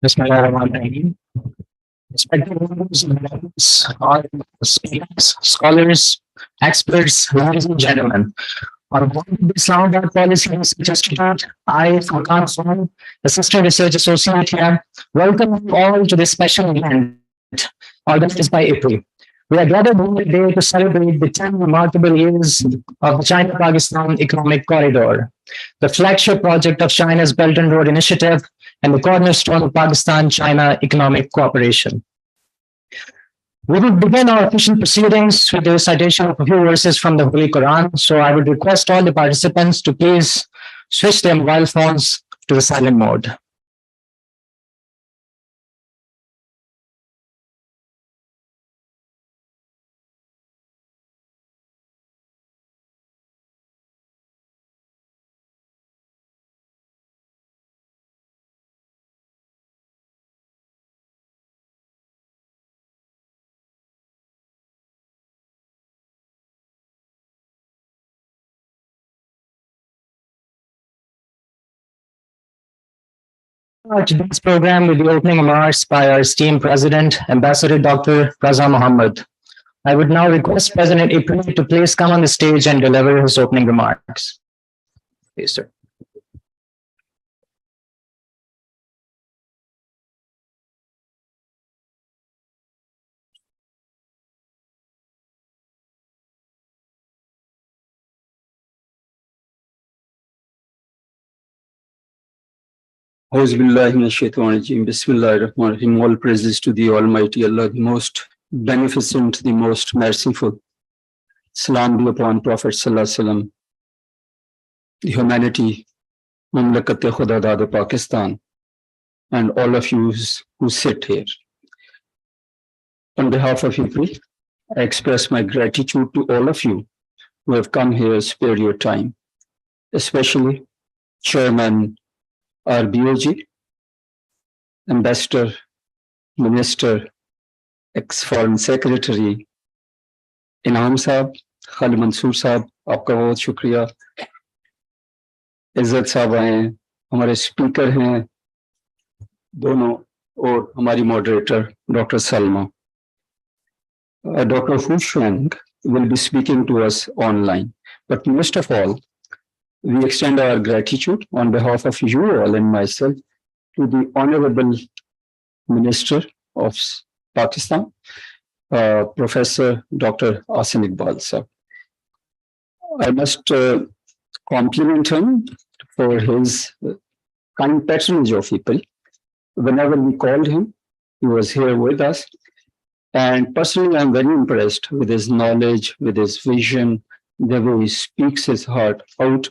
Bismillahirrahmanirrahim. Respected members, all speakers, scholars, experts, ladies and gentlemen. On board the Islamabad Policy Research Institute, I, Furqan Sohan, Assistant Research Associate here, welcome you all to this special event organized by April. We are gathered here today to celebrate the 10 remarkable years of the China-Pakistan Economic Corridor, the flagship project of China's Belt and Road Initiative and the cornerstone of Pakistan-China economic cooperation. We will begin our official proceedings with the recitation of a few verses from the Holy Quran. So I would request all the participants to please switch their mobile phones to the silent mode. Today's program will be opening remarks by our esteemed President, Ambassador Dr. Raza Mohammed. I would now request President April to please come on the stage and deliver his opening remarks. Please, sir. All praises to the Almighty Allah, the most beneficent, the most merciful. Salam be upon Prophet Sallallahu Alaihi Wasallam, the humanity, Mamlakat-e Khudadad Pakistan, and all of you who sit here. On behalf of IPRI, I express my gratitude to all of you who have come here, spare your time, especially Chairman RBOG, Ambassador, Minister, ex-Foreign Secretary, Inam Saab, Khalid Mansoor Saab, आपका बहुत शुक्रिया. इज्जत साहब आए हैं, हमारे speaker हैं दोनों, और हमारी moderator doctor Salma. Dr. Hu Shuang will be speaking to us online, but most of all, we extend our gratitude on behalf of you all and myself to the Honorable Minister of Pakistan, Professor Dr. Asim Iqbal sir. I must compliment him for his kind patronage of people. Whenever we called him, he was here with us. And personally, I'm very impressed with his knowledge, with his vision, the way he speaks his heart out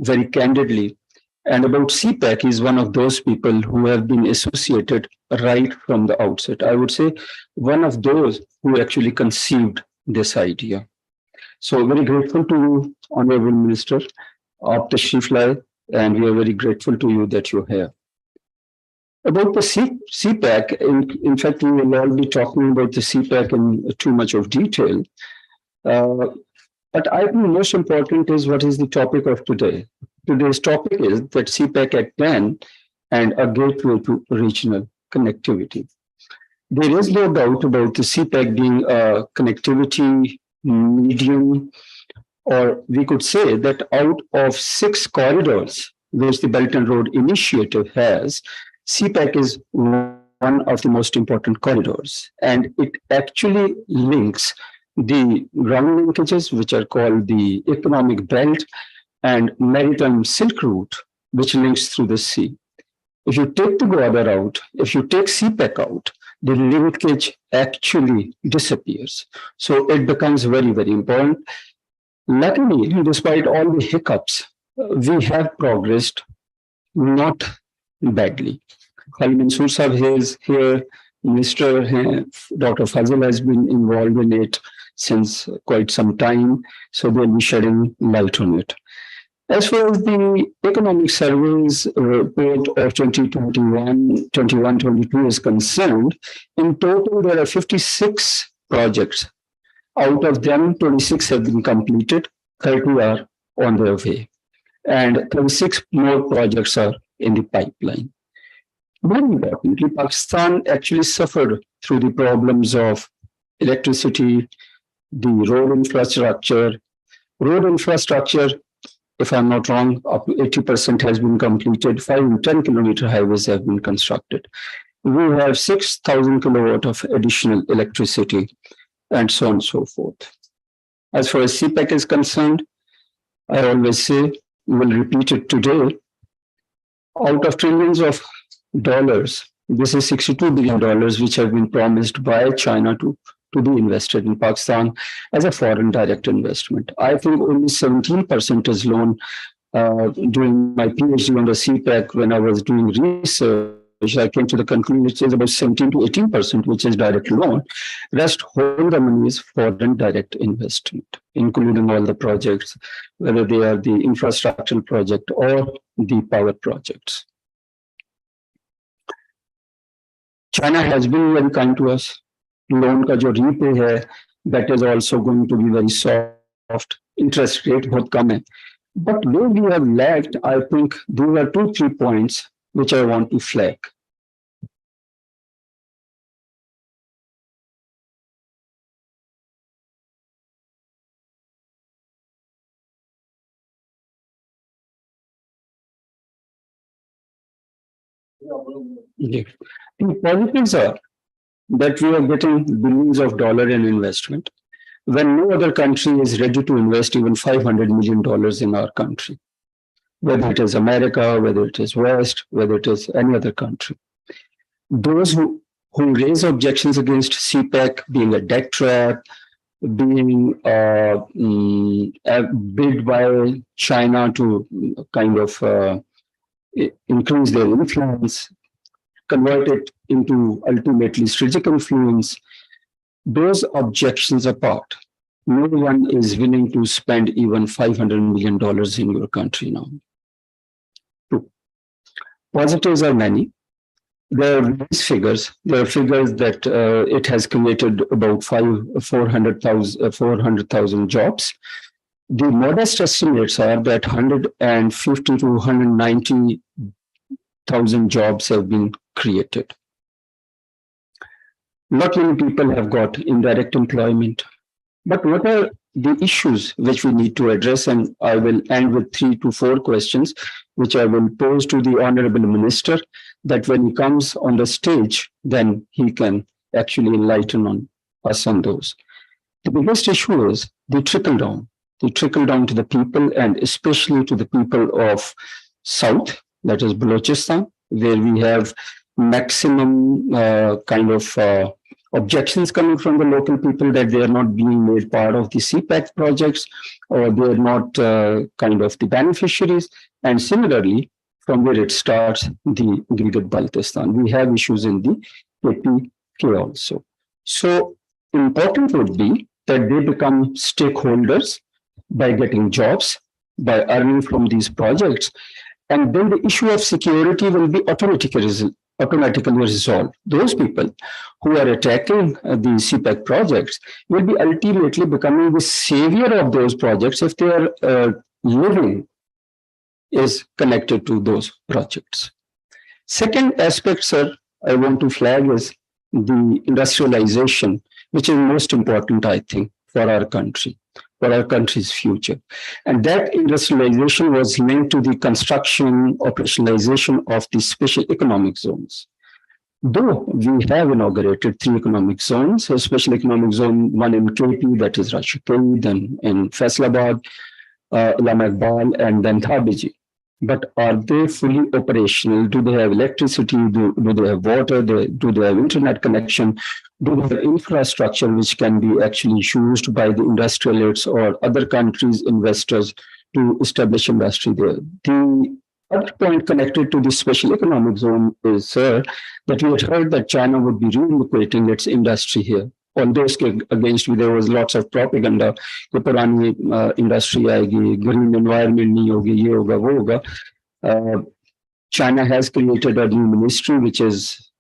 very candidly. And about CPEC, he's one of those people who have been associated right from the outset. I would say one of those who actually conceived this idea. So very grateful to you, Honorable Minister, Aap Tashrif Laye, and we are very grateful to you that you're here. About the CPEC, in fact, we will all be talking about the CPEC in too much of detail. But I think most important is what is the topic of today. Today's topic is that CPEC Act 10 and a gateway to regional connectivity. There is no doubt about the CPEC being a connectivity medium, or we could say that out of 6 corridors which the Belt and Road Initiative has, CPEC is one of the most important corridors, and it actually links the ground linkages, which are called the economic belt, and maritime Silk Route, which links through the sea. If you take the Gwadar out, if you take CPEC out, the linkage actually disappears. So it becomes very, very important. Luckily, despite all the hiccups, we have progressed not badly. Khalid Mansoor Sahab is here, Minister Dr. Fazil has been involved in it since quite some time, so they'll be shedding light on it. As far as the economic surveys report of 2021-22 is concerned, in total there are 56 projects. Out of them, 26 have been completed, 30 are on their way, and 36 more projects are in the pipeline. Very importantly, Pakistan actually suffered through the problems of electricity, the road infrastructure. Road infrastructure, if I'm not wrong, up to 80% has been completed. 5 and 10 kilometer highways have been constructed. We have 6,000 kilowatt of additional electricity, and so on and so forth. As far as CPEC is concerned, I always say, we will repeat it today, out of trillions of dollars, this is $62 billion, which have been promised by China to be invested in Pakistan as a foreign direct investment. I think only 17% is loan. During my PhD on the CPEC, when I was doing research, I came to the conclusion it is about 17 to 18%, which is direct loan. Rest whole the money is foreign direct investment, including all the projects, whether they are the infrastructure project or the power projects. China has been very kind to us. Loan का जो repay है, that is also going to be very soft. Interest rate बहुत कम है. But where we have lagged, I think there are 2-3 points which I want to flag. The positives are that we are getting billions of dollars in investment when no other country is ready to invest even $500 million in our country, whether it is America, whether it is West, whether it is any other country. Those who raise objections against CPEC being a debt trap, being bid by China to kind of increase their influence, convert it into ultimately strategic influence, those objections apart, no one is willing to spend even $500 million in your country now. Two. Positives are many. There are these figures. There are figures that it has created about 400,000 jobs. The modest estimates are that 150 to 190,000 jobs have been created. Not many people have got indirect employment. But what are the issues which we need to address? And I will end with 3 to 4 questions, which I will pose to the Honorable Minister, that when he comes on the stage, then he can actually enlighten on us on those. The biggest issue is the trickle down to the people, and especially to the people of South, that is Balochistan, where we have maximum objections coming from the local people that they are not being made part of the CPEC projects, or they are not kind of the beneficiaries. And similarly, from where it starts, the Gilgit-Baltistan, we have issues in the KPK also. So important would be that they become stakeholders by getting jobs, by earning from these projects. And then the issue of security will be automatically resolved. Those people who are attacking the CPEC projects will be ultimately becoming the savior of those projects if their living is connected to those projects. Second aspect, sir, I want to flag is the industrialization, which is most important, I think, for our country, for our country's future. And that industrialization was linked to the construction, operationalization of the special economic zones. Though we have inaugurated 3 economic zones, a special economic zone, one in KP, that is Rashid, then in Faisalabad, Allama Iqbal, and then Thabiji. But are they fully operational? Do they have electricity? Do they have water? Do they have internet connection? Do they have infrastructure which can be actually used by the industrialists or other countries' investors to establish industry there? The other point connected to this special economic zone is, sir, that we had heard that China would be relocating its industry here. On those against me, there was lots of propaganda. The Purani industry aayegi, green environment nahi hogi, ye hoga, wo hoga. China has created a new ministry, which is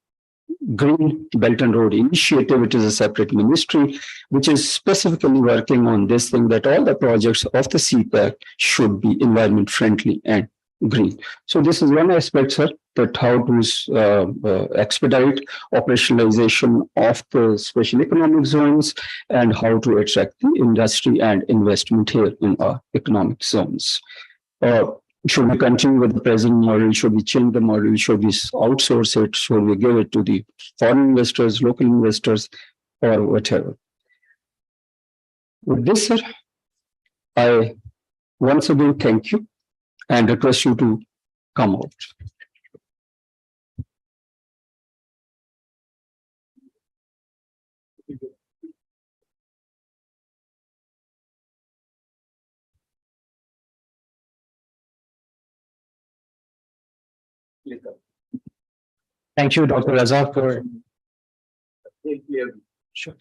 Green Belt and Road Initiative. It is a separate ministry, which is specifically working on this thing, that all the projects of the CPEC should be environment friendly and green. So this is one aspect, sir, that how to expedite operationalization of the special economic zones and how to attract the industry and investment here in our economic zones. Uh, should we continue with the present model? Should we change the model? Should we outsource it? Should we give it to the foreign investors, local investors, or whatever? With this, sir, I once again thank you and request you to come out. Thank you, Dr. Raza, for sure.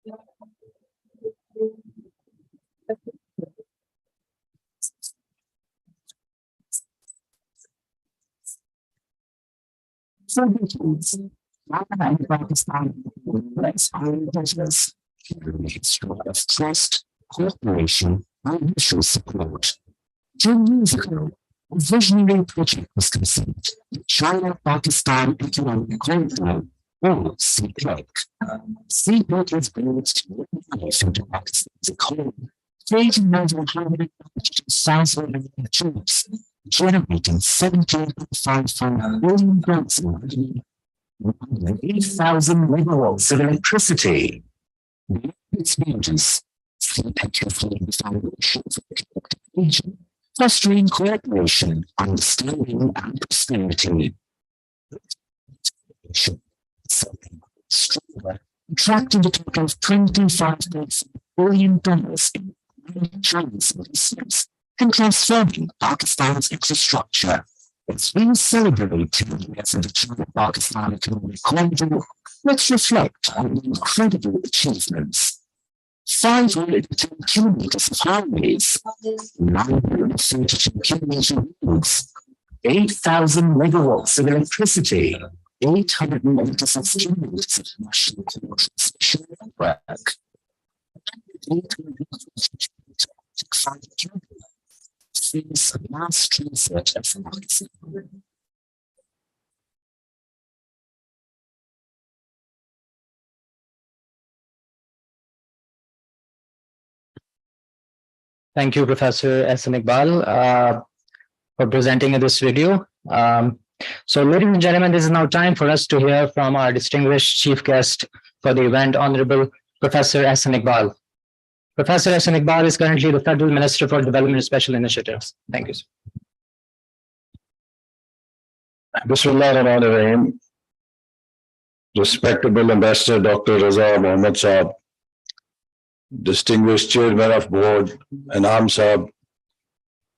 For decades, China and Pakistan has business history of trust, cooperation, and mutual support. 10 years ago, a visionary project was conceived, the China-Pakistan Economic Corridor, or CPEC. CPEC is built to life into Pakistan's economy, creating more than 100,000 jobs, generating $17.55 billion in revenue, and 8,000 megawatts of electricity. Beyond its beauties, CPEC has laid the foundation for the connected region, fostering cooperation, understanding, and prosperity. Stronger, attracting a total of $25.4 billion in Chinese investments and transforming Pakistan's infrastructure. As we celebrate 10 years of the China-Pakistan Economic Corridor, let's reflect on the incredible achievements. 510 kilometers of highways, 932 kilometer roads, 8,000 megawatts of electricity, 886 kilometers of national transmission network, 865 kilometers of mass transit of Pakistan. Thank you, Professor S.N. Iqbal, for presenting this video. So, ladies and gentlemen, this is now time for us to hear from our distinguished chief guest for the event, Honorable Professor S.N. Iqbal. Professor S.N. Iqbal is currently the Federal Minister for Development and Special Initiatives. Thank you, sir. Bismillahirrahmanirrahim. Respectable Ambassador Dr. Raza Mohammed Saab, distinguished Chairman of Board, Anam Saab,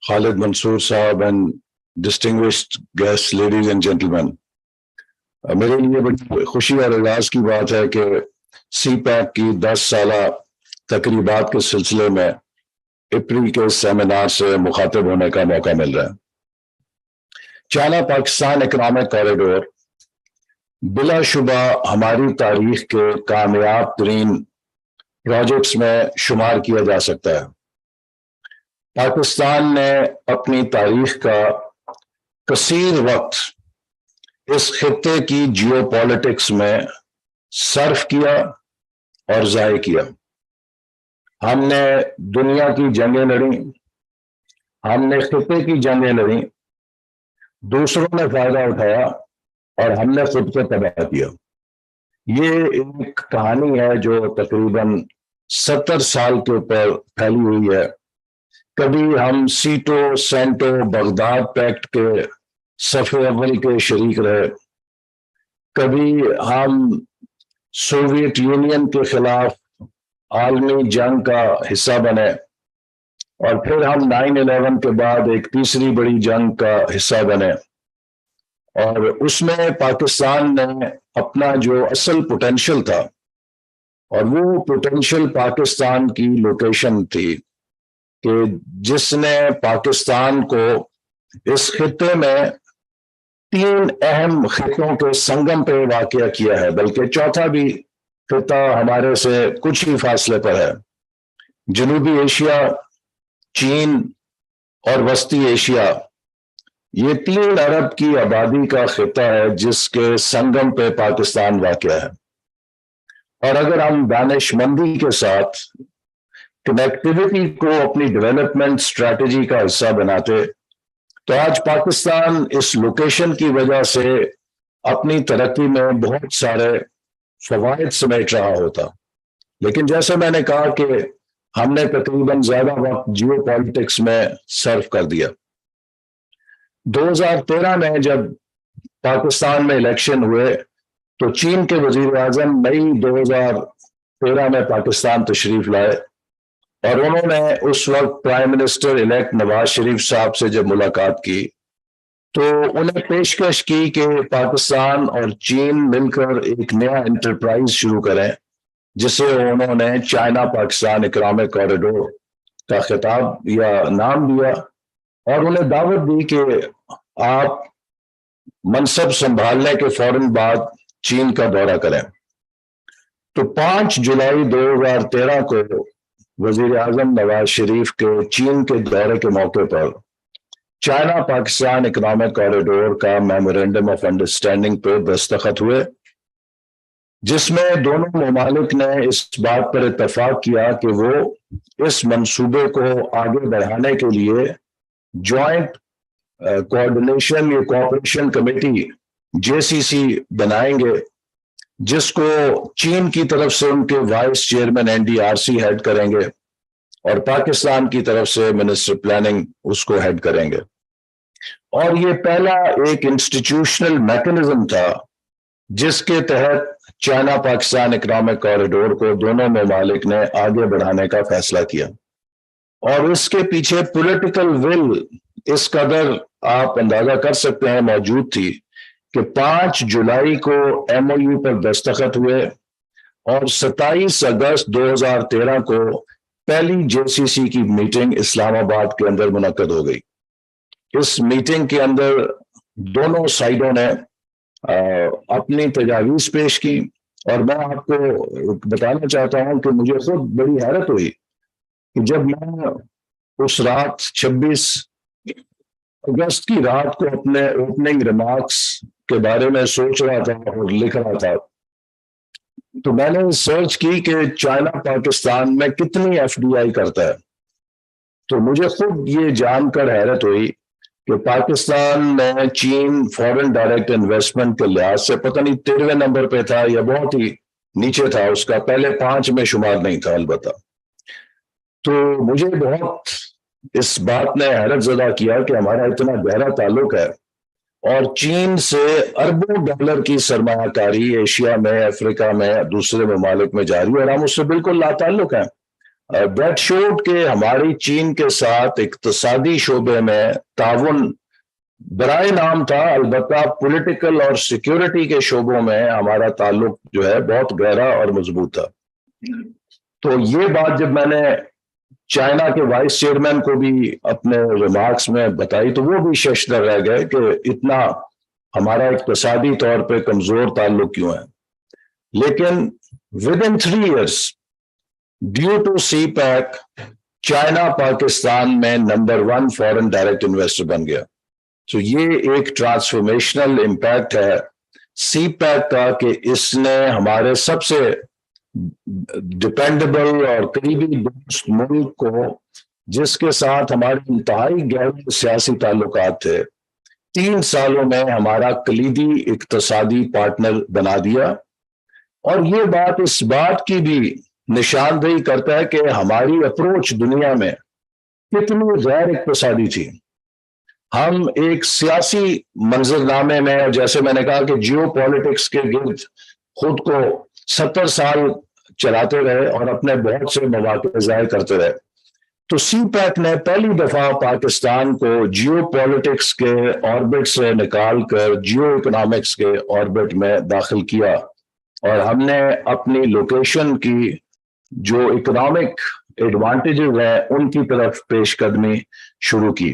Khalid Mansoor Saab, and distinguished guests, ladies and gentlemen. میرے لیے بڑی خوشی اور اعزاز کی بات ہے کہ سی پیک کی 10 سالہ تقریبات کے سلسلے میں اپری کے سیمینار سے مخاطب ہونے کا موقع مل رہا ہے. چائنا پاکستان اکنامک کوریڈور بلا شبہ ہماری تاریخ کے کامیاب ترین پروجیکٹس میں شمار کیا جا سکتا ہے. پاکستان نے اپنی تاریخ کا کثیر وقت اس خطے کی جیو پالیٹکس میں صرف کیا اور ضائع کیا. ہم نے دنیا کی جنگیں لڑیں، ہم نے خطے کی جنگیں لڑیں، دوسروں نے فائدہ اٹھایا اور ہم نے خود کو تباہ کیا. یہ ایک کہانی ہے جو تقریباً 70 سال کے اوپر پھیلی ہوئی ہے. کبھی ہم سیٹو سینٹو بغداد پیکٹ کے صفحے اول کے شریک رہے، کبھی ہم سوویت یونین کے خلاف عالمی جنگ کا حصہ بنے، اور پھر ہم 9/11 کے بعد ایک تیسری بڑی جنگ کا حصہ بنے. اور اس میں پاکستان نے اپنا جو اصل پوٹینشل تھا، اور وہ پوٹینشل پاکستان کی لوکیشن تھی کہ جس نے پاکستان کو اس خطے میں 3 اہم خطوں کے سنگم پہ واقع کیا ہے، بلکہ چوتھا بھی خطہ ہمارے سے کچھ ہی فاصلے پر ہے. جنوبی ایشیا، چین اور وسطی ایشیا، یہ 3 ارب کی آبادی کا خطہ ہے جس کے سنگم پہ پاکستان واقع ہے. اور اگر ہم دانش مندی کے ساتھ کنیکٹیوٹی کو اپنی ڈیولپمنٹ اسٹریٹجی کا حصہ بناتے تو آج پاکستان اس لوکیشن کی وجہ سے اپنی ترقی میں بہت سارے فوائد سمیٹ رہا ہوتا. لیکن جیسے میں نے کہا کہ ہم نے تقریباً زیادہ وقت جیو پالیٹکس میں صرف کر دیا. 2013 میں جب پاکستان میں الیکشن ہوئے تو چین کے وزیر اعظم مئی 2013 میں پاکستان تشریف لائے، اور انہوں نے اس وقت prime minister elect Nawaz Sharif صاحب سے جب ملاقات کی تو انہیں پیشکش کی کہ پاکستان اور چین مل کر ایک نیا انٹرپرائز شروع کریں जिसे उन्होंने चाइना पाकिस्तान इकोनॉमिक कॉरिडोर का खिताब या नाम दिया, और उन्हें दावत दी कि आप मनसब संभालने के फौरन बाद चीन का दौरा करें। तो 5 जुलाई 2013 को वजीर आजम नवाज शरीफ के चीन के दौरे के मौके पर चाइना पाकिस्तान इकोनॉमिक कॉरिडोर का मेमोरेंडम ऑफ अंडरस्टैंडिंग पर दस्तखत हुए, जिसमें दोनों ममालिक ने इस बात पर इत्तफाक किया कि वो इस मंसूबे को आगे बढ़ाने के लिए जॉइंट कोऑर्डिनेशन या कोऑपरेशन कमेटी JCC बनाएंगे, जिसको चीन की तरफ से उनके वाइस चेयरमैन NDRC हेड करेंगे और पाकिस्तान की तरफ से मिनिस्टर प्लानिंग उसको हेड करेंगे। और ये पहला एक इंस्टीट्यूशनल मैकेनिज्म था जिसके तहत चाइना पाकिस्तान इकोनॉमिक कॉरिडोर को दोनों ममालिक ने आगे बढ़ाने का फैसला किया। और इसके पीछे पॉलिटिकल विल इस कदर आप अंदाजा कर सकते हैं मौजूद थी कि 5 जुलाई को MOU पर दस्तखत हुए और 27 अगस्त 2013 को पहली JCC की मीटिंग इस्लामाबाद के अंदर मुनक्कद हो गई। इस मीटिंग के अंदर दोनों साइडों ने अपनी तजावीज पेश की, और मैं आपको बताना चाहता हूं कि मुझे खुद बड़ी हैरत हुई कि जब मैं उस रात 26 अगस्त की रात को अपने ओपनिंग रिमार्क्स के बारे में सोच रहा था और लिख रहा था, तो मैंने सर्च की कि चाइना पाकिस्तान में कितनी FDI करता है। तो मुझे खुद ये जानकर हैरत हुई कि पाकिस्तान में चीन फॉरेन डायरेक्ट इन्वेस्टमेंट के लिहाज से पता नहीं 13वें नंबर पे था या बहुत ही नीचे था, उसका पहले 5 में शुमार नहीं था अलबत्ता। तो मुझे बहुत इस बात ने हैरत ज़दा किया कि हमारा इतना गहरा ताल्लुक है और चीन से अरबों डॉलर की सरमायाकारी एशिया में, अफ्रीका में, दूसरे ममालिक में जारी है और हम उससे बिल्कुल लाताल्लुक हैं। दैट शोड कि हमारी चीन के साथ इक्तिसादी शोबे में ताउन बराए नाम था, अलबत्ता पॉलिटिकल और सिक्योरिटी के शोबों में हमारा ताल्लुक जो है बहुत गहरा और मजबूत था। तो ये बात जब मैंने चाइना के वाइस चेयरमैन को भी अपने रिमार्क्स में बताई तो वो भी शशदर रह गए कि इतना हमारा इक्तिसादी तौर पे कमजोर ताल्लुक क्यों है। लेकिन within 3 years due to CPEC China Pakistan में नंबर 1 फॉरेन डायरेक्ट इन्वेस्टर बन गया। तो ये एक ट्रांसफॉर्मेशनल इम्पैक्ट है CPEC का कि इसने हमारे सबसे डिपेंडेबल और करीबी दोस्त मुल्क को, जिसके साथ हमारे इंतहाई गहरे सियासी ताल्लुकात थे, 3 सालों में हमारा कलीदी इक्तिसादी पार्टनर बना दिया। और ये बात इस बात की भी निशानदेही करता है कि हमारी अप्रोच दुनिया में कितनी गैर इक्तिसादी थी। हम एक सियासी मंजरनामे में, जैसे मैंने कहा कि जियो पॉलिटिक्स के गिर्द खुद को 70 साल चलाते रहे और अपने बहुत से मौके ज़ाहिर करते रहे। तो CPEC ने पहली दफा पाकिस्तान को जियो पॉलिटिक्स के ऑर्बिट से निकाल कर जियो इकोनॉमिक्स के ऑर्बिट में दाखिल किया और हमने अपनी लोकेशन की जो इकोनॉमिक एडवांटेजेस है उनकी तरफ पेशकदमी शुरू की।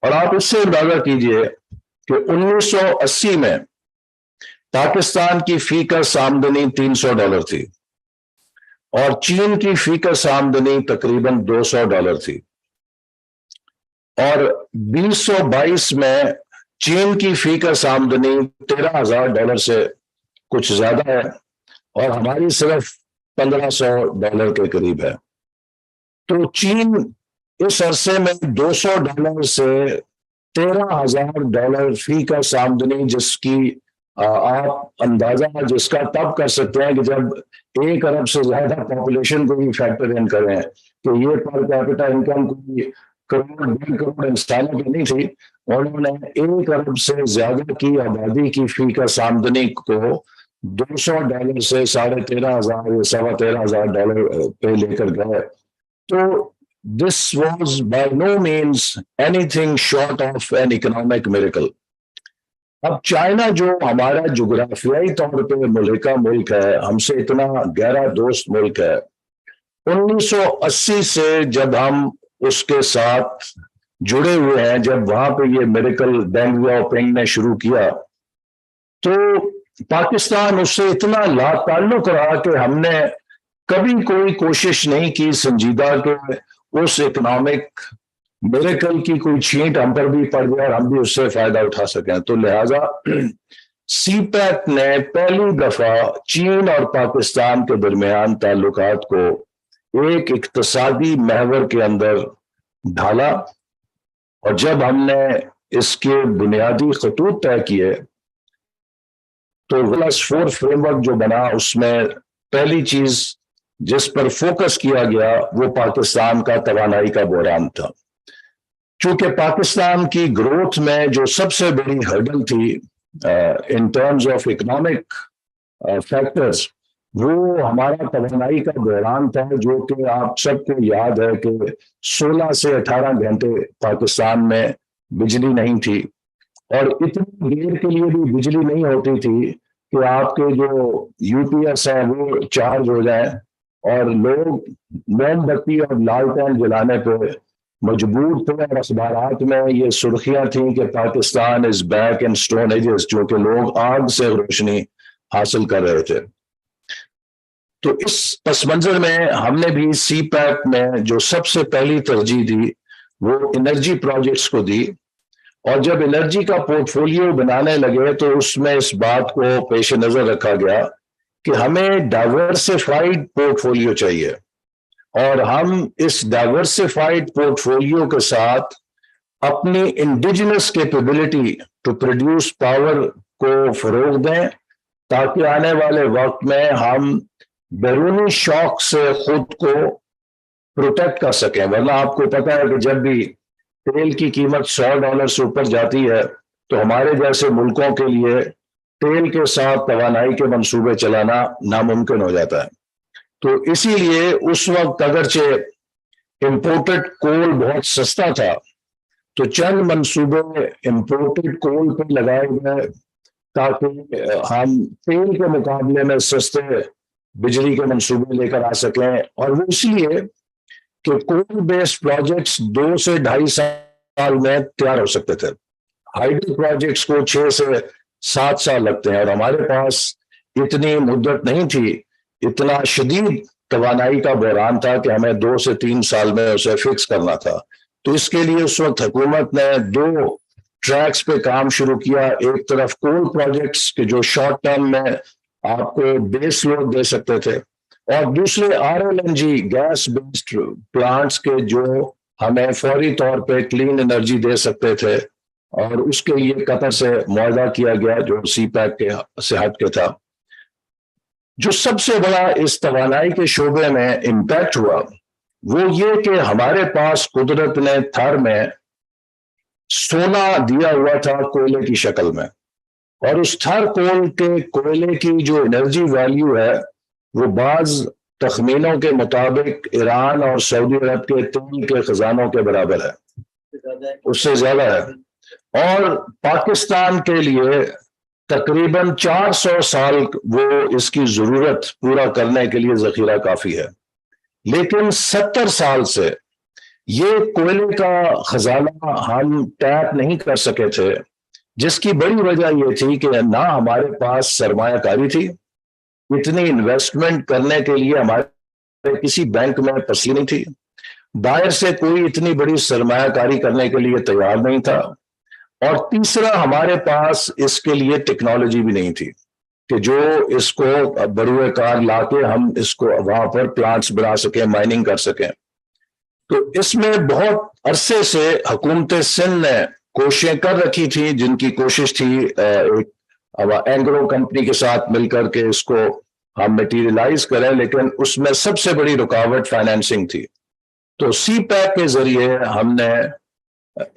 और आप इससे अंदाजा कीजिए कि 1980 में पाकिस्तान की फीकस आमदनी $300 थी और चीन की फीकस आमदनी तकरीबन $200 थी। और 2022 में चीन की फीकस आमदनी $13,000 से कुछ ज्यादा है और हमारी सिर्फ $1,500 के करीब है। तो चीन इस अरसे में $200 से $13,000 फीकस आमदनी, जिसकी आप अंदाजा जिसका तब कर सकते हैं कि जब 1 अरब से ज्यादा पॉपुलेशन को भी फैक्टर इन करें तो ये पर कैपिटा इनकम कोई करोड़ 1.5 करोड़ इंसानों की नहीं थी। उन्होंने 1 अरब से ज्यादा की आबादी की फीकस आमदनी को $200 से $13,500 या $13,500 पे लेकर गए। तो this was by no means anything short of an economic miracle. اب چائنا جو ہمارا جغرافیائی طور پہ ملحقہ ملک ہے، ہم سے اتنا گہرا دوست ملک ہے، 1980 سے جب ہم اس کے ساتھ جڑے ہوئے ہیں، جب وہاں پہ یہ میریکل ڈینگ جیاؤپنگ نے شروع کیا تو پاکستان اس سے اتنا لا تعلق رہا کہ ہم نے کبھی کوئی کوشش نہیں کی سنجیدہ کہ اس اکنامک میریکل کی کوئی چھینٹ ہم پر بھی پڑ جائے اور ہم بھی اس سے فائدہ اٹھا سکیں. تو لہذا سی پیک نے پہلی دفعہ چین اور پاکستان کے درمیان تعلقات کو ایک اقتصادی محور کے اندر ڈھالا، اور جب ہم نے اس کے بنیادی خطوط طے کیے تو +4 فریم ورک جو بنا، اس میں پہلی چیز جس پر فوکس کیا گیا وہ پاکستان کا توانائی کا بحران تھا. چونکہ پاکستان کی گروتھ میں جو سب سے بڑی ہرڈل تھی in terms of economic factors, وہ ہمارا توانائی کا بحران تھا، جو کہ آپ سب کو یاد ہے کہ 16 سے 18 گھنٹے پاکستان میں بجلی نہیں تھی، اور اتنی دیر کے لیے بھی بجلی نہیں ہوتی تھی کہ آپ کے جو یو پی ایس ہیں وہ چارج ہو جائیں اور لوگ موم بتی اور لالٹین جلانے پہ مجبور تھے. اور اخبارات میں یہ سرخیاں تھیں کہ پاکستان از بیک ان اسٹون ایجز، جو کہ لوگ آگ سے روشنی حاصل کر رہے تھے. تو اس پس منظر میں ہم نے بھی سی پیک میں جو سب سے پہلی ترجیح دی وہ انرجی پروجیکٹس کو دی، اور جب انرجی کا پورٹ فولیو بنانے لگے تو اس میں اس بات کو پیش نظر رکھا گیا کہ ہمیں ڈائیورسفائیڈ پورٹ فولیو چاہیے، اور ہم اس ڈائیورسفائیڈ پورٹ فولیو کے ساتھ اپنی indigenous capability to produce power کو فروغ دیں، تاکہ آنے والے وقت میں ہم بیرونی شوق سے خود کو پروٹیکٹ کر سکیں. ورنہ آپ کو پتا ہے کہ جب بھی تیل کی قیمت $100 سے اوپر جاتی ہے تو ہمارے جیسے ملکوں کے لیے تیل کے ساتھ توانائی کے منصوبے چلانا ناممکن ہو جاتا ہے. تو اسی لیے اس وقت اگرچہ امپورٹڈ کول بہت سستا تھا تو چند منصوبے امپورٹڈ کول پہ لگائے گئے تاکہ ہم تیل کے مقابلے میں سستے بجلی کے منصوبے لے کر آ سکیں. اور وہ اس لیے کہ کول بیسڈ پروجیکٹس 2 سے 2.5 سال میں تیار ہو سکتے تھے، ہائیڈرو پروجیکٹس کو 6 سے 7 سال لگتے ہیں، اور ہمارے پاس اتنی مدت نہیں تھی. اتنا شدید توانائی کا بحران تھا کہ ہمیں 2 سے 3 سال میں اسے فکس کرنا تھا. تو اس کے لیے اس وقت حکومت نے 2 ٹریکس پہ کام شروع کیا. ایک طرف کول پروجیکٹس کے جو شارٹ ٹرم میں آپ کو بیس لوڈ دے سکتے تھے، اور دوسرے RLNG گیس بیسڈ پلانٹس کے جو ہمیں فوری طور پہ کلین انرجی دے سکتے تھے، اور اس کے لیے قطر سے معاہدہ کیا گیا جو سی پیک کے سے ہٹ کے تھا. جو سب سے بڑا اس توانائی کے شعبے میں امپیکٹ ہوا وہ یہ کہ ہمارے پاس قدرت نے تھر میں سونا دیا ہوا تھا کوئلے کی شکل میں، اور اس تھر کول کے کوئلے کی جو انرجی ویلیو ہے وہ بعض تخمینوں کے مطابق ایران اور سعودی عرب کے تیل کے خزانوں کے برابر ہے، اس سے زیادہ ہے. اور پاکستان کے لیے تقریباً 400 سال وہ اس کی ضرورت پورا کرنے کے لیے ذخیرہ کافی ہے. لیکن 70 سال سے یہ کوئلے کا خزانہ ہم ٹیپ نہیں کر سکے تھے، جس کی بڑی وجہ یہ تھی کہ نہ ہمارے پاس سرمایہ کاری تھی، اتنی انویسٹمنٹ کرنے کے لیے ہمارے کسی بینک میں پسی نہیں تھی، باہر سے کوئی اتنی بڑی سرمایہ کاری کرنے کے لیے تیار نہیں تھا، اور تیسرا ہمارے پاس اس کے لیے ٹیکنالوجی بھی نہیں تھی کہ جو اس کو بروئے کار لا کے ہم اس کو وہاں پر پلانٹس بنا سکیں، مائننگ کر سکیں. تو اس میں بہت عرصے سے حکومت سندھ نے کوششیں کر رکھی تھی، جن کی کوشش تھی ایک اینگرو کمپنی کے ساتھ مل کر کے اس کو ہم میٹیریلائز کریں، لیکن اس میں سب سے بڑی رکاوٹ فائنینسنگ تھی. تو سی پیک کے ذریعے ہم نے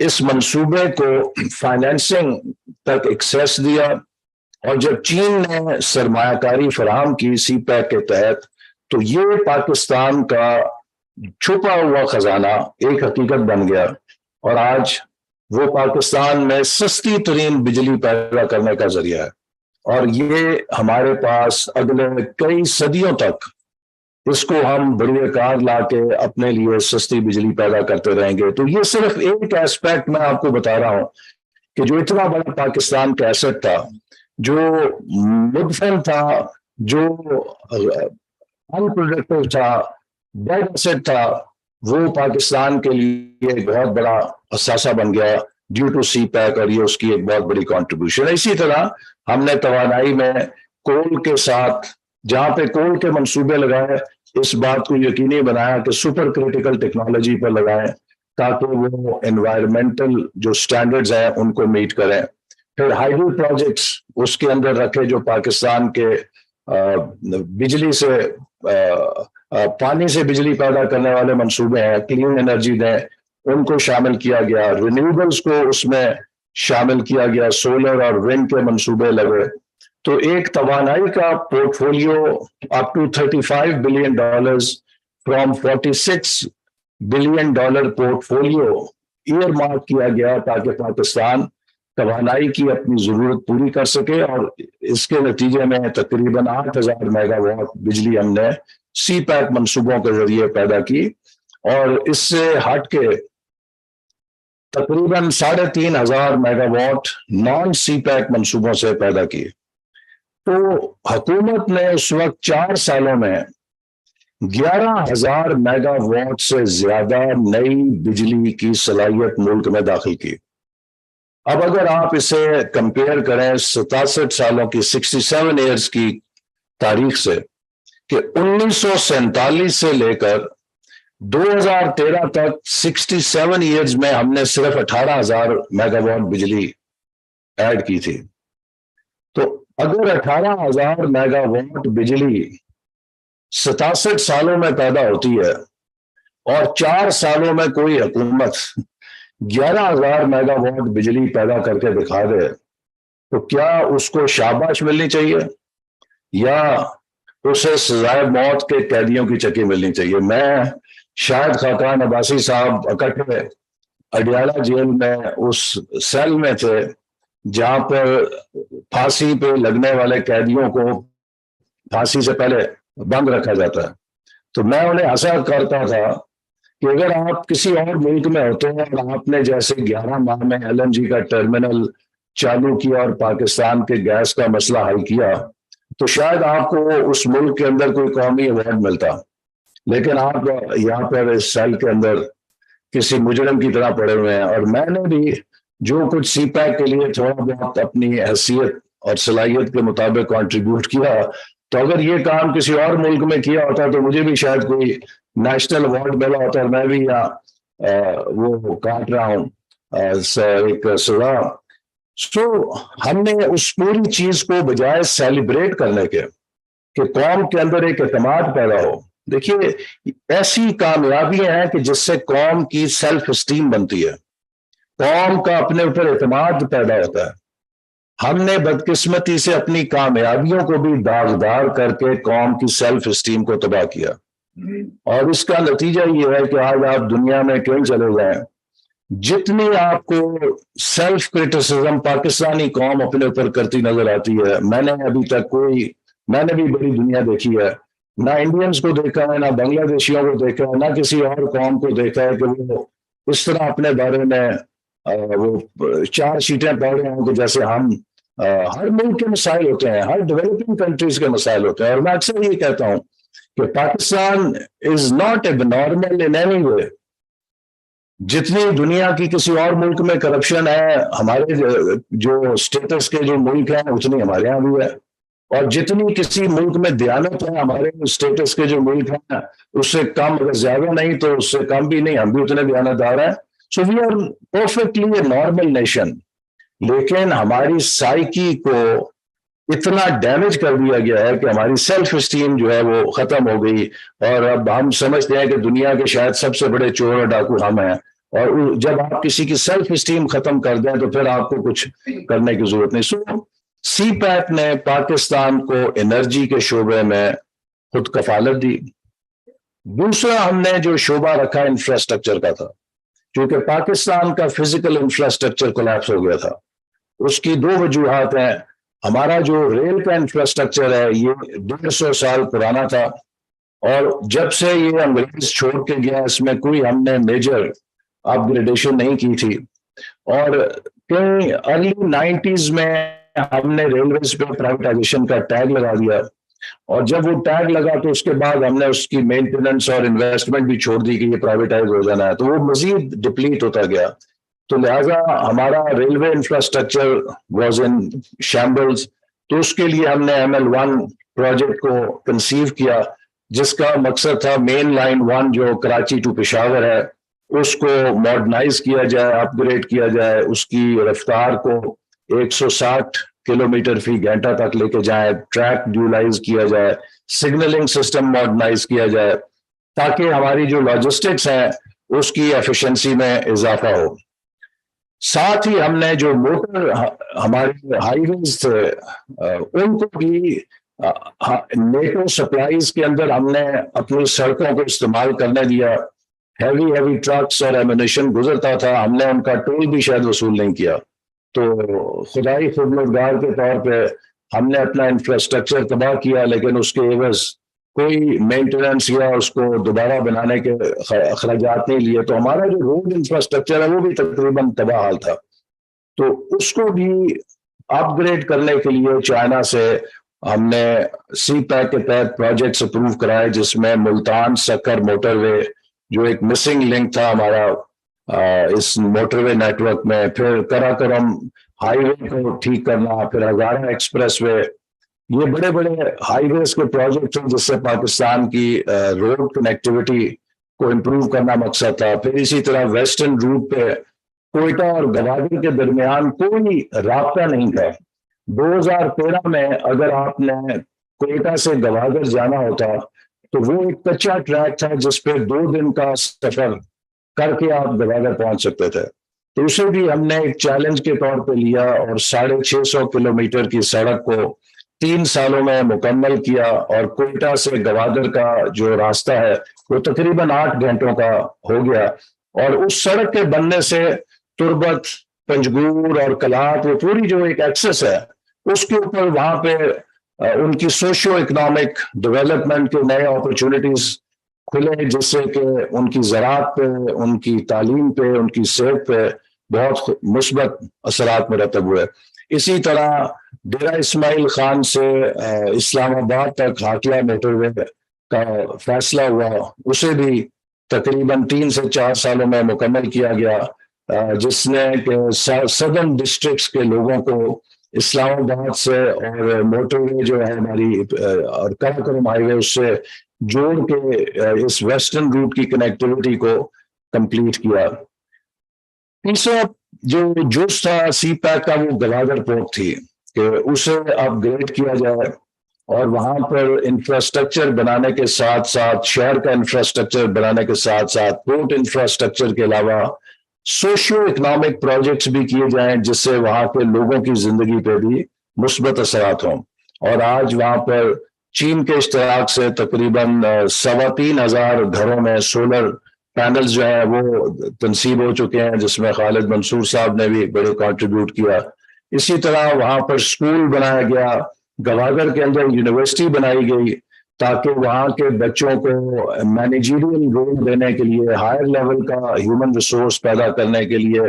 اس منصوبے کو فائنینسنگ تک ایکسیس دیا، اور جب چین نے سرمایہ کاری فراہم کی سی پیک کے تحت تو یہ پاکستان کا چھپا ہوا خزانہ ایک حقیقت بن گیا، اور آج وہ پاکستان میں سستی ترین بجلی پیدا کرنے کا ذریعہ ہے، اور یہ ہمارے پاس اگلے کئی صدیوں تک اس کو ہم بڑے کار لا کے اپنے لیے سستی بجلی پیدا کرتے رہیں گے۔ تو یہ صرف ایک ایسپیکٹ میں آپ کو بتا رہا ہوں کہ جو اتنا بڑا پاکستان کا ایسٹ تھا، جو مدفن تھا، جو انپروڈکٹیو تھا، ڈیڈ ایسٹ تھا، وہ پاکستان کے لیے ایک بہت بڑا اثاثہ بن گیا ڈیو ٹو سی پیک، اور یہ اس کی ایک بہت بڑی کنٹریبیوشن ہے۔ اسی طرح ہم نے توانائی میں کول کے ساتھ جہاں پہ کول کے منصوبے لگائے، اس بات کو یقینی بنایا کہ سپر کرٹیکل ٹیکنالوجی پر لگائیں تاکہ وہ انوائرمنٹل جو سٹینڈرڈز ہیں ان کو میٹ کریں۔ پھر ہائیڈرو پروجیکٹس اس کے اندر رکھے جو پاکستان کے بجلی سے پانی سے بجلی پیدا کرنے والے منصوبے ہیں، کلین انرجی دیں، ان کو شامل کیا گیا، رینیوبلز کو اس میں شامل کیا گیا، سولر اور ونڈ کے منصوبے لگے۔ تو ایک توانائی کا portfolio up to $35 billion from $46 billion portfolio earmark کیا گیا تاکہ پاکستان توانائی کی اپنی ضرورت پوری کر سکے، اور اس کے نتیجے میں تقریباً 8,000 میگا واٹ بجلی ہم نے سی پیک منصوبوں کے ذریعے پیدا کی، اور اس سے ہٹ کے تقریباً 3,500 mega watt non CPEC منصوبوں سے پیدا کی۔ تو حکومت نے اس وقت 4 سالوں میں 11,000 میگا واٹ سے زیادہ نئی بجلی کی صلاحیت ملک میں داخل کی۔ اب اگر آپ اسے کمپیئر کریں 67 سالوں کی 67 ایئرز کی تاریخ سے، کہ 1947 سے لے کر 2013 تک 67 ایئرز میں ہم نے صرف 18,000 میگا واٹ بجلی ایڈ کی تھی، تو اگر 18,000 میگا واٹ بجلی 67 سالوں میں پیدا ہوتی ہے اور 4 سالوں میں کوئی حکومت 11,000 میگا واٹ بجلی پیدا کر کے دکھا دے، تو کیا اس کو شاباش ملنی چاہیے یا اسے سزائے موت کے قیدیوں کی چکی ملنی چاہیے؟ میں شاہد خاقان عباسی صاحب اکٹھے اڈیالہ جیل میں اس سیل میں تھے جہاں پر پھانسی پہ لگنے والے قیدیوں کو پھانسی سے پہلے بند رکھا جاتا ہے، تو میں انہیں ہنسا کرتا تھا کہ اگر آپ کسی اور ملک میں ہوتے ہیں اور آپ نے جیسے 11 ماہ میں LNG کا ٹرمینل چالو کیا اور پاکستان کے گیس کا مسئلہ حل کیا، تو شاید آپ کو اس ملک کے اندر کوئی قومی ایوارڈ ملتا، لیکن آپ یہاں پر اس سیل کے اندر کسی مجرم کی طرح پڑے ہوئے ہیں۔ اور میں نے بھی جو کچھ سی پیک کے لیے تھوڑا بہت اپنی حیثیت اور صلاحیت کے مطابق کنٹریبیوٹ کیا، تو اگر یہ کام کسی اور ملک میں کیا ہوتا تو مجھے بھی شاید کوئی نیشنل ایوارڈ ملا ہوتا، اور میں بھی یہاں وہ کاٹ رہا ہوں ایک سزا۔ سو ہم نے اس پوری چیز کو بجائے سیلیبریٹ کرنے کے کہ قوم کے اندر ایک اعتماد پیدا ہو، دیکھیے ایسی کامیابیاں ہیں کہ جس سے قوم کی سیلف اسٹیم بنتی ہے، قوم کا اپنے اوپر اعتماد پیدا ہوتا ہے۔ ہم نے بدقسمتی سے اپنی کامیابیوں کو بھی داغدار کر کے قوم کی سیلف اسٹیم کو تباہ کیا، اور اس کا نتیجہ یہ ہے کہ آج آپ دنیا میں کہیں چلے جائیں، جتنی آپ کو سیلف کرٹیسزم پاکستانی قوم اپنے اوپر کرتی نظر آتی ہے، میں نے ابھی تک میں نے بھی بڑی دنیا دیکھی ہے، نہ انڈینز کو دیکھا ہے، نہ بنگلہ دیشیوں کو دیکھا ہے، نہ کسی اور قوم کو دیکھا ہے کہ وہ اس طرح اپنے بارے میں وہ 4 شیٹیں پڑھ رہے ہیں کہ جیسے ہم ہر ملک کے مسائل ہوتے ہیں، ہر ڈیولپنگ کنٹریز کے مسائل ہوتے ہیں۔ اور میں اکثر یہ کہتا ہوں کہ Pakistan is not abnormal in any way. جتنی دنیا کی کسی اور ملک میں کرپشن ہے، ہمارے جو اسٹیٹس کے جو ملک ہیں اتنی ہمارے یہاں بھی ہے، اور جتنی کسی ملک میں دیانت ہے ہمارے اسٹیٹس کے جو ملک ہیں اس سے کم، اگر زیادہ نہیں تو اس سے کم بھی نہیں، ہم بھی اتنے دیانت دار ہیں۔ So we are perfectly a normal nation, لیکن ہماری سائیکی کو اتنا ڈیمیج کر دیا گیا ہے کہ ہماری سیلف اسٹیم جو ہے وہ ختم ہو گئی، اور اب ہم سمجھتے ہیں کہ دنیا کے شاید سب سے بڑے چور اور ڈاکو ہم ہیں، اور جب آپ کسی کی سیلف اسٹیم ختم کر دیں تو پھر آپ کو کچھ کرنے کی ضرورت نہیں۔ سو سی پیک نے پاکستان کو انرجی کے شعبے میں خود کفالت دی۔ دوسرا ہم نے جو شعبہ رکھا انفراسٹرکچر کا تھا، چونکہ پاکستان کا فزیکل انفراسٹرکچر کولیپس ہو گیا تھا. اس کی دو وجوہات ہیں. ہمارا جو ریل کا انفراسٹرکچر ہے یہ 150 سال پرانا تھا, اور جب سے یہ انگریز چھوڑ کے گیا اس میں کوئی ہم نے میجر اپ گریڈیشن نہیں کی تھی. اور کئی ارلی 90s میں ہم نے ریلویز پہ پرائیویٹائزیشن کا ٹیگ لگا دیا, اور جب وہ ٹیگ لگا تو اس کے بعد ہم نے اس کی مینٹیننس اور انویسٹمنٹ بھی چھوڑ دی کہ یہ پرائیویٹائز ہو جانا ہے, تو وہ مزید ڈپلیٹ ہوتا گیا. تو لہٰذا ہمارا ریلوے انفراسٹرکچر واز ان شیمبلز. تو اس کے لیے ہم نے ML1 پروجیکٹ کو کنسیو کیا, جس کا مقصد تھا مین لائن 1 جو کراچی ٹو پشاور ہے اس کو ماڈرنائز کیا جائے, اپ گریڈ کیا جائے, اس کی رفتار کو 160 کلومیٹر فی گھنٹہ تک لے کے جائیں, ٹریک ڈیولائز کیا جائے, سگنلنگ سسٹم ماڈرنائز کیا جائے, تاکہ ہماری جو لاجسٹکس ہیں اس کی ایفیشنسی میں اضافہ ہو. ساتھ ہی ہم نے جو موٹر ہمارے ہائی ویز تھے ان کو بھی نیٹو سپلائیز کے اندر ہم نے اپنی سڑکوں کو استعمال کرنے دیا. ہیوی ٹرکس اور ایمونیشن گزرتا تھا, ہم نے ان کا ٹول بھی شاید وصول نہیں کیا. تو خدائی خدمتگار کے طور پہ ہم نے اپنا انفراسٹرکچر تباہ کیا, لیکن اس کے عوض کوئی مینٹیننس یا اس کو دوبارہ بنانے کے اخراجات نہیں لیے. تو ہمارا جو روڈ انفراسٹرکچر ہے وہ بھی تقریباً تباہ حال تھا. تو اس کو بھی اپ گریڈ کرنے کے لیے چائنا سے ہم نے سی پیک کے تحت پروجیکٹس اپروو کرائے, جس میں ملتان سکر موٹر وے جو ایک مسنگ لنک تھا ہمارا اس موٹر وے نیٹ ورک میں, پھر کراکرم ہائی وے کو ٹھیک کرنا, پھر ہزارہ ایکسپریس وے, یہ بڑے بڑے ہائی ویز کے پروجیکٹ ہیں جس سے پاکستان کی روڈ کنیکٹیوٹی کو امپروو کرنا مقصد تھا. پھر اسی طرح ویسٹرن روٹ پہ کوئٹہ اور گوادر کے درمیان کوئی رابطہ نہیں تھا. 2013 میں اگر آپ نے کوئٹہ سے گوادر جانا ہوتا تو وہ ایک کچا ٹریک تھا جس پہ 2 دن کا سفر کر کے آپ گوادر پہنچ سکتے تھے. تو اسے بھی ہم نے ایک چیلنج کے طور پہ لیا اور 650 کلومیٹر کی سڑک کو 3 سالوں میں مکمل کیا, اور کوئٹہ سے گوادر کا جو راستہ ہے وہ تقریباً 8 گھنٹوں کا ہو گیا. اور اس سڑک کے بننے سے تربت, پنجگور اور کلات, وہ پوری جو ایک ایکسس ہے اس کے اوپر وہاں پہ ان کی سوشو اکنامک ڈیولپمنٹ کے نئے اپرچونٹیز کھلے, جس سے کہ ان کی زراعت پہ, ان کی تعلیم پہ, ان کی صحت پہ بہت مثبت اثرات مرتب ہوئے. اسی طرح ڈیرہ اسماعیل خان سے اسلام آباد تک ہاٹلہ موٹر وے کا فیصلہ ہوا, اسے بھی تقریباً 3 سے 4 سالوں میں مکمل کیا گیا, جس نے کہ سدرن ڈسٹرکٹس کے لوگوں کو اسلام آباد سے اور موٹر وے جو ہے ہماری اور کراکرم ہائی وے اس سے جوڑ کے اس ویسٹرن روٹ کی کنیکٹیوٹی کو کمپلیٹ کیا. تیسرا جو جوش تھا سی پیک کا وہ گوادر پورٹ تھی کہ اسے اپ گریڈ کیا جائے, اور وہاں پر انفراسٹرکچر بنانے کے ساتھ ساتھ, شہر کا انفراسٹرکچر بنانے کے ساتھ ساتھ پورٹ انفراسٹرکچر کے علاوہ سوشیو اکنامک پروجیکٹس بھی کیے جائیں جس سے وہاں کے لوگوں کی زندگی پہ بھی مثبت اثرات ہوں. اور آج وہاں پر چین کے اشتراک سے تقریباً 3,500 گھروں میں سولر پینلز جو ہیں وہ تنصیب ہو چکے ہیں, جس میں خالد منصور صاحب نے بھی بڑے کنٹریبیوٹ کیا. اسی طرح وہاں پر اسکول بنایا گیا, گوادر کے اندر یونیورسٹی بنائی گئی تاکہ وہاں کے بچوں کو مینیجریل رول دینے کے لیے, ہائر لیول کا ہیومن ریسورس پیدا کرنے کے لیے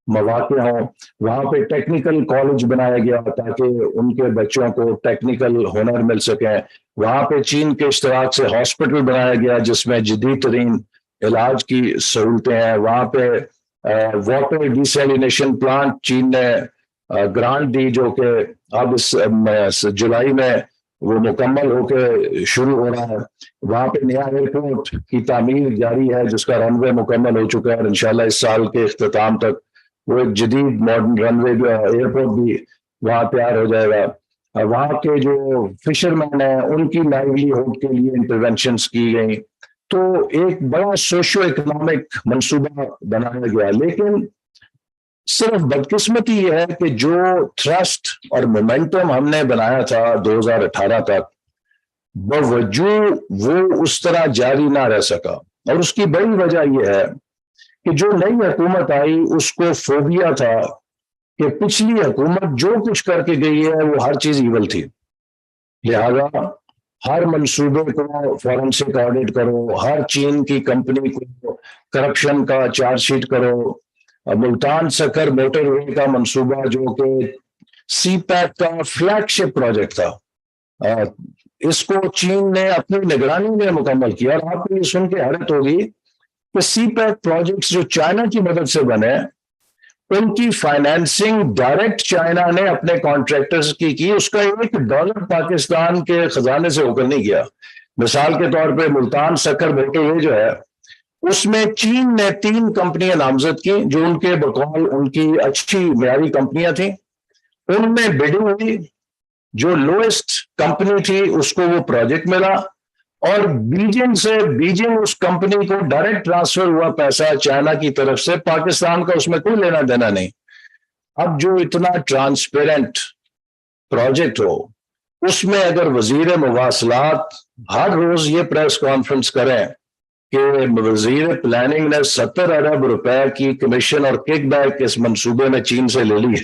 مواقع ہوں. وہاں پہ ٹیکنیکل کالج بنایا گیا تاکہ ان کے بچوں کو ٹیکنیکل ہنر مل سکے. وہاں پہ چین کے اشتراک سے ہاسپٹل بنایا گیا جس میں جدید ترین علاج کی سہولتیں ہیں. وہاں پہ واٹر ڈیسیلینیشن پلانٹ چین نے گرانٹ دی جو کہ اب اس جولائی میں وہ مکمل ہو کے شروع ہو رہا ہے. وہاں پہ نیا ایئرپورٹ کی تعمیر جاری ہے جس کا رن وے مکمل ہو چکا ہے, اور انشاءاللہ اس سال کے اختتام تک وہ ایک جدید ماڈرن رن وے ایئرپورٹ بھی وہاں تیار ہو جائے گا. وہاں کے جو فشر مین ہیں ان کی لائیولیہوڈ کے لیے انٹرونشنس کی گئی. تو ایک بڑا سوشو اکنامک منصوبہ بنایا گیا. لیکن صرف بدقسمتی یہ ہے کہ جو تھرسٹ اور مومنٹم ہم نے بنایا تھا 2018 تک, بوجہ وہ اس طرح جاری نہ رہ سکا. اور اس کی بڑی وجہ یہ ہے کہ جو نئی حکومت آئی اس کو فوبیا تھا کہ پچھلی حکومت جو کچھ کر کے گئی ہے وہ ہر چیز ایول تھی، لہذا ہر منصوبے کو فورنسک آڈٹ کرو، ہر چین کی کمپنی کو کرپشن کا چارج شیٹ کرو۔ ملتان سکر موٹر وے کا منصوبہ جو کہ سی پیک کا فلیگ شپ پروجیکٹ تھا، اس کو چین نے اپنی نگرانی میں مکمل کیا، اور آپ کو یہ سن کے حیرت ہوگی کہ سی پیک پروجیکٹس جو چائنا کی مدد سے بنے ان کی فائنینسنگ ڈائریکٹ چائنا نے اپنے کانٹریکٹرز کی، اس کا $1 پاکستان کے خزانے سے ہو کر نہیں گیا۔ مثال کے طور پہ ملتان سکر موٹر وے جو ہے اس میں چین نے 3 کمپنیاں نامزد کی جو ان کے بقول ان کی اچھی معیاری کمپنیاں تھیں، ان میں بڈنگ ہوئی، جو لوئسٹ کمپنی تھی اس کو وہ پروجیکٹ ملا، اور بیجنگ اس کمپنی کو ڈائریکٹ ٹرانسفر ہوا پیسہ چائنا کی طرف سے، پاکستان کا اس میں کوئی لینا دینا نہیں۔ اب جو اتنا ٹرانسپیرنٹ پروجیکٹ ہو اس میں اگر وزیر مواصلات ہر روز یہ پریس کانفرنس کریں کہ وزیر پلاننگ نے 70 ارب روپے کی کمیشن اور کک بیک اس منصوبے میں چین سے لے لی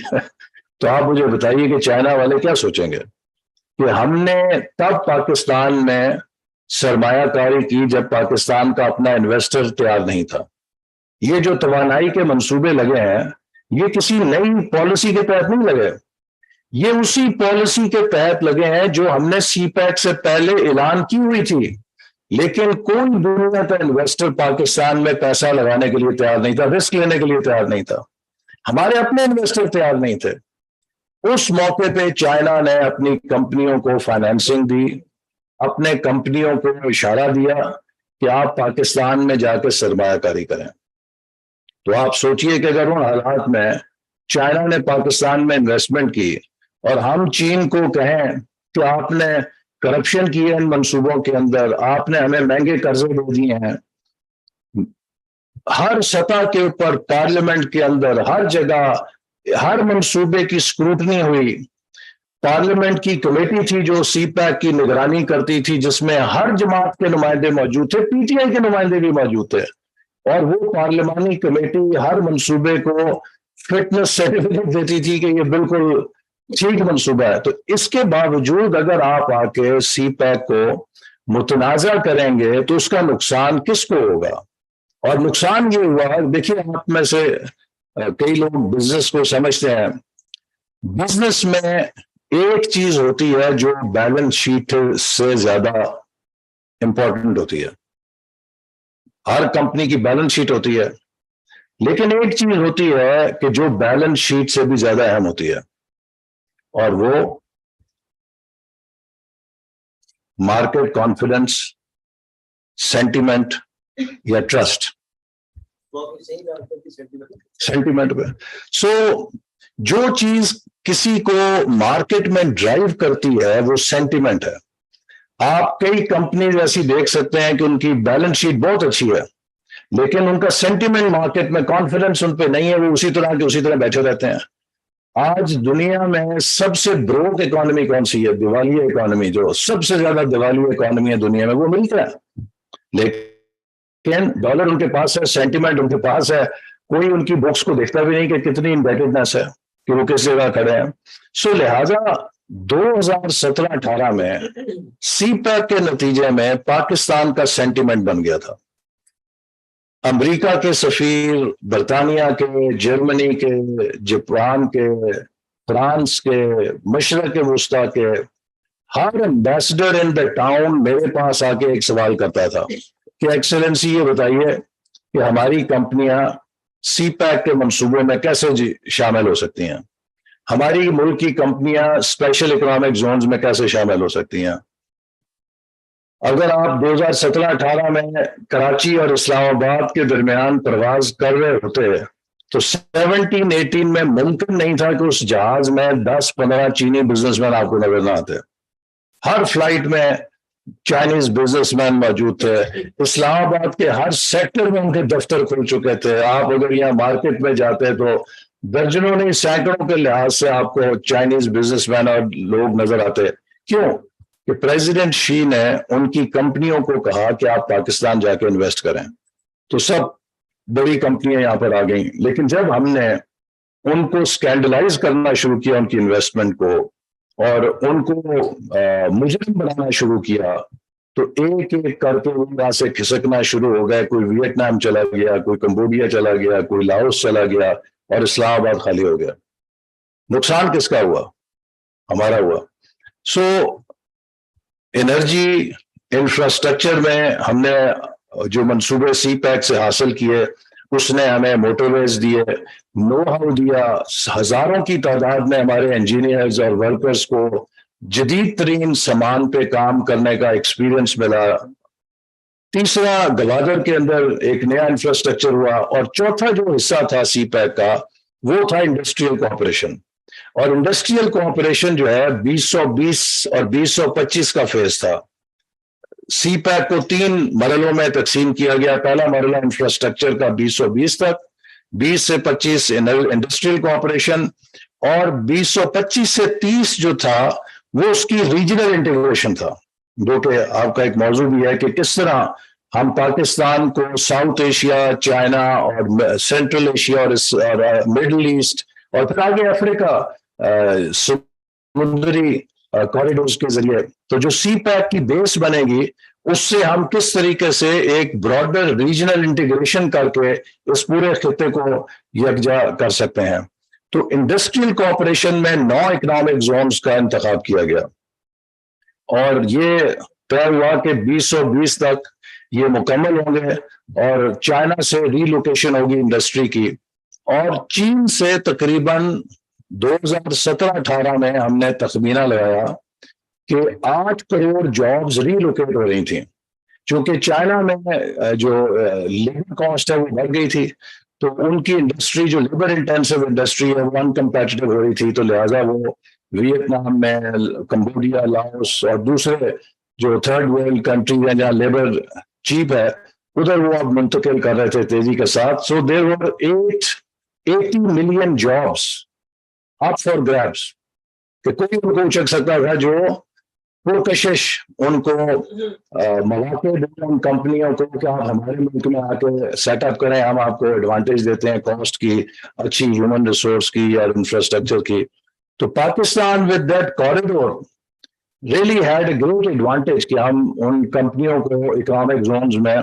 تو آپ مجھے بتائیے کہ چائنا والے کیا سوچیں گے کہ ہم نے تب پاکستان میں سرمایہ کاری کی جب پاکستان کا اپنا انویسٹر تیار نہیں تھا۔ یہ جو توانائی کے منصوبے لگے ہیں یہ کسی نئی پالیسی کے تحت نہیں لگے، یہ اسی پالیسی کے تحت لگے ہیں جو ہم نے سی پیک سے پہلے اعلان کی ہوئی تھی، لیکن کوئی دنیا کا انویسٹر پاکستان میں پیسہ لگانے کے لیے تیار نہیں تھا، رسک لینے کے لیے تیار نہیں تھا، ہمارے اپنے انویسٹر تیار نہیں تھے۔ اس موقع پہ چائنا نے اپنی کمپنیوں کو فائنینسنگ دی، اپنے کمپنیوں کو اشارہ دیا کہ آپ پاکستان میں جا کے سرمایہ کاری کریں۔ تو آپ سوچئے کہ اگر ان حالات میں چائنا نے پاکستان میں انویسٹمنٹ کی اور ہم چین کو کہیں کہ آپ نے کرپشن کی ہے ان منصوبوں کے اندر، آپ نے ہمیں مہنگے قرضے دے دیے ہیں، ہر سطح کے اوپر پارلیمنٹ کے اندر ہر جگہ ہر منصوبے کی سکروٹنی ہوئی، پارلیمنٹ کی کمیٹی تھی جو سی پیک کی نگرانی کرتی تھی جس میں ہر جماعت کے نمائندے موجود تھے، پی ٹی آئی کے نمائندے بھی موجود تھے، اور وہ پارلیمانی کمیٹی ہر منصوبے کو فٹنس سرٹیفکیٹ دیتی تھی کہ یہ بالکل ٹھیک منصوبہ ہے۔ تو اس کے باوجود اگر آپ آ کے سی پیک کو متنازع کریں گے تو اس کا نقصان کس کو ہوگا؟ اور نقصان یہ ہوا، دیکھیے آپ میں سے کئی لوگ بزنس کو سمجھتے ہیں، بزنس میں ایک چیز ہوتی ہے جو بیلنس شیٹ سے زیادہ امپورٹنٹ ہوتی ہے، ہر کمپنی کی بیلنس شیٹ ہوتی ہے، لیکن ایک چیز ہوتی ہے کہ جو بیلنس شیٹ سے بھی زیادہ اہم ہوتی ہے، اور وہ مارکیٹ کانفیڈنس، سینٹیمنٹ یا ٹرسٹ، سینٹیمنٹ پہ۔ سو جو چیز کسی کو مارکیٹ میں ڈرائیو کرتی ہے وہ سینٹیمنٹ ہے۔ آپ کئی کمپنیز ایسی دیکھ سکتے ہیں کہ ان کی بیلنس شیٹ بہت اچھی ہے لیکن ان کا سینٹیمنٹ مارکیٹ میں کانفیڈنس ان پہ نہیں ہے، وہ اسی طرح کے اسی طرح بیٹھے رہتے ہیں۔ آج دنیا میں سب سے بروک اکانومی کون سی ہے؟ دیوالیہ اکانومی، جو سب سے زیادہ دیوالیہ اکانومی ہے دنیا میں، وہ ملتا ہے، لیکن ڈالر ان کے پاس ہے، سینٹیمنٹ ان کے پاس ہے، کوئی ان کی بکس کو دیکھتا بھی نہیں کہ کتنی انڈیٹڈنس ہے کہ وہ کس جگہ کھڑے ہیں۔ سو لہذا 2017-18 میں سی پیک کے نتیجے میں پاکستان کا سینٹیمنٹ بن گیا تھا۔ امریکہ کے سفیر، برطانیہ کے، جرمنی کے، جاپان کے، فرانس کے، مشرق وسطیٰ کے ہر ایمبیسڈر ان دا ٹاؤن میرے پاس آ کے ایک سوال کرتا تھا کہ ایکسلنسی یہ بتائیے کہ ہماری کمپنیاں سی پیک کے منصوبوں میں کیسے شامل ہو سکتی ہیں، ہماری ملک کی کمپنیاں اسپیشل اکنامک زونز میں کیسے شامل ہو سکتی ہیں۔ اگر آپ 2017-18 میں کراچی اور اسلام آباد کے درمیان پرواز کر رہے ہوتے تو 17-18 میں ممکن نہیں تھا کہ اس جہاز میں 10-15 چینی بزنس مین آپ کو نظر نہ آتے۔ ہر فلائٹ میں چائنیز بزنس مین موجود تھے، اسلام آباد کے ہر سیکٹر میں ان کے دفتر کھل چکے تھے۔ آپ اگر یہاں مارکیٹ میں جاتے تو درجنوں نہیں سینکڑوں کے لحاظ سے آپ کو چائنیز بزنس مین اور لوگ نظر آتے۔ کیوں؟ کہ پریزیڈنٹ شی نے ان کی کمپنیوں کو کہا کہ آپ پاکستان جا کے انویسٹ کریں، تو سب बड़ी कंपनियां यहाँ पर आ गई, लेकिन जब हमने उनको स्कैंडलाइज करना शुरू किया, उनकी इन्वेस्टमेंट को, और उनको मुजरिम बनाना शुरू किया, तो एक एक करके वो यहाँ से खिसकना शुरू हो गए। कोई वियतनाम चला गया, कोई कंबोडिया चला गया, कोई लाओस चला गया, और इस्लामाबाद खाली हो गया। नुकसान किसका हुआ? हमारा हुआ। सो एनर्जी इंफ्रास्ट्रक्चर में हमने जो मंसूबे सी पैक से हासिल किए, उसने हमें मोटरवेज दिए, नो हाउ दिया, हजारों की तादाद में हमारे इंजीनियर्स और वर्कर्स को जदीद तरीन सामान पे काम करने का एक्सपीरियंस मिला। तीसरा, गवादर के अंदर एक नया इंफ्रास्ट्रक्चर हुआ, और चौथा जो हिस्सा था सी पैक का, वो था इंडस्ट्रियल कोऑपरेशन। और इंडस्ट्रियल कोऑपरेशन जो है 2020 और 2025 का फेज था। सी पैक को 3 मरलों में तकसीम किया गया। पहला मरला इंफ्रास्ट्रक्चर का 2020 तक, 20 से 25 इंडस्ट्रियल कोऑपरेशन, और 2025 से 30 जो था वो उसकी रीजनल इंटीग्रेशन था। जो कि आपका एक मौजू भी है कि किस तरह हम पाकिस्तान को साउथ एशिया, चाइना और सेंट्रल एशिया और मिडिल ईस्ट और फिर आगे अफ्रीका समुद्री कॉरिडोर्स के जरिए, तो जो सी पैक की बेस बनेगी, उससे हम किस तरीके से एक ब्रॉडर रीजनल इंटीग्रेशन करके इस पूरे खिते को यकजा कर सकते हैं। तो इंडस्ट्रियल कोऑपरेशन में 9 इकोनॉमिक जोन्स का इंतखाब किया गया, और ये तय हुआ कि 2020 तक ये मुकम्मल होंगे, और चाइना से रीलोकेशन होगी इंडस्ट्री की, और चीन से तकरीबन 2017-18 में हमने तखमीना लगाया कि 8 करोड़ जॉब्स रीलोकेट हो रही थी। क्योंकि चाइना में जो लेबर कॉस्ट है वो बढ़ गई थी, तो उनकी इंडस्ट्री जो लेबर इंटेंसिव इंडस्ट्री है वो अनकम्पेटिटिव हो रही थी, तो लिहाजा वो वियतनाम में, कंबोडिया, लाओस और दूसरे जो थर्ड वर्ल्ड कंट्रीज हैं जहाँ लेबर चीप है, उधर वो अब मुंतकिल कर रहे थे तेजी के साथ। So there were 80 million jobs up for grabs, कि कोई उनको उचक सकता था जो पुरकशिश उनको मौके दें उन कंपनियों को कि आप हमारे मुल्क में आके सेटअप करें, हम आपको एडवांटेज देते हैं कॉस्ट की, अच्छी ह्यूमन रिसोर्स की और इंफ्रास्ट्रक्चर की। तो Pakistan with that corridor really had a great advantage कि हम उन कंपनियों को इकोनॉमिक जोन्स में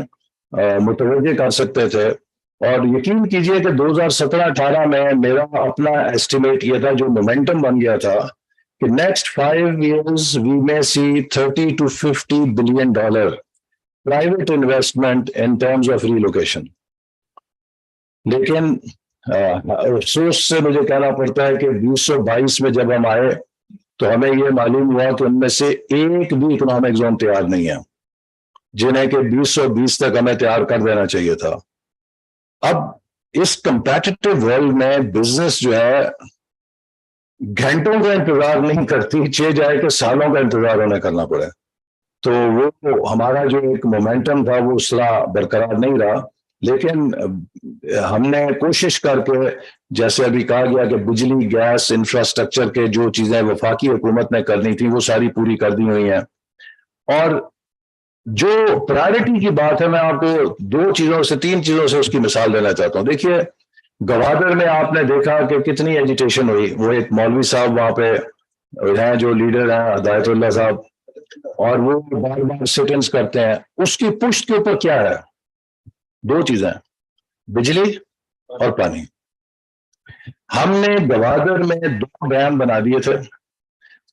मुतवज्जे कर सकते थे। और यकीन कीजिए कि 2017-18 में मेरा अपना एस्टिमेट ये था, जो मोमेंटम बन गया था, कि next 5 years we may see $30 to $50 billion private investment in terms of relocation. लेकिन अफसोस से मुझे कहना पड़ता है कि 2022 में जब हम आए तो हमें यह मालूम हुआ कि उनमें से एक भी इकोनॉमिक जोन तैयार नहीं है, जिन्हें कि 2020 तक हमें तैयार कर देना चाहिए था। अब इस कंपेटिटिव वर्ल्ड में बिजनेस जो है घंटों का इंतजार नहीं करती, 6 जाए कि सालों का इंतजार उन्हें करना पड़े। तो वो हमारा जो एक मोमेंटम था वो उस तरह बरकरार नहीं रहा। लेकिन हमने कोशिश करके, जैसे अभी कहा गया कि बिजली, गैस, इंफ्रास्ट्रक्चर के जो चीजें वफाकी हुकूमत ने करनी थी वो सारी पूरी कर दी हुई हैं। और जो प्रायोरिटी की बात है, मैं आपको 3 चीजों से उसकी मिसाल देना चाहता हूँ। देखिए, गवादर में आपने देखा कि कितनी एजिटेशन हुई। वो एक मौलवी साहब वहां पे हैं जो लीडर हैं, हिदायतुल्लाह साहब, और वो बार बार सिट-इन्स करते हैं। उसकी पुष्ट के ऊपर क्या है? 2 चीजें, बिजली और पानी। हमने गवादर में 2 डैम बना दिए थे,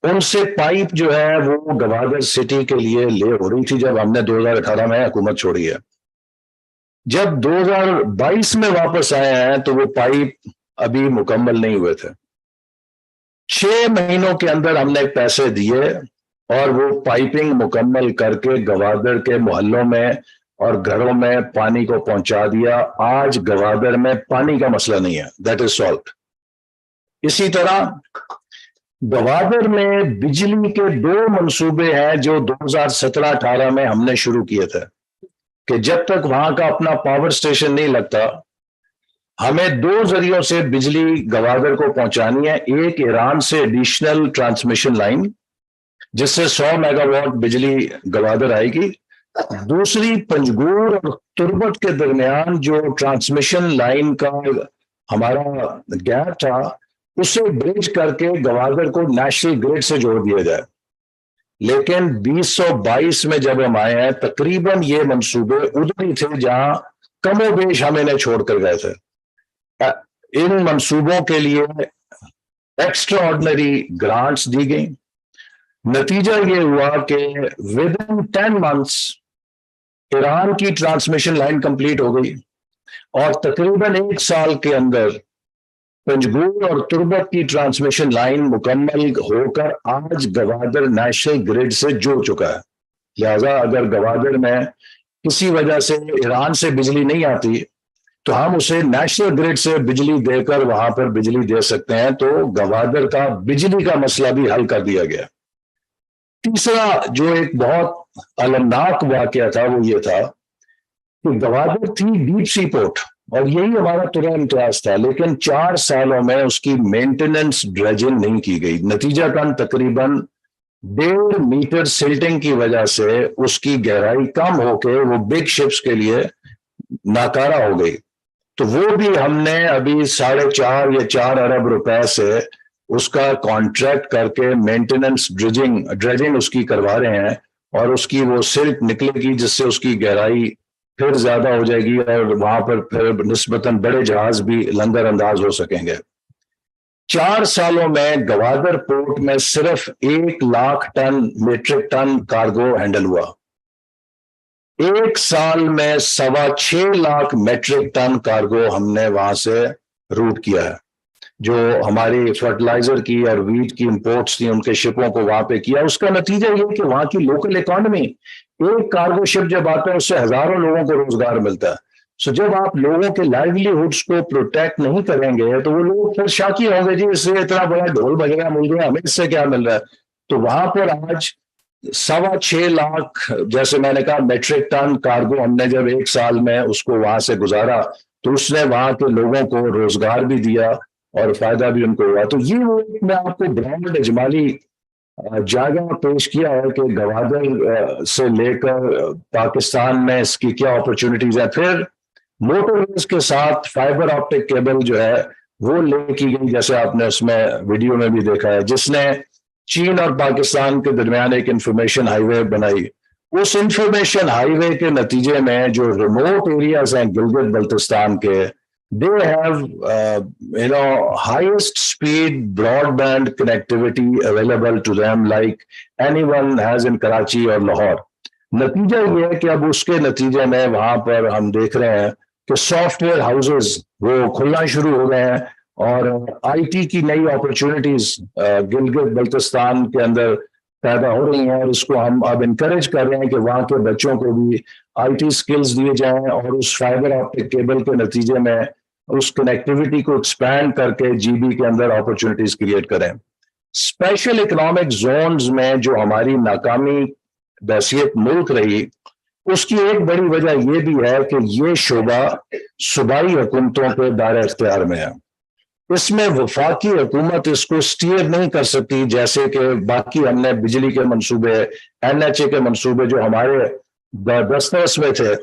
उनसे पाइप जो है वो गवादर सिटी के लिए ले हो रही थी जब हमने 2018 में हुकूमत छोड़ी है। जब 2022 में वापस आए हैं तो वो पाइप अभी मुकम्मल नहीं हुए थे। 6 महीनों के अंदर हमने पैसे दिए और वो पाइपिंग मुकम्मल करके गवादर के मोहल्लों में और घरों में पानी को पहुंचा दिया। आज गवादर में पानी का मसला नहीं है, दैट इज सॉल्व्ड। इसी तरह गवादर में बिजली के 2 मंसूबे हैं जो 2017-18 में हमने शुरू किए थे, कि जब तक वहां का अपना पावर स्टेशन नहीं लगता, हमें 2 जरियों से बिजली गवादर को पहुंचानी है। एक, ईरान से एडिशनल ट्रांसमिशन लाइन जिससे 100 मेगावाट बिजली गवादर आएगी, दूसरी पंजगूर और तुर्बत के दरमियान जो ट्रांसमिशन लाइन का हमारा गैप था उसे ब्रिज करके गवादर को नेशनल ग्रिड से जोड़ दिया जाए। लेकिन 2022 में जब हम आए हैं तकरीबन ये मंसूबे उधर ही थे जहां कमोबेश हम इन्हें छोड़कर गए थे। इन मंसूबों के लिए एक्स्ट्रा ऑर्डिनरी ग्रांट्स दी गई। नतीजा ये हुआ कि विद इन 10 months ईरान की ट्रांसमिशन लाइन कंप्लीट हो गई और तकरीबन 1 साल के अंदर पंजगूर और तुर्बत की ट्रांसमिशन लाइन मुकम्मल होकर आज गवादर नेशनल ग्रिड से जुड़ चुका है। लिहाजा अगर गवादर में किसी वजह से ईरान से बिजली नहीं आती तो हम उसे नेशनल ग्रिड से बिजली देकर वहां पर बिजली दे सकते हैं। तो गवादर का बिजली का मसला भी हल कर दिया गया। तीसरा जो एक बहुत अलमनाक वाकया था वो ये था कि गवादर थी डीप सी पोर्ट और यही हमारा तुरा इम्तियाज था, लेकिन 4 सालों में उसकी मेंटेनेंस ड्रेजिंग नहीं की गई। नतीजा कन तकरीबन 1.5 मीटर सिल्टिंग की वजह से उसकी गहराई कम होकर वो बिग शिप्स के लिए नाकारा हो गई। तो वो भी हमने अभी 4.5 या 4 अरब रुपए से उसका कॉन्ट्रैक्ट करके मेंटेनेंस ड्रेजिंग उसकी करवा रहे हैं और उसकी वो सिल्ट निकलेगी जिससे उसकी गहराई फिर ज्यादा हो जाएगी और वहां पर फिर निस्बतन बड़े जहाज भी लंगर अंदाज हो सकेंगे। 4 सालों में गवादर पोर्ट में सिर्फ 1 lakh metric ton cargo handle हुआ। 1 साल में 6.25 लाख मीट्रिक टन कार्गो हमने वहां से रूट किया है। जो हमारी फर्टिलाइजर की और वीट की इंपोर्ट्स थी उनके शिपों को वहां पे किया। उसका नतीजा ये कि वहां की लोकल इकोनॉमी, एक कार्गो शिप जब आता है उससे हजारों लोगों को रोजगार मिलता है। सो जब आप लोगों के लाइवलीहुड्स को प्रोटेक्ट नहीं करेंगे तो वो लोग फिर शाकी होंगे, जी इससे इतना बड़ा ढोल बजेगा मिल रहा है, हमें इससे क्या मिल रहा है। तो वहां पर आज 6.25 लाख जैसे मैंने कहा मैट्रिक टन कार्गो हमने जब 1 साल में उसको वहां से गुजारा तो उसने वहां के लोगों को रोजगार भी दिया और फायदा भी उनको हुआ। तो ये वो मैं आपको ग्राउंड इजमाली जायजा पेश किया है कि गवादर से लेकर पाकिस्तान में इसकी क्या अपॉर्चुनिटीज है। फिर मोटरवेज के साथ फाइबर ऑप्टिक केबल जो है वो ले की गई, जैसे आपने उसमें वीडियो में भी देखा है, जिसने चीन और पाकिस्तान के दरमियान एक इंफॉर्मेशन हाईवे बनाई। उस इंफॉर्मेशन हाईवे के नतीजे में जो रिमोट एरियाज हैं गिलगित बल्तिस्तान के, they have highest speed broadband connectivity available to them like anyone has in Karachi और लाहौर। नतीजा ये है कि अब उसके नतीजे में वहां पर हम देख रहे हैं कि सॉफ्टवेयर हाउसेस वो खुलना शुरू हो गए हैं और आईटी की नई अपॉर्चुनिटीज गिलगित बल्तिस्तान के अंदर पैदा हो रही हैं और इसको हम अब इनकरेज कर रहे हैं कि वहां के बच्चों को भी आईटी स्किल्स दिए जाएं और उस फाइबर ऑप्टिक केबल के नतीजे में उस कनेक्टिविटी को एक्सपैंड करके जीबी के अंदर अपॉर्चुनिटीज क्रिएट करें। स्पेशल इकोनॉमिक जोन्स में जो हमारी नाकामी बहसियत मुल्क रही उसकी एक बड़ी वजह यह भी है कि ये शोबा सूबाई हुकूमतों के दायरे इख्तियार में है। इसमें वफाकी हुकूमत इसको स्टीयर नहीं कर सकती, जैसे कि बाकी हमने बिजली के मंसूबे, एनएचए के मंसूबे जो हमारे दस्तरस में थे,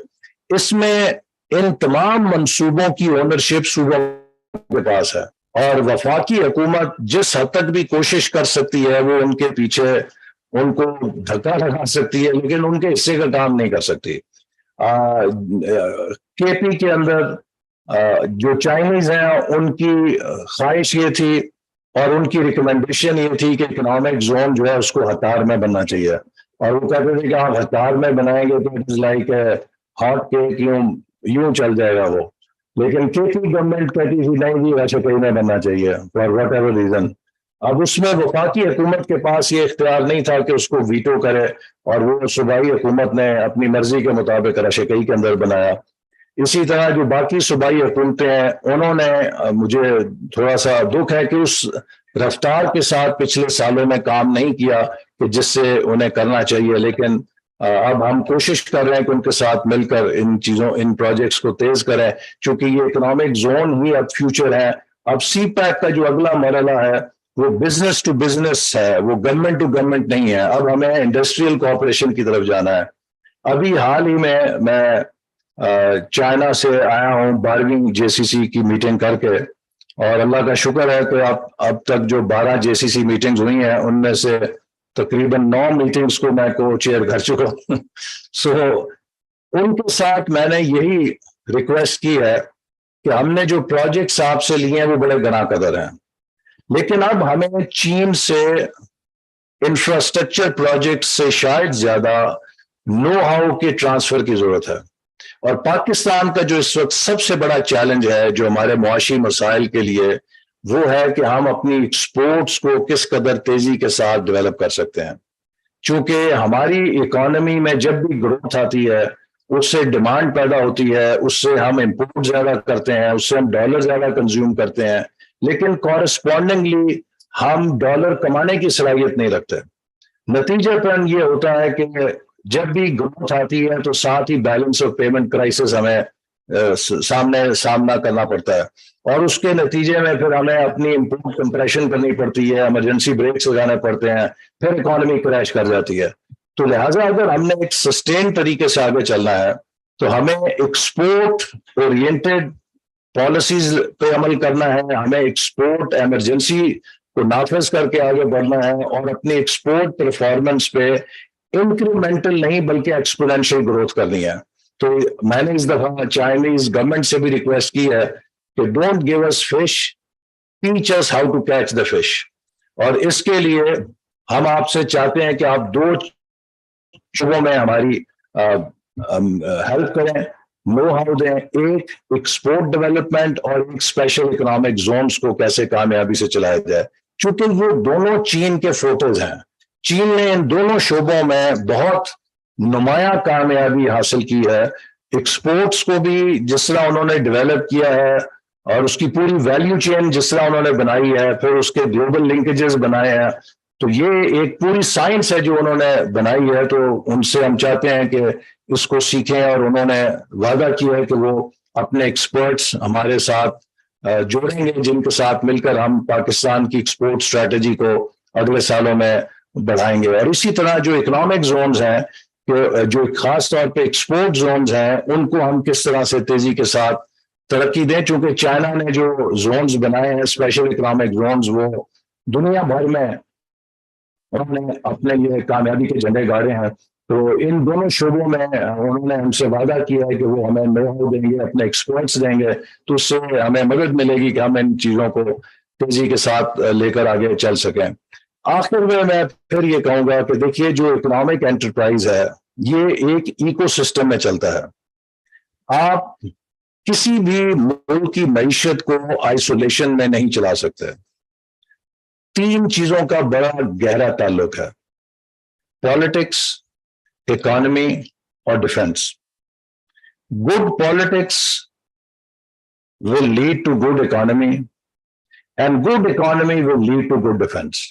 इसमें इन तमाम मंसूबों की ओनरशिप सूबा के पास है और वफाकी हुकूमत जिस हद तक भी कोशिश कर सकती है वो उनके पीछे उनको धक्का लगा सकती है, लेकिन उनके हिस्से का काम नहीं कर सकती। केपी के अंदर जो चाइनीज हैं उनकी ख्वाहिश ये थी और उनकी रिकमेंडेशन ये थी कि इकोनॉमिक जोन जो है उसको हतार में बनना चाहिए और वो कहते थे कि आप हतार में बनाएंगे तो it is like hot cake, यूं चल जाएगा वो। लेकिन केपी गवर्नमेंट कहती थी नहीं जी वैसे कहीं में बनना चाहिए फॉर वट एवर रीजन। अब उसमें वफाकी हुकूमत के पास ये इख्तियार नहीं था कि उसको वीटो करे और वो सूबाई हुकूमत ने अपनी मर्जी के मुताबिक रशकई के अंदर बनाया। इसी तरह जो बाकी सूबाई हुकूमतें हैं उन्होंने, मुझे थोड़ा सा दुख है कि उस रफ्तार के साथ पिछले सालों में काम नहीं किया कि जिससे उन्हें करना चाहिए। लेकिन अब हम कोशिश कर रहे हैं कि उनके साथ मिलकर इन प्रोजेक्ट्स को तेज करें, क्योंकि ये इकोनॉमिक जोन ही अब फ्यूचर है। अब सी पैक का जो अगला मरहला है वो बिजनेस टू बिजनेस है, वो गवर्नमेंट टू गवर्नमेंट नहीं है। अब हमें इंडस्ट्रियल कोऑपरेशन की तरफ जाना है। ابھی حال ہی میں چائنا سے آیا ہوں 12ویں JCC کی میٹنگ کر کے, اور اللہ کا شکر ہے کہ اب تک جو 12 JCC میٹنگز ہوئی ہیں ان میں سے تقریباً 9 میٹنگز کو میں کو چیئر کر چکا ہوں. سو ان کے ساتھ میں نے یہی ریکویسٹ کی ہے کہ ہم نے جو پروجیکٹس آپ سے لیے ہیں وہ بڑے گنا قدر ہیں, لیکن اب ہمیں چین سے انفراسٹرکچر پروجیکٹ سے شاید زیادہ نو ہاؤ کے ٹرانسفر کی ضرورت ہے. اور پاکستان کا جو اس وقت سب سے بڑا چیلنج ہے جو ہمارے معاشی مسائل کے لیے, وہ ہے کہ ہم اپنی ایکسپورٹس کو کس قدر تیزی کے ساتھ ڈیولپ کر سکتے ہیں. چونکہ ہماری اکانومی میں جب بھی گروتھ آتی ہے اس سے ڈیمانڈ پیدا ہوتی ہے, اس سے ہم امپورٹ زیادہ کرتے ہیں, اس سے ہم ڈالر زیادہ کنزیوم کرتے ہیں, لیکن کورسپونڈنگلی ہم ڈالر کمانے کی صلاحیت نہیں رکھتے. نتیجہ پن یہ ہوتا ہے کہ جب بھی گروتھ آتی ہے تو ساتھ ہی بیلنس آف پیمنٹ کرائسس ہمیں سامنا کرنا پڑتا ہے, اور اس کے نتیجے میں پھر ہمیں اپنی امپورٹ کمپریشن کرنی پڑتی ہے, ایمرجنسی بریکس لگانے پڑتے ہیں, پھر اکانومی کریش کر جاتی ہے. تو لہٰذا اگر ہم نے ایک سسٹین طریقے سے آگے چلنا ہے تو ہمیں ایکسپورٹ اورینٹیڈ پالیسیز پہ عمل کرنا ہے, ہمیں ایکسپورٹ ایمرجنسی کو نافذ کر کے آگے بڑھنا ہے, اور اپنی ایکسپورٹ پرفارمنس پہ انکریمنٹل نہیں بلکہ ایکسپونینشیل گروتھ کرنی ہے. تو میں نے اس دفعہ چائنیز گورنمنٹ سے بھی ریکویسٹ کی ہے کہ don't give us fish, teach us how to catch the fish. اور اس کے لیے ہم آپ سے چاہتے ہیں کہ آپ 2 شعبوں میں ہماری ہیلپ کریں, نو ہاؤ دیں. ایک ایکسپورٹ ڈیولپمنٹ اور ایک اسپیشل اکنامک زونز کو کیسے کامیابی سے چلایا جائے, چونکہ وہ دونوں چین کے فوٹوز ہیں. چین نے ان دونوں شعبوں میں بہت نمایاں کامیابی حاصل کی ہے. ایکسپورٹس کو بھی جس طرح انہوں نے ڈیولپ کیا ہے اور اس کی پوری ویلیو چین جس طرح انہوں نے بنائی ہے, پھر اس کے گلوبل لنکیجز بنائے ہیں, تو یہ ایک پوری سائنس ہے جو انہوں نے بنائی ہے. تو ان سے ہم چاہتے ہیں کہ اس کو سیکھیں, اور انہوں نے وعدہ کیا ہے کہ وہ اپنے ایکسپرٹس ہمارے ساتھ جوڑیں گے جن کے ساتھ مل کر ہم پاکستان کی ایکسپورٹ اسٹریٹجی کو اگلے سالوں میں بڑھائیں گے. اور اسی طرح جو اکنامک زونز ہیں, کہ جو خاص طور پہ ایکسپورٹ زونز ہیں, ان کو ہم کس طرح سے تیزی کے ساتھ ترقی دیں, چونکہ چائنا نے جو زونز بنائے ہیں اسپیشل اکنامک زونز, وہ دنیا بھر میں انہوں نے اپنے لیے کامیابی کے جھنڈے گاڑے ہیں. تو ان دونوں شعبوں میں انہوں نے ہم سے وعدہ کیا ہے کہ وہ ہمیں نو ہاؤ دیں گے, اپنے ایکسپرٹس دیں گے, تو اس سے ہمیں مدد ملے گی کہ ہم ان چیزوں کو تیزی کے ساتھ لے کر آگے چل سکیں. آخر میں پھر یہ کہوں گا کہ دیکھیے جو اکنامک انٹرپرائز ہے یہ ایک ایکو سسٹم میں چلتا ہے. آپ کسی بھی ملک کی معیشت کو آئسولیشن میں نہیں چلا سکتے. 3 چیزوں کا بڑا گہرا تعلق ہے: پالیٹکس, اکانومی اور defence. Good politics will lead to good economy and good economy will lead to good defense.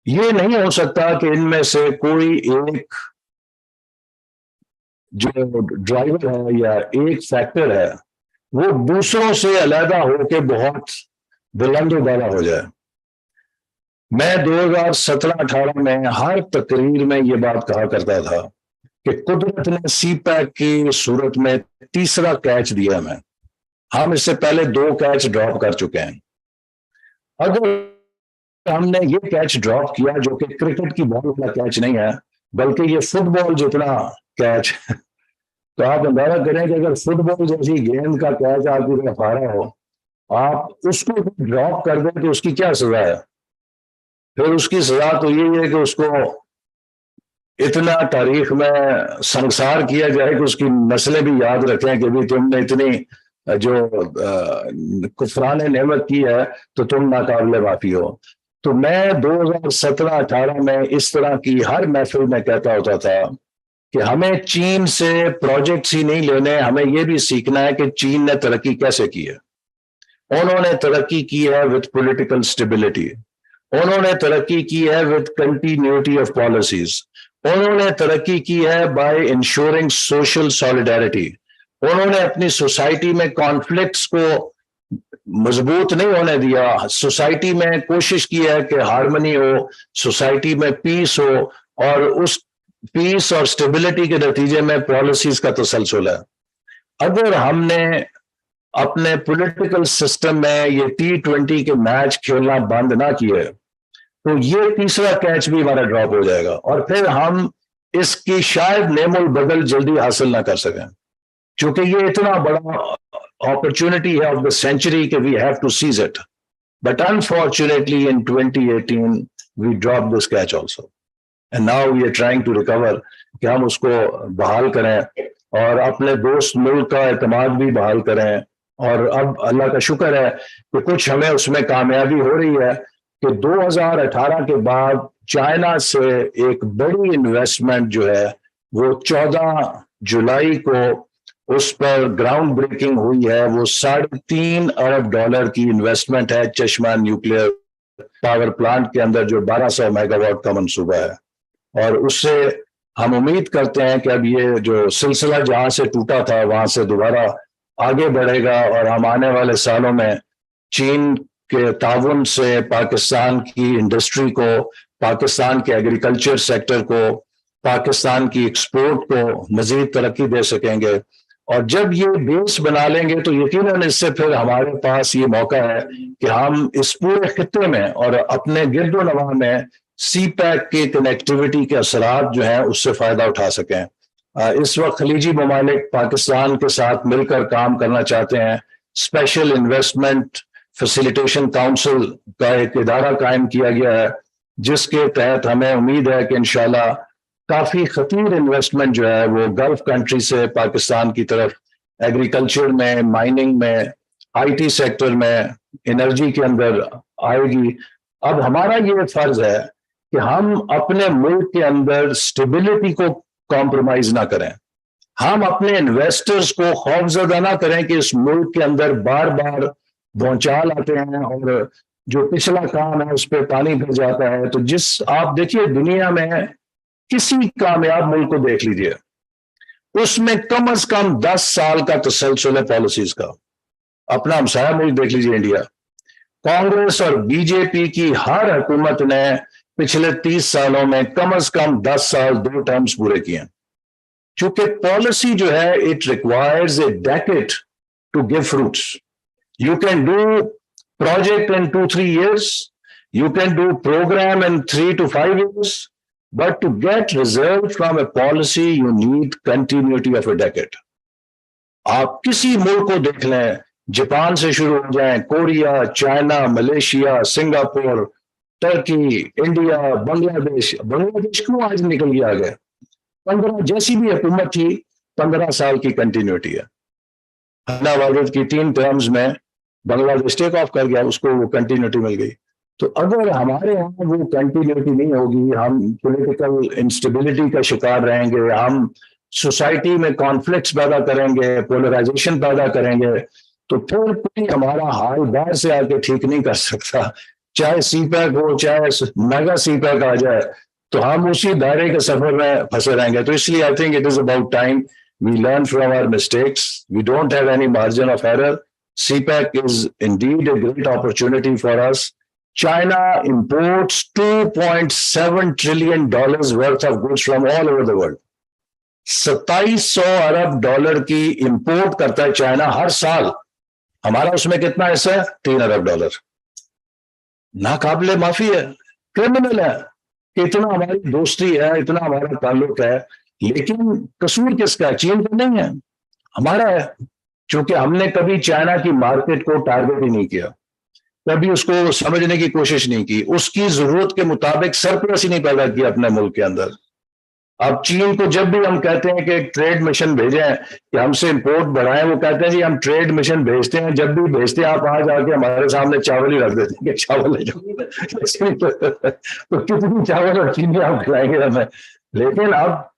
یہ نہیں ہو سکتا کہ ان میں سے کوئی ایک جو ڈرائیور ہے یا ایک فیکٹر ہے وہ دوسروں سے علیحدہ ہو کے بہت بلند و بالا ہو جائے. میں 2017-18 میں ہر تقریر میں یہ بات کہا کرتا تھا کہ قدرت نے سی پیک کی صورت میں 3را کیچ دیا ہمیں. ہم اس سے پہلے 2 کیچ ڈراپ کر چکے ہیں. اگر ہم نے یہ کیچ ڈراپ کیا جو کہ کرکٹ کی بہت بڑا کیچ نہیں ہے بلکہ یہ فٹ بال جتنا کیچ, تو آپ اندازہ کریں کہ اگر فٹ بال جیسی گیند کا کیچ آپ کی طرف آ رہا ہو, آپ اس کو ڈراپ کر دیں تو اس کی کیا سزا ہے؟ پھر اس کی سزا تو یہ ہے کہ اس کو اتنا تاریخ میں سنسار کیا جائے کہ اس کی نسلیں بھی یاد رکھیں کہ بھی تم نے اتنی جو کفران نعمت کی ہے تو تم ناقابل معافی ہو. تو میں 2017-18 میں اس طرح کی ہر محفل میں کہتا ہوتا تھا کہ ہمیں چین سے پروجیکٹس ہی نہیں لینے, ہمیں یہ بھی سیکھنا ہے کہ چین نے ترقی کیسے کی ہے. انہوں نے ترقی کی ہے وتھ پولیٹیکل اسٹیبلٹی, انہوں نے ترقی کی ہے وتھ کنٹینیوٹی آف پالیسیز, انہوں نے ترقی کی ہے بائی انشورنگ سوشل سالیڈیرٹی, انہوں نے اپنی سوسائٹی میں کانفلکٹس کو مضبوط نہیں ہونے دیا, سوسائٹی میں کوشش کی ہے کہ ہارمنی ہو, سوسائٹی میں پیس ہو, اور اس पीस और स्टेबिलिटी के नतीजे में पॉलिसीज का तसलसल है। अगर हमने अपने पॉलिटिकल सिस्टम में ये T20 के मैच खेलना बंद ना किए तो ये तीसरा कैच भी हमारा ड्रॉप हो जाएगा और फिर हम इसकी शायद नेमुल बदल जल्दी हासिल ना कर सकें, क्योंकि ये इतना बड़ा अपॉर्चुनिटी है ऑफ द सेंचुरी कि we have to seize it. But unfortunately in 2018 we drop this catch also and now we are trying to recover कि हम उसको बहाल करें और अपने दोस्त मुल्क का एतमाद भी बहाल करें। और अब अल्लाह का शुक्र है कि कुछ हमें उसमें कामयाबी हो रही है कि 2018 के बाद चाइना से एक बड़ी इन्वेस्टमेंट जो है वो 14 जुलाई को उस पर ग्राउंड ब्रेकिंग हुई है। वो $3.5 अरब की इन्वेस्टमेंट है चश्मा न्यूक्लियर पावर प्लांट के अंदर, जो 1200 मेगावाट का मंसूबा है। और उससे हम उम्मीद करते हैं कि अब ये जो सिलसिला जहां से टूटा था वहां से दोबारा आगे बढ़ेगा और हम आने वाले सालों में चीन के ताउन से पाकिस्तान की इंडस्ट्री को, पाकिस्तान के एग्रीकल्चर सेक्टर को, पाकिस्तान की एक्सपोर्ट को मजीद तरक्की दे सकेंगे। और जब ये बेस बना लेंगे तो यकीनन इससे फिर हमारे पास ये मौका है कि हम इस पूरे खित्ते में और अपने गिरदो नवा में CPEC की कनेक्टिविटी के असरात जो हैं उससे फायदा उठा सकें। इस वक्त खलीजी ममालिक पाकिस्तान के साथ मिलकर काम करना चाहते हैं। स्पेशल इन्वेस्टमेंट फैसिलिटेशन काउंसिल का एक इदारा कायम किया गया है जिसके तहत हमें उम्मीद है कि इंशाल्लाह काफी खतीर इन्वेस्टमेंट जो है वो गल्फ कंट्री से पाकिस्तान की तरफ एग्रीकल्चर में, माइनिंग में, IT सेक्टर में, एनर्जी के अंदर आएगी। अब हमारा ये फर्ज है कि हम अपने मुल्क के अंदर स्टेबिलिटी को कॉम्प्रोमाइज ना करें। हम अपने इन्वेस्टर्स को खौफजदा ना करें कि इस मुल्क के अंदर बार बार भूचाल आते हैं और जो पिछला काम है उस पर पानी फिर जाता है। तो आप देखिए दुनिया में किसी कामयाब मुल्क को देख लीजिए, उसमें कम से कम 10 साल का तसलसल है पॉलिसीज का। अपना हमसाया मुल्क देख लीजिए इंडिया, कांग्रेस और बीजेपी की हर हुकूमत ने पिछले 30 सालों में कम से कम 10 साल 2 टर्म्स पूरे किए। चूंकि पॉलिसी जो है it requires a decade to give fruits. You can do project in 2-3 years, you can do program in 3 to 5 years, but to get result from a policy you need continuity of a decade. आप किसी मुल्क को देख लें, Japan से शुरू हो जाएं, Korea, China, Malaysia, Singapore, Turkey, India, Bangladesh क्यों आज निकल गया आगे? 15 जैसी भी हुकूमत थी 15 साल की कंटिन्यूटी है। नवाज की 3 टर्म्स में बांग्लादेश टेक ऑफ कर गया, उसको वो कंटिन्यूटी मिल गई। तो अगर हमारे यहाँ वो कंटिन्यूटी नहीं होगी, हम पॉलिटिकल इंस्टेबिलिटी का शिकार रहेंगे, हम सोसाइटी में कॉन्फ्लिक्ट्स पैदा करेंगे, पोलराइजेशन पैदा करेंगे, तो फिर कोई हमारा हाल बाहर से आके ठीक नहीं कर सकता। चाहे CPEC हो, चाहे मेगा CPEC आ जाए, तो हम उसी दायरे के सफर में फंसे रहेंगे। तो इसलिए I think it is about time we learn from our mistakes. We don't have any margin of error. CPEC is indeed a great opportunity for us. China imports $2.7 trillion worth of goods from all over the world. 2700 Arab dollar की import करता है China हर साल। हमारा उसमें कितना हिस्सा है? $3 अरब। नाकाबिले माफी है, क्रिमिनल है कि इतना हमारी दोस्ती है, इतना हमारा ताल्लुक है, लेकिन कसूर किसका? चीन का नहीं है, हमारा है। क्योंकि हमने कभी चाइना की मार्केट को टारगेट ही नहीं किया, कभी उसको समझने की कोशिश नहीं की, उसकी जरूरत के मुताबिक सरप्लस ही नहीं पैदा किया अपने मुल्क के अंदर। अब चीन को जब भी हम कहते हैं कि एक ट्रेड मिशन भेजें कि हमसे इंपोर्ट बढ़ाएं, वो कहते हैं जी हम ट्रेड मिशन भेजते हैं, जब भी भेजते हैं आप आ जाके हमारे सामने चावल ही रख देते हैं कि चावल ले जाओ। तो कितनी चावल और चीनी आप खिलाएंगे हमें? लेकिन अब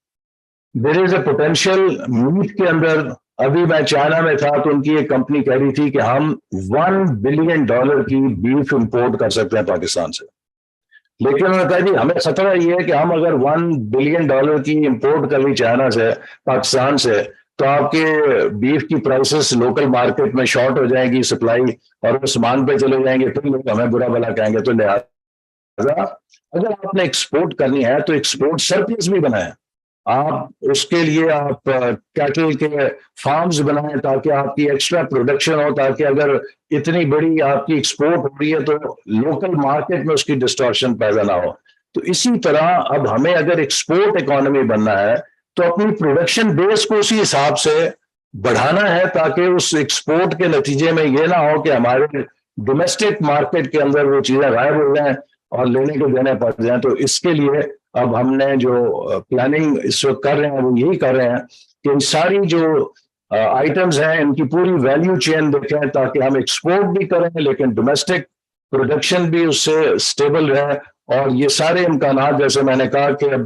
there is a potential meat के अंदर। अभी मैं चाइना में था तो उनकी एक कंपनी कह रही थी कि हम $1 बिलियन की बीफ इंपोर्ट कर सकते हैं पाकिस्तान से। लेकिन उन्होंने कहा जी हमें खतरा ये है कि हम अगर $1 बिलियन की इंपोर्ट कर ली चाइना से, पाकिस्तान से, तो आपके बीफ की प्राइसेस लोकल मार्केट में शॉर्ट हो जाएगी सप्लाई, और वो सामान पे चले जाएंगे, फिर लोग हमें बुरा भला कहेंगे। तो लिहाजा अगर आपने एक्सपोर्ट करनी है तो एक्सपोर्ट सरप्लस भी बनाए। آپ اس کے لیے آپ کیٹل کے فارمز بنائیں تاکہ آپ کی ایکسٹرا پروڈکشن ہو, تاکہ اگر اتنی بڑی آپ کی ایکسپورٹ ہو رہی ہے تو لوکل مارکیٹ میں اس کی ڈسٹورشن پیدا نہ ہو. تو اسی طرح اب ہمیں اگر ایکسپورٹ اکانومی بننا ہے تو اپنی پروڈکشن بیس کو اسی حساب سے بڑھانا ہے, تاکہ اس ایکسپورٹ کے نتیجے میں یہ نہ ہو کہ ہمارے ڈومیسٹک مارکیٹ کے اندر وہ چیزیں غائب ہو جائیں اور لینے کے دینے پڑ جائیں. تو اس کے لیے اب ہم نے جو پلاننگ اس وقت کر رہے ہیں وہ یہی کر رہے ہیں کہ ان ساری جو آئٹمز ہیں ان کی پوری ویلیو چین دیکھیں, تاکہ ہم ایکسپورٹ بھی کریں لیکن ڈومیسٹک پروڈکشن بھی اس سے اسٹیبل رہے. اور یہ سارے امکانات, جیسے میں نے کہا کہ اب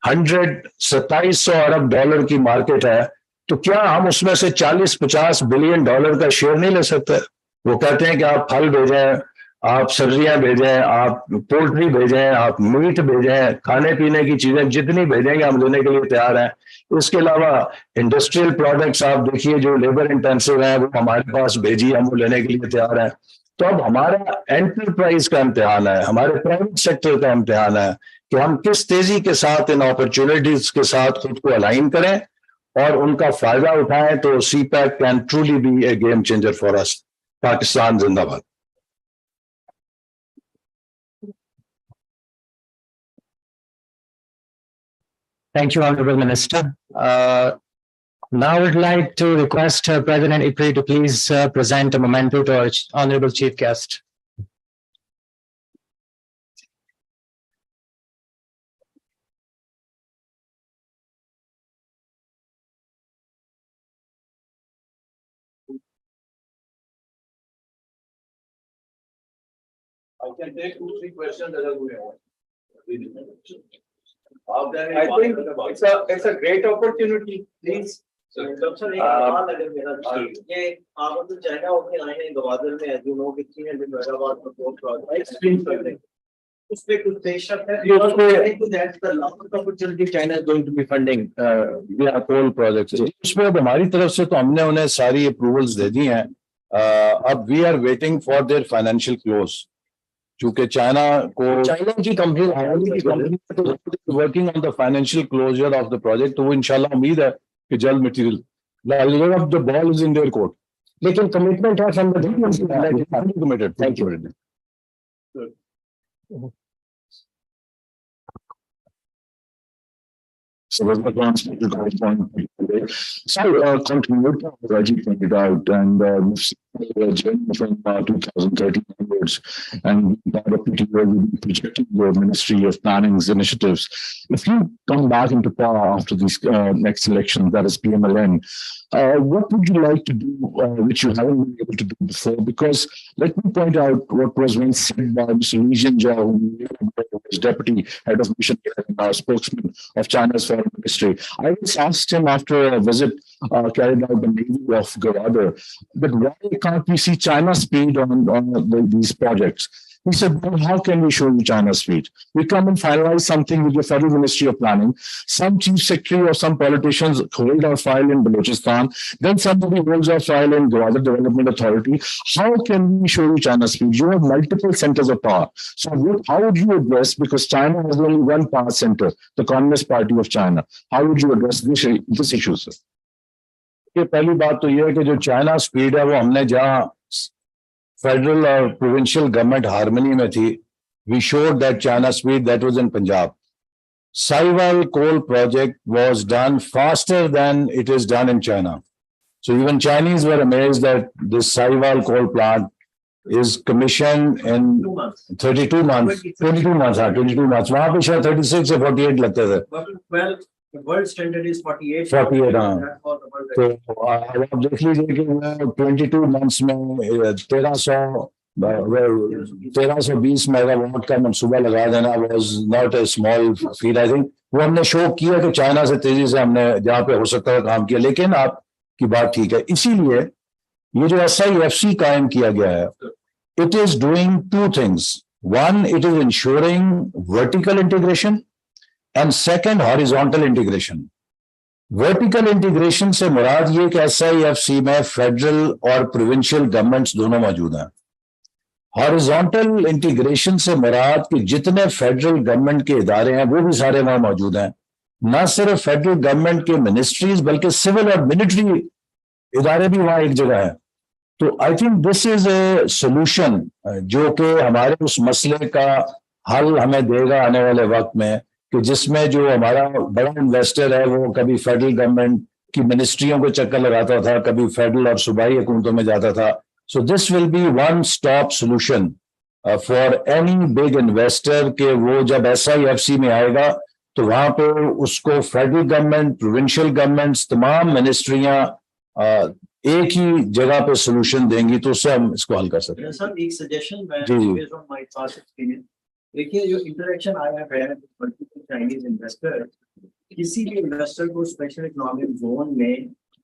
2700 ارب ڈالر کی مارکیٹ ہے, تو کیا ہم اس میں سے 40-50 بلین ڈالر کا شیئر نہیں لے سکتے؟ وہ کہتے ہیں کہ آپ پھل بھیجیں, آپ سبزیاں بھیجیں, آپ پولٹری بھیجیں, آپ میٹ بھیجیں, کھانے پینے کی چیزیں جتنی بھیجیں گے ہم لینے کے لیے تیار ہیں. اس کے علاوہ انڈسٹریل پروڈکٹس آپ دیکھیے جو لیبر انٹینسو ہیں وہ ہمارے پاس بھیجیے, ہم وہ لینے کے لیے تیار ہیں. تو اب ہمارا انٹرپرائز کا امتحان ہے, ہمارے پرائیویٹ سیکٹر کا امتحان ہے کہ ہم کس تیزی کے ساتھ ان اپرچونٹیز کے ساتھ خود کو الائن کریں اور ان کا فائدہ اٹھائیں. تو CPEC can truly be a game changer for us. Pakistan زندہ باد. Thank you, Honorable Minister. Now I would like to request President IPRI to please present a memento to our Honorable Chief Guest. I can take 2-3 questions that are going on. I think it's a great opportunity. Please. یہ آپ تو China open آئے ہیں گوادر میں, as you know, 300 megawatt پر 4 project. اس پہ کچھ بے شک ہے the largest opportunity China is going to be funding coal project. اس میں اب ہماری طرف سے تو ہم نے انہیں ساری اپروولز دے دی ہیں. اب we are waiting for their financial close, چونکہ چائنا کو چائنا کی company working on the financial closure of the project. تو وہ انشاءاللہ امید ہے کہ جلد material the ball is in their court. لیکن کمٹمنٹ ہے from the committed. Thank you. So that's the transport today. So, continued, Rajiv pointed out, and we've seen the journey from 2013 onwards, and part of it where we've been projecting the Ministry of Planning's initiatives. If you come back into power after these next election, that is PMLN, what would you like to do which you haven't been able to do before? Because let me point out what was once said by Mr. Li Jianzhao, who was deputy head of mission and our spokesman of China's foreign ministry. I once asked him after a visit carried out the Navy of Gwadar, but why can't we see China's speed on these projects? He said, well, how can we show you China's speed? We come and finalize something with the Federal Ministry of Planning. Some chief secretary or some politicians hold our file in Balochistan. Then somebody holds our file in Gwadar Development Authority. How can we show you China's speed? You have multiple centers of power. So how would you address, because China has only one power center, the Communist Party of China. How would you address this issue, sir? یہ پہلی بات تو یہ ہے کہ جو China speed ہے وہ ہم نے جہاں فیڈرل اور پروونشل گورنمنٹ ہارمنی میں تھی, we showed that China speed that was in Punjab. Sahiwal coal project was done faster than it is done in China. So even Chinese were amazed that this Sahiwal coal plant is commissioned in 22 months. 22 months. وہاں پہ شاید 36 سے 48 لگتے تھے. World standard is 48. 48 ہاں. تو آپ دیکھ لیجیے کہ 22 months میں 1320 میگا واٹ کا منصوبہ لگا دینا was not a small feat. I think وہ ہم نے شو کیا کہ چائنا سے تیزی سے ہم نے جہاں پہ ہو سکتا ہے کام کیا. لیکن آپ کی بات ٹھیک ہے, اسی لیے یہ جو SIFC قائم کیا گیا ہے, it is doing 2 things. One, it is ensuring vertical integration. And second, horizontal integration. Vertical integration سے مراد یہ کہ SIFC میں فیڈرل اور پروونشل گورنمنٹس دونوں موجود ہیں. ہارزونٹل انٹیگریشن سے مراد کہ جتنے فیڈرل گورنمنٹ کے ادارے ہیں وہ بھی سارے وہاں موجود ہیں. نہ صرف فیڈرل گورنمنٹ کے منسٹریز بلکہ سول اور ملٹری ادارے بھی وہاں ایک جگہ ہیں. تو I think this is a solution جو کہ ہمارے اس مسئلے کا حل ہمیں دے گا آنے والے وقت میں, کہ جس میں جو ہمارا بڑا انویسٹر ہے وہ کبھی فیڈرل گورنمنٹ کی منسٹریوں کو چکر لگاتا تھا, کبھی فیڈرل اور صوبائی حکومتوں میں جاتا تھا. So this will be one stop solution for any big investor, کہ وہ جب SIFC میں آئے گا تو وہاں پہ اس کو فیڈرل گورنمنٹ, پروونشل گورنمنٹس, تمام منسٹریاں ایک ہی جگہ پہ سولوشن دیں گی, تو اس سے ہم اس کو حل کر سکتے ہیں. سر ایک سجیشن جی. دیکھیے جو انٹریکشن آیا ہے چائنیز انویسٹر, کسی بھی انویسٹر کو اسپیشل اکنامک زون میں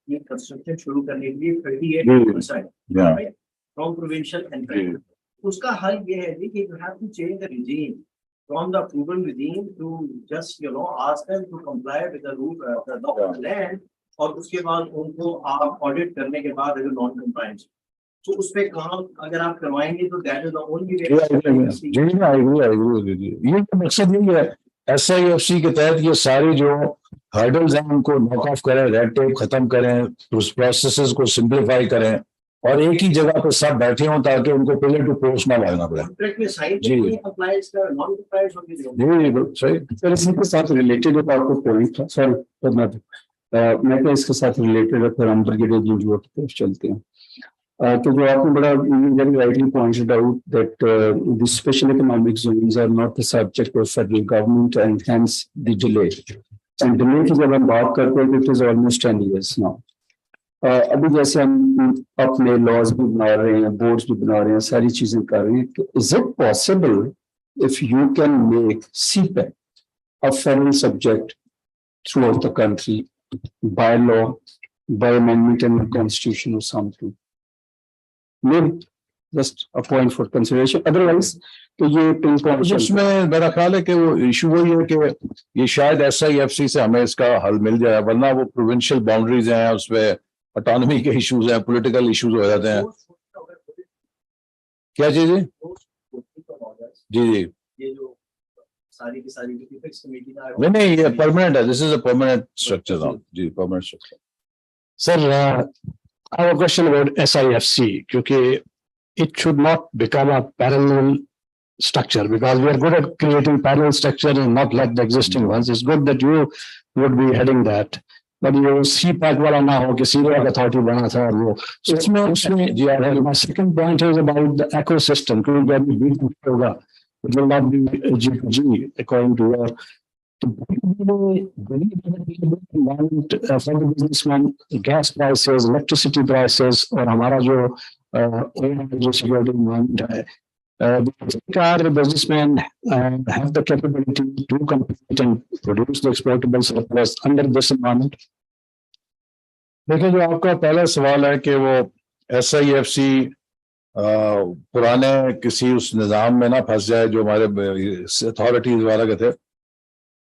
یہ کنسٹرکشن شروع کرنے کے لیے 38% فرام پروونشل اینڈ اس کا حل یہ ہے کہ you have to change the regime from the approval regime to just ask them to comply with the rule land, اور اس کے بعد ان کو آپ آڈٹ کرنے کے بعد اگر نان کمپلائنس تو اس پہ کام اگر آپ کروائیں گے تو that is the only way. یہ مقصد یہی ہے SIFC کے تحت یہ ساری جو ہرڈلز ہیں ان کو ناک آف کریں, ریڈ ٹیپ ختم کریں, اس پروسیسز کو سمپلیفائی کریں, اور ایک ہی جگہ پہ سب بیٹھے ہوں تاکہ ان کو پلے ٹو پوسٹ نہ بھاگنا پڑے. جی صحیح. سر اسی کے ساتھ ریلیٹڈ ایک آپ کو پوائنٹ تھا سر, میں کہ اس کے ساتھ ریلیٹڈ ہے, پھر ہم برگیڈیئر جنرل کی طرف چلتے ہیں. تو جو آپ نے بڑا very rightly pointed out that the special economic zones are not the subject of federal government and hence the delay. And delay کی جب ہم بات کرتے ہیں it is almost 10 years now. ابھی جیسے ہم اپنے لاز بھی بنا رہے ہیں, بورڈز بھی بنا رہے ہیں, ساری چیزیں کر رہے ہیں, تو is it possible if you can make CPEC a federal subject throughout the country by law, by amendment in the constitution or something? Maybe just a point for consideration. Otherwise, تو یہ اس میں میرا خیال ہے کہ وہ ایشو وہی ہے کہ یہ شاید SIFC سے ہمیں اس کا حل مل جائے, ورنہ وہ پروونشل باؤنڈریز ہیں, اس پہ اٹانومی کے ایشوز ہیں, پولیٹیکل ایشوز ہو جاتے ہیں. کیا چیز ہے؟ جی نہیں, یہ پرماننٹ ہے. This is a permanent structure. جی permanent structure. Sir I have a question about SIFC, because it should not become a parallel structure, because we are good at creating parallel structure and not like the existing ones. It's good that you would be heading that, but you CPEC wala na ho ki CPEC authority bana tha aur wo. So my second point is about the ecosystem. It will not be G2G according to your. For the businessman, gas prices, electricity prices, اور ہمارا جو security environment ہے, the businessmen have the capability to compete and produce the exportable surplus under this environment. دیکھیں, جو آپ کا پہلا سوال ہے کہ وہ SIFC پرانے کسی اس نظام میں نہ پھنس جائے جو ہمارے اتھارٹیز والا کے تھے.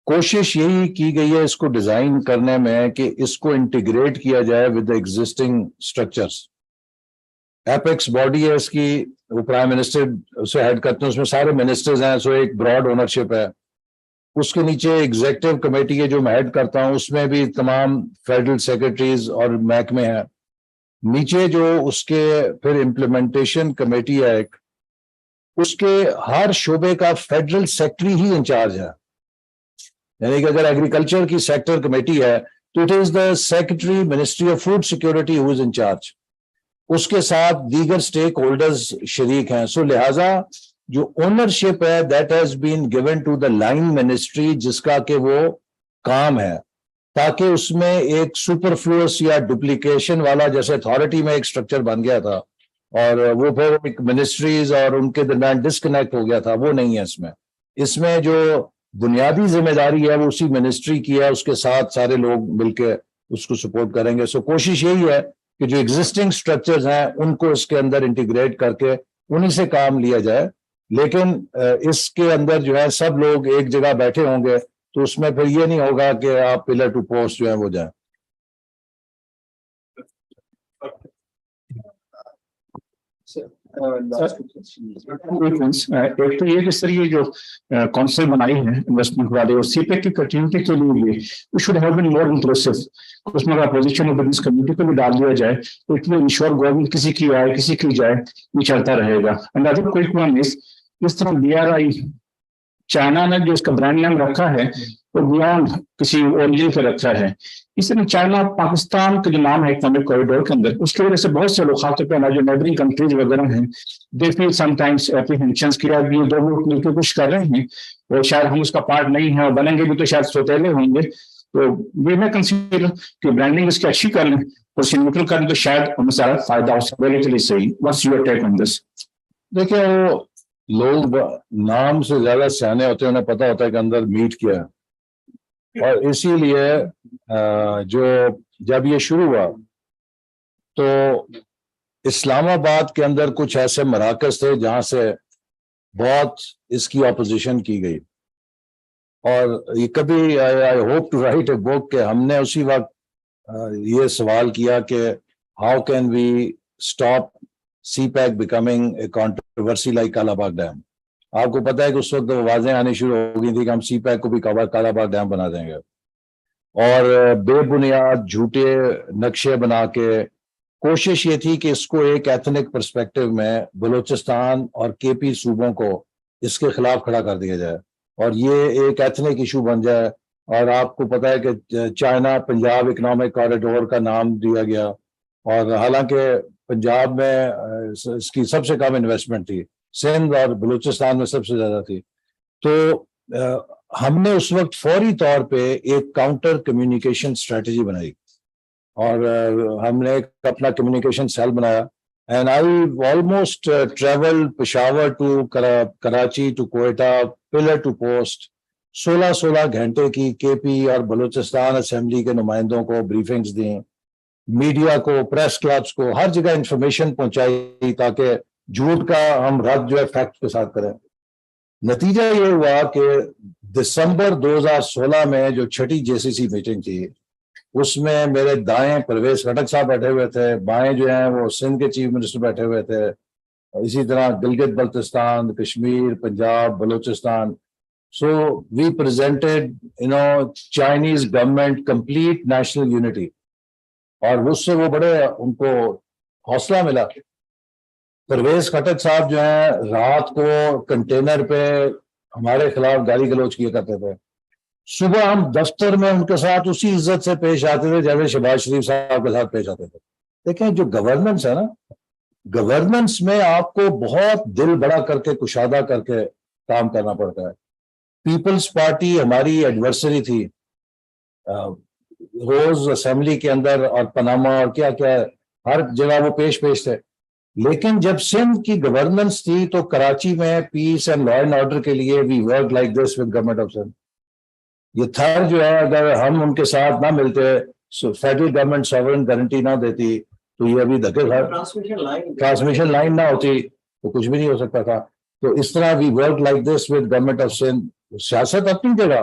کوشش یہی کی گئی ہے اس کو ڈیزائن کرنے میں کہ اس کو انٹیگریٹ کیا جائے with existing structures. Apex body ہے اس کی, وہ پرائم منسٹر اسے ہیڈ کرتے ہیں, اس میں سارے منسٹرز ہیں, سو ایک براڈ اونرشپ ہے. اس کے نیچے ایگزیکٹو کمیٹی ہے جو میں ہیڈ کرتا ہوں, اس میں بھی تمام فیڈرل سیکرٹریز اور محکمے ہیں. نیچے جو اس کے پھر امپلیمنٹیشن کمیٹی ہے ایک, اس کے ہر شعبے کا فیڈرل سیکرٹری ہی انچارج ہے. یعنی کہ اگر ایگریکلچر کی سیکٹر کمیٹی ہے تو it is the secretary ministry of food security who is in charge. اس کے ساتھ دیگر اسٹیک ہولڈرز شریک ہیں. سو لہٰذا جو اونرشپ ہے that has been given to the line ministry, جس کا کہ وہ کام ہے, تاکہ اس میں ایک سپرفلوس یا ڈپلیکیشن والا, جیسے اتھارٹی میں ایک اسٹرکچر بن گیا تھا اور وہ پھر ایک منسٹریز اور ان کے درمیان ڈسکنیکٹ ہو گیا تھا, وہ نہیں ہے اس میں. اس میں جو بنیادی ذمہ داری ہے وہ اسی منسٹری کی ہے, اس کے ساتھ سارے لوگ مل کے اس کو سپورٹ کریں گے. سو کوشش یہی ہے کہ جو ایگزسٹنگ اسٹرکچرز ہیں ان کو اس کے اندر انٹیگریٹ کر کے انہی سے کام لیا جائے. لیکن اس کے اندر جو ہے سب لوگ ایک جگہ بیٹھے ہوں گے تو اس میں پھر یہ نہیں ہوگا کہ آپ پلر ٹو پوسٹ جو ہے وہ جائیں. ایک تو یہ کس طرح جو کونسل بنائی ہے انویسٹمنٹ والے اور سی پیک کی کنٹینیوٹی کے لیے بھی we should have been more inclusive. اس میں اپوزیشن اور بزنس کمیونٹی کو بھی ڈال دیا جائے تو اٹ ول انشور گورنمنٹ کسی کی آئے کسی کی جائے یہ چلتا رہے گا. And other quick one is اس طرح DRI چائنا نے جو اس کا برانڈ نیم رکھا ہے وہ بیانڈ کسی اوریجن پہ رکھا ہے. اس طرح چائنا پاکستان کا جو نام ہے اکنامک کوریڈور کے اندر اس کی وجہ سے بہت سے لوگ خاص طور پہ ہمارے جو نیبرنگ کنٹریز وغیرہ ہیں دے فیل سم ٹائمس اپریہینشنس کیا بھی دو ملک مل کے کچھ کر رہے ہیں اور شاید ہم اس کا پارٹ نہیں ہیں اور بنیں گے بھی تو شاید سوتیلے ہوں گے. تو وی میں کنسیڈر کہ برانڈنگ اس کی اچھی کر لیں اور سیمیٹل کر لیں تو شاید ہمیں سارا فائدہ ہو سکتا ہے. صحیح واٹس یور ٹیک آن دس؟ دیکھیں وہ لوگ نام سے زیادہ سیانے ہوتے ہیں انہیں پتا ہوتا ہے کہ اندر میٹ کیا ہے اور اسی لیے جو جب یہ شروع ہوا تو اسلام آباد کے اندر کچھ ایسے مراکز تھے جہاں سے بہت اس کی اپوزیشن کی گئی اور یہ کبھی I hope to write a book کہ ہم نے اسی وقت یہ سوال کیا کہ how can we stop CPEC becoming a controversy like Kala Bagh dam. آپ کو پتا ہے کہ اس وقت آوازیں آنی شروع ہو گئی تھی کہ ہم سی پیک کو بھی کالا باغ ڈیم بنا دیں گے اور بے بنیاد جھوٹے نقشے بنا کے کوشش یہ تھی کہ اس کو ایک ایتھنک پرسپیکٹو میں بلوچستان اور KP صوبوں کو اس کے خلاف کھڑا کر دیا جائے اور یہ ایک ایتھنک ایشو بن جائے. اور آپ کو پتا ہے کہ چائنا پنجاب اکنامک کوریڈور کا نام دیا گیا اور حالانکہ پنجاب میں اس کی سب سے کم انویسٹمنٹ تھی, سندھ اور بلوچستان میں سب سے زیادہ تھی. تو ہم نے اس وقت فوری طور پہ ایک کاؤنٹر کمیونیکیشن اسٹریٹجی بنائی اور ہم نے ایک اپنا کمیونیکیشن سیل بنایا and I almost travel Peshawar to Karachi to Quetta pillar to post 16 گھنٹے کی KP اور بلوچستان اسمبلی کے نمائندوں کو بریفنگز دیں, میڈیا کو, پریس کلبس کو, ہر جگہ انفارمیشن پہنچائی تاکہ جھوٹ کا ہم رد جو ہے فیکٹ کے ساتھ کریں. نتیجہ یہ ہوا کہ دسمبر 2016 میں جو 6ٹھی JCC میٹنگ تھی اس میں میرے دائیں پرویز خٹک صاحب بیٹھے ہوئے تھے, بائیں جو ہیں وہ سندھ کے چیف منسٹر بیٹھے ہوئے تھے, اسی طرح Gilgit Baltistan, Kashmir, Punjab, Balochistan. So we presented Chinese government complete national unity اور اس سے وہ بڑے ان کو حوصلہ ملا. پرویز خٹک صاحب جو ہیں رات کو کنٹینر پہ ہمارے خلاف گالی گلوچ کیا کرتے تھے, صبح ہم دفتر میں ان کے ساتھ اسی عزت سے پیش آتے تھے جیسے شہباز شریف صاحب کے ساتھ پیش آتے تھے. دیکھیں جو گورننس ہے نا, گورننس میں آپ کو بہت دل بڑا کر کے کشادہ کر کے کام کرنا پڑتا ہے. پیپلز پارٹی ہماری ایڈورسری تھی, روز اسمبلی کے اندر اور پناما اور کیا کیا ہر جگہ وہ پیش تھے. لیکن جب سندھ کی گورننس تھی تو کراچی میں peace and law and order کے لیے we work like this with government of Sindh. یہ تھر جو ہے اگر ہم ان کے ساتھ نہ ملتے, فیڈرل گورنمنٹ ساورن گارنٹی نہ دیتی تو یہ ابھی دھکے ٹرانسمیشن لائن نہ ہوتی تو کچھ بھی نہیں ہو سکتا تھا. تو اس طرح we work like this with government of Sindh. سیاست اپنی جگہ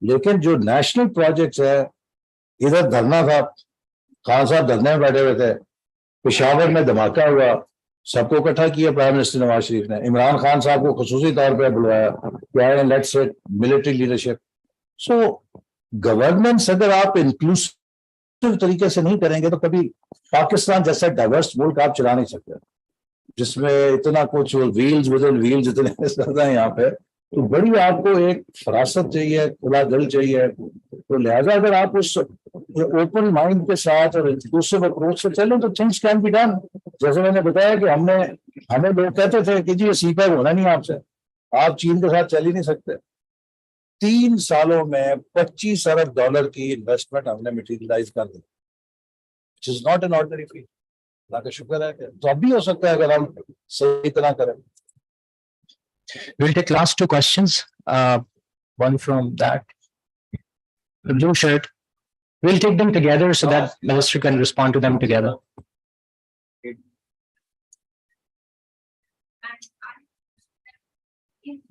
لیکن جو نیشنل پروجیکٹس ہے, ادھر دھرنا تھا, خان صاحب دھرنے میں بیٹھے ہوئے تھے, پشاور میں دھماکہ ہوا, سب کو اکٹھا کیا پرائم منسٹر نواز شریف نے, عمران خان صاحب کو خصوصی طور پہ بلوایا کہ let's set military leadership. So governance اگر آپ انکلوسیو طریقے سے نہیں کریں گے تو کبھی پاکستان جیسا ڈائیورس ملک آپ چلا نہیں سکتے جس میں اتنا کچھ ویلز ود ان ویلز اتنے زیادہ ہیں یہاں پہ. تو بڑی آپ کو ایک فراست چاہیے, کھلا دل چاہیے. تو لہٰذا اگر آپ اس اوپن مائنڈ کے ساتھ اور انکلوسیو اپروچ سے چلیں تو تھنگس کین بی ڈن. جیسے میں نے بتایا کہ ہمیں لوگ کہتے تھے کہ جی یہ سی پیک ہونا نہیں آپ سے, آپ چین کے ساتھ چل ہی نہیں سکتے. 3 سالوں میں $25 ارب کی انویسٹمنٹ ہم نے مٹیریلائز کر دی, which is not an ordinary feat. اللہ کا شکر ہے کہ تو اب بھی ہو سکتا ہے اگر ہم صحیح طرح کریں. We'll take last 2 questions. One from that blue shirt. We'll take them together so that Minister can respond to them together. Is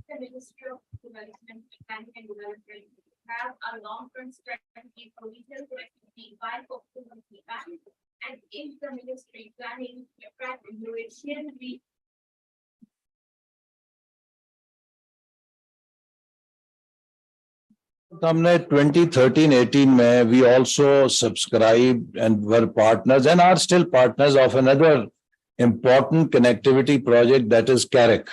the Minister of Development, Economic and Development have a long-term strategy for retail connectivity by focusing on feedback and if the ministry planning to attract innovation, we हमने 2013-18 में we also subscribed and were partners and are still partners of another important connectivity project that is CAREC.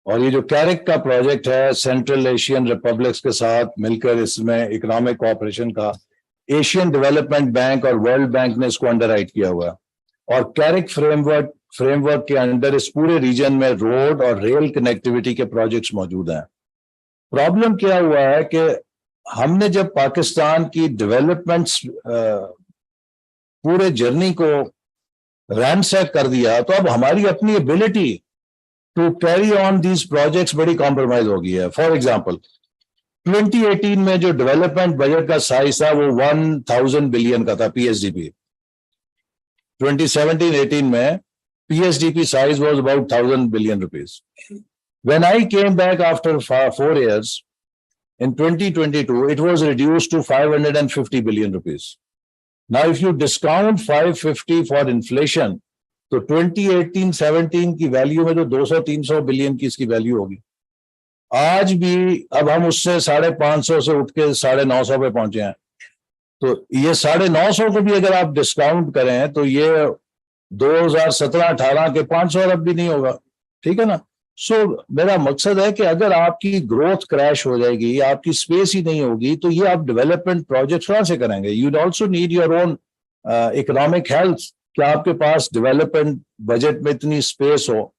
और ये जो CAREC का project है central Asian republics के साथ मिलकर इसमें इकोनॉमिक कोऑपरेशन का एशियन डेवलपमेंट बैंक और वर्ल्ड बैंक ने इसको अंडरराइट किया हुआ है और CAREC फ्रेमवर्क के अंडर इस पूरे रीजन में रोड और रेल कनेक्टिविटी के प्रोजेक्ट्स मौजूद हैं। प्रॉब्लम क्या हुआ है कि हमने जब पाकिस्तान की डेवलपमेंट्स पूरे जर्नी को रैंसैक कर दिया तो अब हमारी अपनी ability to carry on these projects बड़ी कॉम्प्रोमाइज हो गई है। फॉर एग्जांपल 2018 में जो डेवलपमेंट बजट का साइज था वो 1000 बिलियन का था पीएसडीपी। 2017-18 में PSDP size was about 1000 billion rupees. When I came back after 4 years, in 2022, it was reduced to 550 billion rupees. Now, if you discount 550 for inflation, तो 2018-17 की वैल्यू में तो 200-300 बिलियन की इसकी वैल्यू होगी। आज भी अब हम उससे 550 से उठ के 950 पे पहुंचे हैं, तो ये 950 को भी अगर आप डिस्काउंट करें तो ये 2017-18 के 500 अरब भी नहीं होगा। ठीक है ना। सो मेरा मकसद है कि अगर आपकी ग्रोथ क्रैश हो जाएगी, आपकी स्पेस ही नहीं होगी, तो ये आप डेवलपमेंट प्रोजेक्ट कहां से करेंगे। You also need your own economic health कि आपके पास डेवलपमेंट बजट में इतनी स्पेस हो।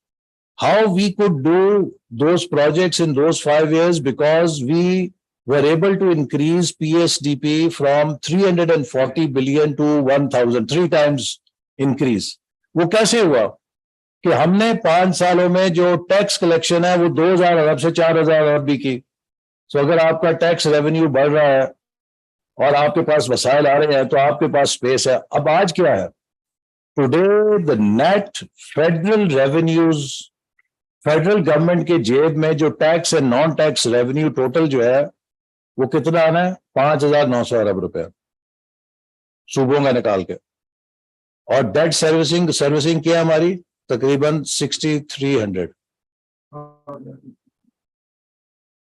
How we could do those projects in those 5 years because we were able to increase PSDP from 340 billion to 1000, 3 times increase. वो कैसे हुआ कि हमने 5 सालों में जो टैक्स कलेक्शन है वो 2000 अरब से 4000 अरब भी की। सो अगर आपका टैक्स रेवेन्यू बढ़ रहा है और आपके पास वसाइल आ रहे हैं तो आपके पास स्पेस है। अब आज क्या है, today the net federal revenues, federal government के जेब में जो tax and non tax revenue total जो है वो कितना आना है, 5900 अरब रुपए सूबों का निकाल के। और डेट सर्विसिंग क्या है हमारी, तकरीबन 6300।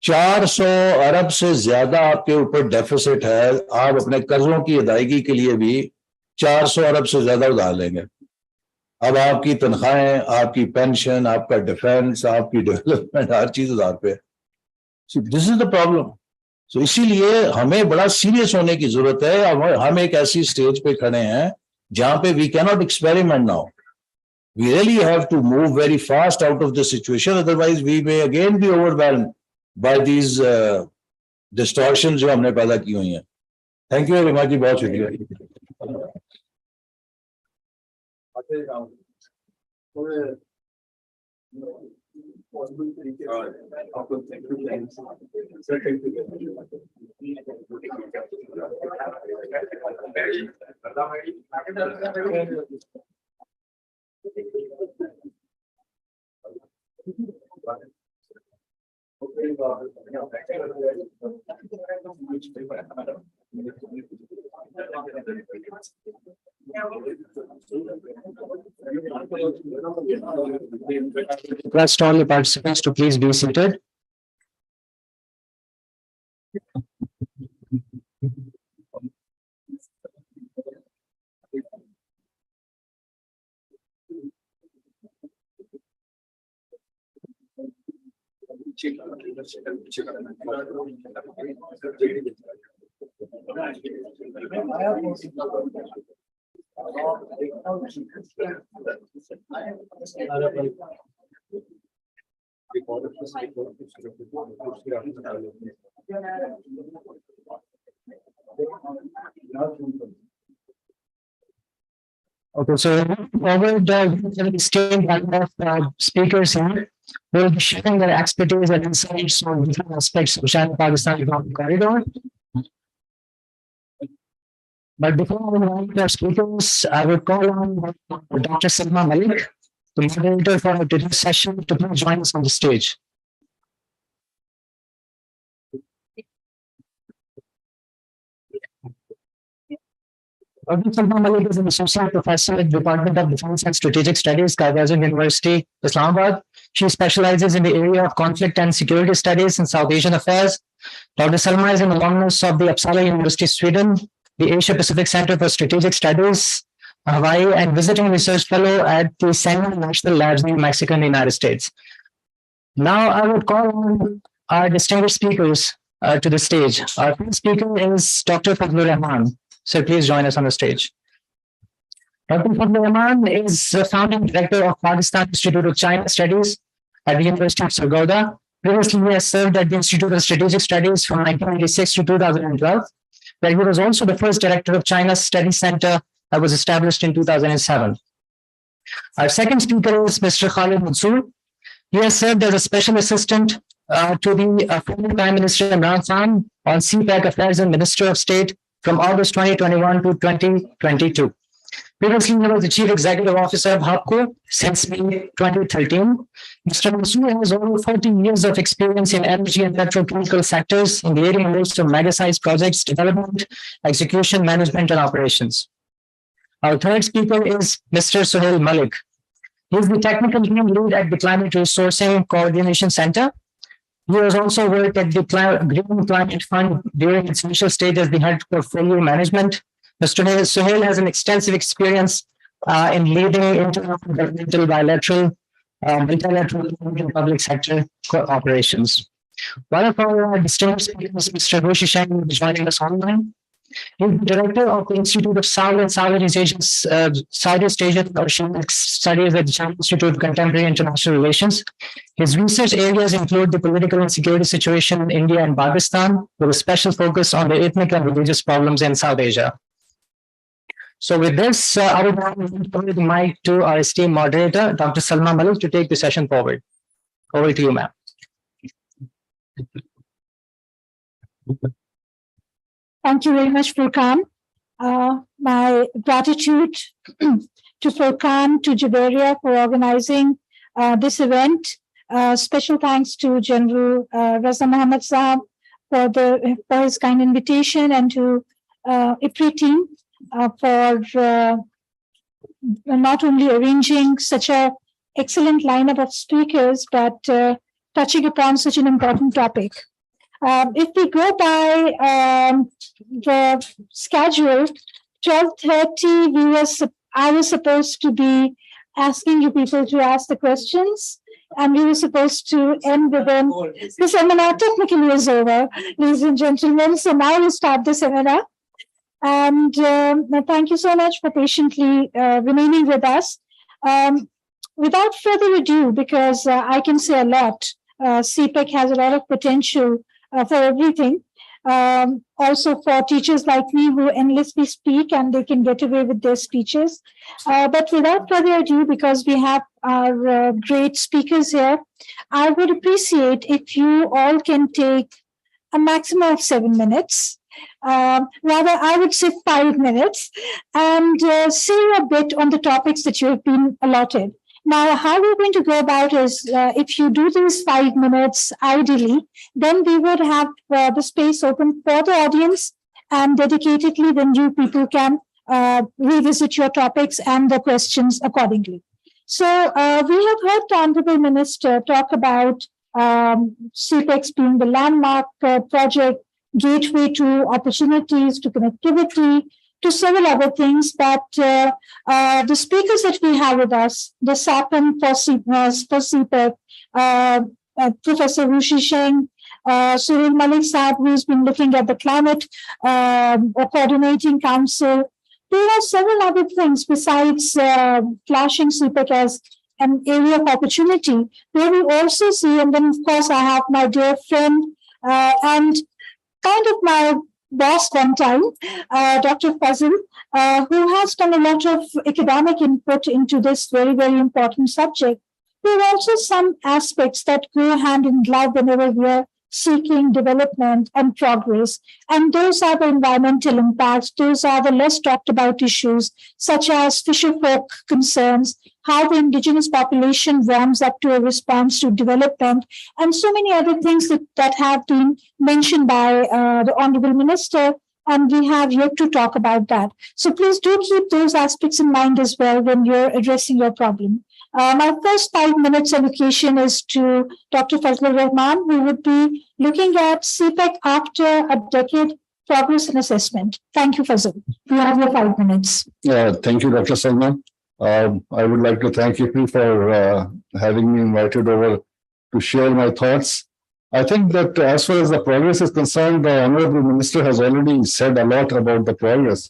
400 अरब से ज्यादा आपके ऊपर डेफिसिट है। आप अपने कर्जों की अदायगी के लिए भी 400 अरब से ज्यादा उधार लेंगे। अब आपकी तनख्वाहें, आपकी पेंशन, आपका डिफेंस, आपकी डेवलपमेंट, हर चीज उधार पे। So this is the problem. So इसीलिए हमें बड़ा सीरियस होने की जरूरत है। हम एक ऐसी स्टेज पे खड़े हैं जहां पे we can not experiment now. We really have to move very fast out of this situation, otherwise we may again be overwhelmed by these distortions जो हमने पैदा की हुई हैं। Thank you very much, बहुत शुक्रिया। Request all the participants to please be seated. Okay, so forward the esteemed panel of speakers here will be sharing their expertise and insights on different aspects of China-Pakistan economic corridor. But before we invite our speakers, I would call on Dr. Salma Malik, the moderator for today's session, to please join us on the stage. Dr. Salman Malik is an associate professor at the Department of Defense and Strategic Studies, Qazi University, Islamabad. She specializes in the area of conflict and security studies and South Asian affairs. Dr. Salma is an alumnus of the Uppsala University, Sweden, the Asia Pacific Center for Strategic Studies, Hawaii, and visiting research fellow at the Central National Labs in Mexico and the United States. Now I would call on our distinguished speakers to the stage. Our first speaker is Dr. Fazlur Rahman. So please join us on the stage. Dr. Fazlur Rahman is the founding director of Pakistan Institute of China Studies at the University of Sargodha. Previously, he has served at the Institute of Strategic Studies from 1996 to 2012, where he was also the first director of China's Study Center that was established in 2007. Our second speaker is Mr. Khalid Mansoor. He has served as a special assistant to the former Prime Minister Imran Khan on CPEC Affairs and Minister of State from August 2021 to 2022. Previously, he was the Chief Executive Officer of HAPCO since May 2013. Mr. Mansoor has over 40 years of experience in energy and petrochemical sectors in the area of mega-sized projects development, execution, management, and operations. Our third speaker is Mr. Suhail Malik. He is the technical team lead at the Climate Resourcing Coordination Center. He has also worked at the Green Climate Fund during its initial stage as the head portfolio management. Mr. Suhail has an extensive experience in leading intergovernmental, bilateral, multilateral, and public sector operations. One of our distinguished speakers, Mr. Roshi Shang, will be joining us online. He's the director of the Institute of South and Southeast Asian Oceanic Studies at the China Institute of Contemporary International Relations. His research areas include the political and security situation in India and Pakistan, with a special focus on the ethnic and religious problems in South Asia. So with this, I would now give the mic to our esteemed moderator, Dr. Salma Malik, to take the session forward. Over to you, ma'am. Thank you very much, Furqan. My gratitude to Furqan, to Jaberia for organizing this event. Special thanks to General Raza Muhammad Saab for his kind invitation, and to IPRI team for not only arranging such an excellent lineup of speakers, but touching upon such an important topic. If we go by the schedule, 12:30, I was supposed to be asking you people to ask the questions, and we were supposed to end with them. The seminar technically is over, ladies and gentlemen, so now we start the seminar. And thank you so much for patiently remaining with us. Without further ado, because I can say a lot, CPEC has a lot of potential for everything. Also for teachers like me who endlessly speak and they can get away with their speeches. But without further ado, because we have our great speakers here, I would appreciate if you all can take a maximum of 7 minutes. Rather, I would say 5 minutes, and say a bit on the topics that you have been allotted. Now, how we're going to go about is, if you do these 5 minutes, ideally, then we would have the space open for the audience, and dedicatedly, then you people can revisit your topics and the questions accordingly. So we have heard the Honorable Minister talk about CPEX being the landmark project, gateway to opportunities, to connectivity, to several other things, but the speakers that we have with us, the SAPM for CPEC, Professor Roshi Sheng, Suhail Malik Saab, who's been looking at the Climate Coordinating Council. There are several other things besides flashing CPEC as an area of opportunity, where we also see, and then of course I have my dear friend and kind of my boss one time, Dr. Fazil, who has done a lot of academic input into this very, very important subject. There are also some aspects that go hand in glove whenever we are seeking development and progress. And those are the environmental impacts. Those are the less talked about issues, such as fisherfolk concerns, how the indigenous population warms up to a response to development, and so many other things that have been mentioned by the Honorable Minister. and we have yet to talk about that. So please do keep those aspects in mind as well when you're addressing your problem. My first 5 minutes allocation is to Dr. Fazlur Rahman, who would be looking at CPEC after a decade progress and assessment. Thank you, Fazlur. You have your 5 minutes. Thank you, Dr. Salman. I would like to thank you for having me invited over to share my thoughts. I think that as far as the progress is concerned, the Honorable Minister has already said a lot about the progress.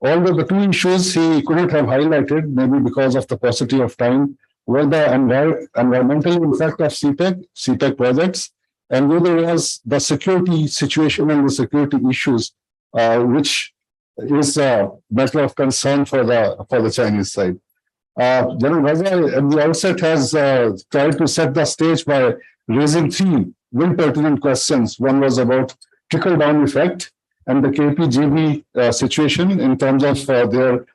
Although the two issues he couldn't have highlighted, maybe because of the paucity of time, were the environmental impact of CPEC projects, and the other was the security situation and the security issues, which is a matter of concern for the Chinese side. General Raza at the outset has tried to set the stage by raising three very pertinent questions. One was about trickle-down effect and the KPJB situation in terms of their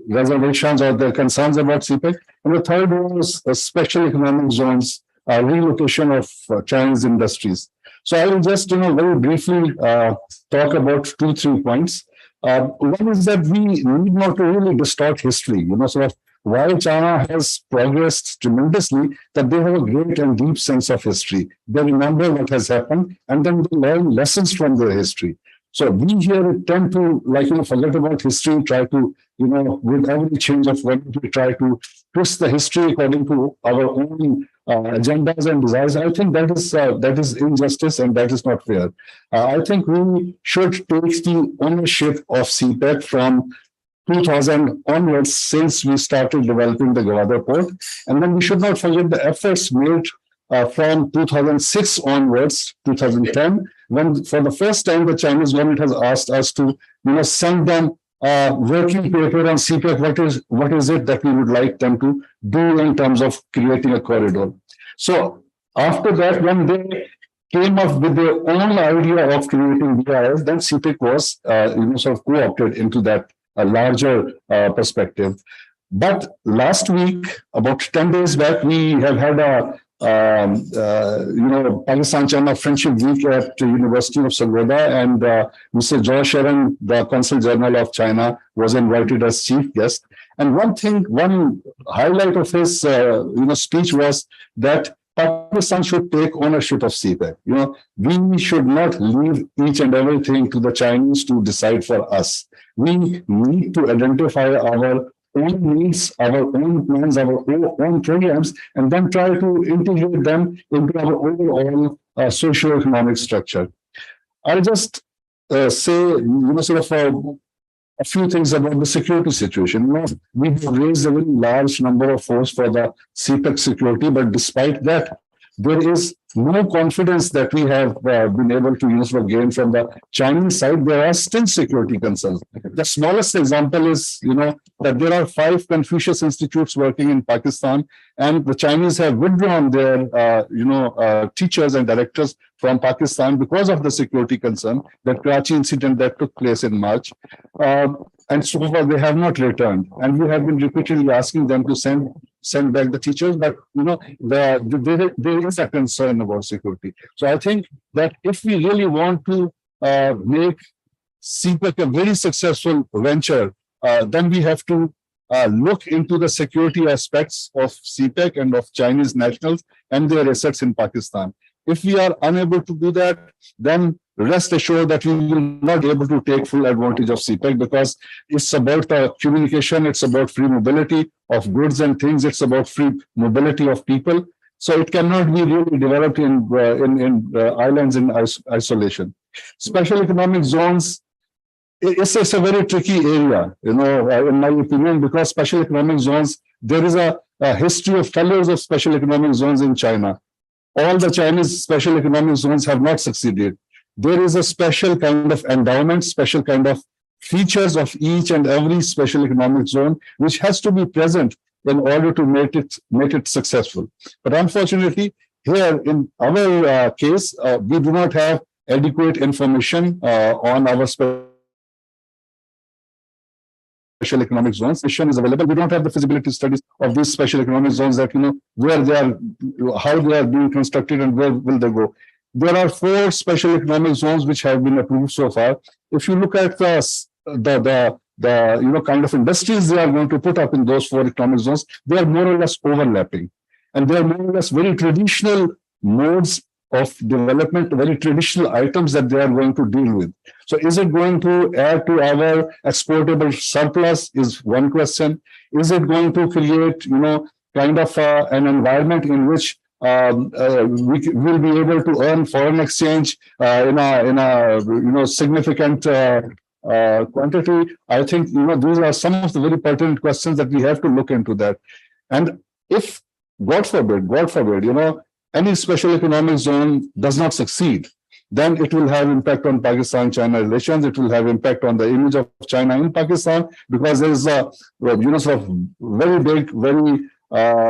reservations or their concerns about CPEC. And the third was special economic zones, relocation of Chinese industries. So I will just, very briefly talk about 2-3 points. One is that we need not to really distort history, sort of why China has progressed tremendously, that they have a great and deep sense of history. They remember what has happened and then they learn lessons from their history. So we here tend to forget about history, try to, with every change of weather, we try to twist the history according to our own agendas and desires. I think that is injustice and that is not fair. I think we should take the ownership of CPEC from 2000 onwards, since we started developing the Gwadar port, and then we should not forget the efforts made from 2006 onwards, 2010, when for the first time the Chinese government has asked us to, send them working paper on CPEC. What is it that we would like them to do in terms of creating a corridor? So after that, when they came up with their own idea of creating BIS, then CPEC was sort of co-opted into that larger perspective. But last week, about 10 days back, we have had a Pakistan-China Friendship Week at the University of Sargodha, and Mr. George Sharon, the Consul General of China, was invited as chief guest. And one highlight of his speech was that Pakistan should take ownership of CPEC. We should not leave each and everything to the Chinese to decide for us. We need to identify our own needs, our own plans, our own programs, and then try to integrate them into our overall socio-economic structure. I'll just say, a few things about the security situation. We have raised a very large number of force for the CPEC security, but despite that, there is no confidence that we have been able to gain from the Chinese side. There are still security concerns. The smallest example is, that there are 5 Confucius Institutes working in Pakistan, and the Chinese have withdrawn their, teachers and directors from Pakistan because of the security concern, that Karachi incident that took place in March. And so far they have not returned. And we have been repeatedly asking them to send back the teachers, but there is a concern about security. So I think that if we really want to make CPEC a very successful venture, then we have to look into the security aspects of CPEC and of Chinese nationals and their assets in Pakistan. If we are unable to do that, then rest assured that we will not be able to take full advantage of CPEC, because it's about communication, it's about free mobility of goods and things, it's about free mobility of people. So it cannot be really developed in islands in isolation. Special economic zones, it's a very tricky area, in my opinion, because special economic zones, there is a history of failures of special economic zones in China. All the Chinese special economic zones have not succeeded. There is a special kind of endowment, special kind of features of each and every special economic zone, which has to be present in order to make it successful. But unfortunately, here in our case, we do not have adequate information on our special economic zones. Information is available. We don't have the feasibility studies of these special economic zones, that where they are, how they are being constructed, and where will they go. there are 4 special economic zones which have been approved so far. If you look at the kind of industries they are going to put up in those 4 economic zones, they are more or less overlapping, and they are more or less very traditional modes of development, very traditional items that they are going to deal with. So is it going to add to our exportable surplus is one question. Is it going to create, kind of an environment in which we will be able to earn foreign exchange in a significant quantity? I think, these are some of the very pertinent questions that we have to look into that. And if, God forbid, any special economic zone does not succeed, then it will have impact on Pakistan-China relations. It will have impact on the image of China in Pakistan, because there is a, sort of very big, very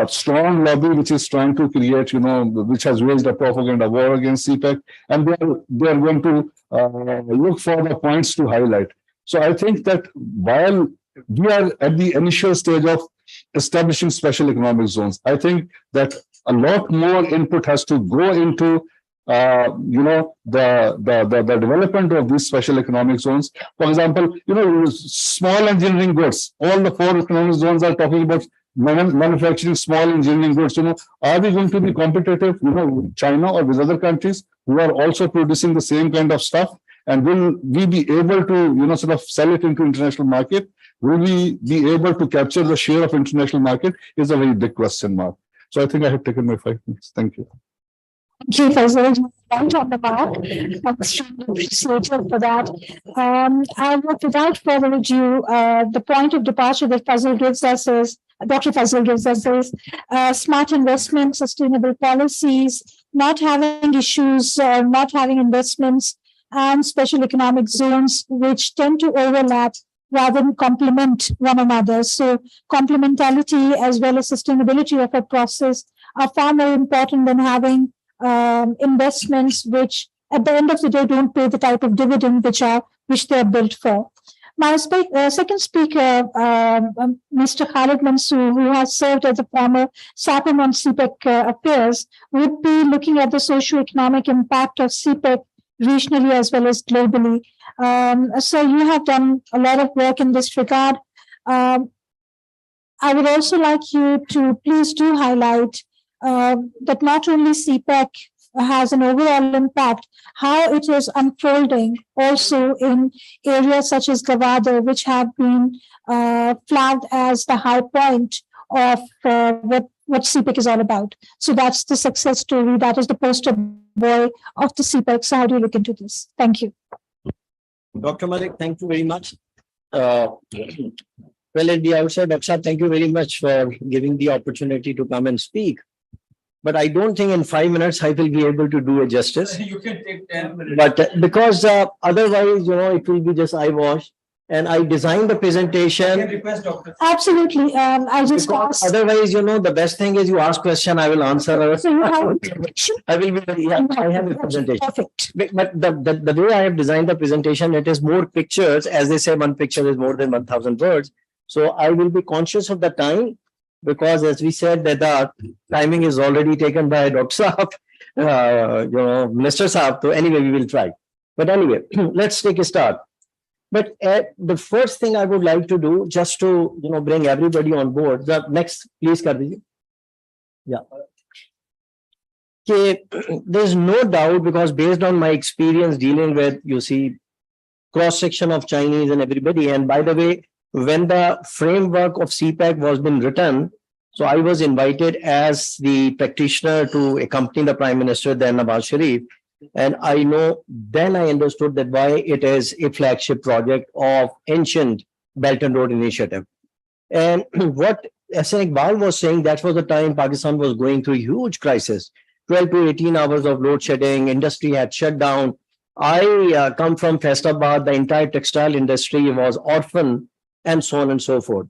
strong lobby which is trying to create, which has waged a propaganda war against CPEC, and they are going to look for the points to highlight. So I think that while we are at the initial stage of establishing special economic zones, I think that a lot more input has to go into the development of these special economic zones. For example, small engineering goods. All the 4 economic zones are talking about manufacturing small engineering goods. Are we going to be competitive, with China or with other countries who are also producing the same kind of stuff? And will we be able to, sort of sell it into international market? Will we be able to capture the share of international market is a very big question mark. So I think I have taken my 5 minutes. Thank you. Thank you, Fazal. Right on the mark. I'm extremely appreciative for that. I will, without further ado, the point of departure that Fazal gives us is, Dr. Fazal gives us is smart investment, sustainable policies, not having issues, not having investments, and special economic zones, which tend to overlap rather than complement one another. So complementarity as well as sustainability of a process are far more important than having investments which at the end of the day don't pay the type of dividend which they're built for. My second speaker, Mr. Khalid Mansoor, who has served as a former SAPM on CPEC affairs, would be looking at the socio-economic impact of CPEC regionally as well as globally. So you have done a lot of work in this regard. I would also like you to please do highlight that not only CPEC has an overall impact, how it is unfolding also in areas such as Gwadar, which have been flagged as the high point of what CPEC is all about. So that's the success story. That is the poster boy of the CPEC. So how do you look into this? Thank you. Dr. Malik, thank you very much. Well, at the outset, Dr. Thank you very much for giving the opportunity to come and speak. But I don't think in 5 minutes I will be able to do it justice. You can take 10 minutes. But because otherwise, it will be just eyewash. And I designed the presentation. I can request Dr. Absolutely. I just asked. Otherwise, the best thing is you ask question, I will answer. So you have a presentation? I will be, I have a presentation. Perfect. But the way I have designed the presentation, it is more pictures. As they say, one picture is more than 1,000 words. So I will be conscious of the time, because as we said that the timing is already taken by Dr. Saab, Minister Saab. So anyway, we will try. But anyway, let's take a start. But the first thing I would like to do, just to bring everybody on board. The next, please, Kardi. Yeah. Okay, there's no doubt, because based on my experience dealing with, cross section of Chinese and everybody. And by the way, when the framework of CPEC was been written, so I was invited as the practitioner to accompany the Prime Minister, then Nawaz Sharif. And I know, then I understood that why it is a flagship project of ancient Belt and Road Initiative. And what Ahsan Iqbal was saying, that was the time Pakistan was going through a huge crisis. 12 to 18 hours of load shedding, industry had shut down. I come from Faistabad, the entire textile industry was orphan, and so on and so forth.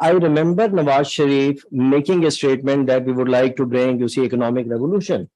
I remember Nawaz Sharif making a statement that we would like to bring, economic revolution.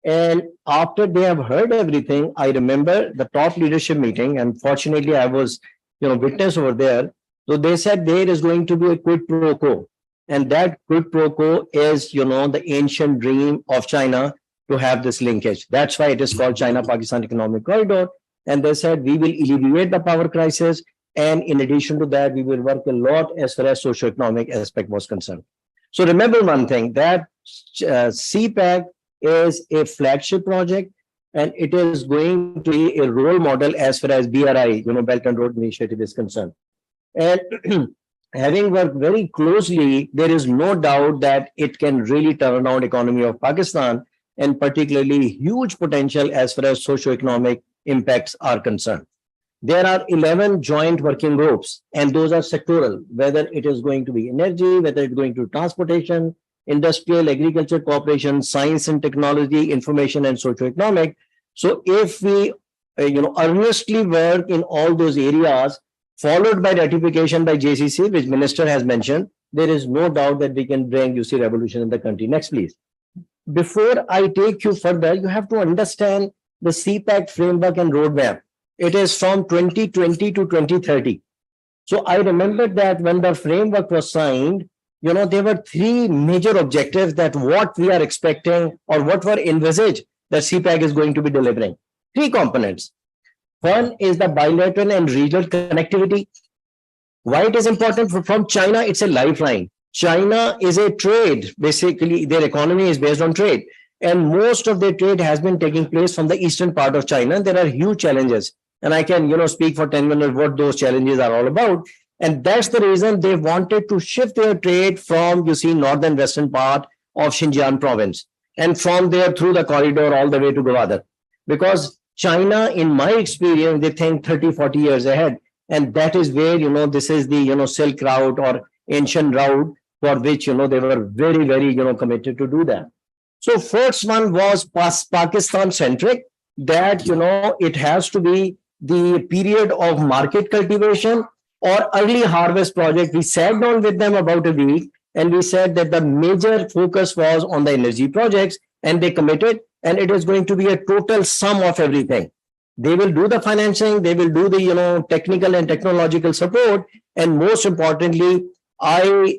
And after they have heard everything, I remember the top leadership meeting, and fortunately I was, witness over there. So they said there is going to be a quid pro quo. And that quid pro quo is, the ancient dream of China, to have this linkage. That's why it is called China-Pakistan Economic Corridor. And they said we will alleviate the power crisis. And in addition to that, we will work a lot as far as socioeconomic aspect was concerned. So remember one thing, that CPEC is a flagship project, and it is going to be a role model as far as BRI, Belt and Road Initiative is concerned. And having worked very closely, there is no doubt that it can really turn around economy of Pakistan, and particularly huge potential as far as socioeconomic impacts are concerned. There are 11 joint working groups, and those are sectoral, whether it is going to be energy, whether it's going to transportation, industrial, agriculture, cooperation, science and technology, information and socioeconomic. So if we, earnestly work in all those areas, followed by ratification by JCC, which Minister has mentioned, there is no doubt that we can bring, revolution in the country. Next, please. Before I take you further, you have to understand the CPEC framework and roadmap. It is from 2020 to 2030. So I remember that when the framework was signed, there were three major objectives that what we are expecting or what were envisaged that CPEC is going to be delivering. Three components. One is the bilateral and regional connectivity. Why it is important? From China, it's a lifeline. China is a trade. Basically, their economy is based on trade. And most of their trade has been taking place from the eastern part of China. There are huge challenges. And I can, speak for 10 minutes what those challenges are all about. And that's the reason they wanted to shift their trade from, northern western part of Xinjiang province. And from there through the corridor all the way to Gwadar. Because China, in my experience, they think 30, 40 years ahead. And that is where, this is the, Silk Route or ancient route for which, they were very, very, committed to do that. So first one was Pakistan centric, that, it has to be the period of market cultivation or early harvest project. We sat down with them about a week and we said that the major focus was on the energy projects, and they committed, and it is going to be a total sum of everything. They will do the financing, they will do the, technical and technological support. And most importantly, I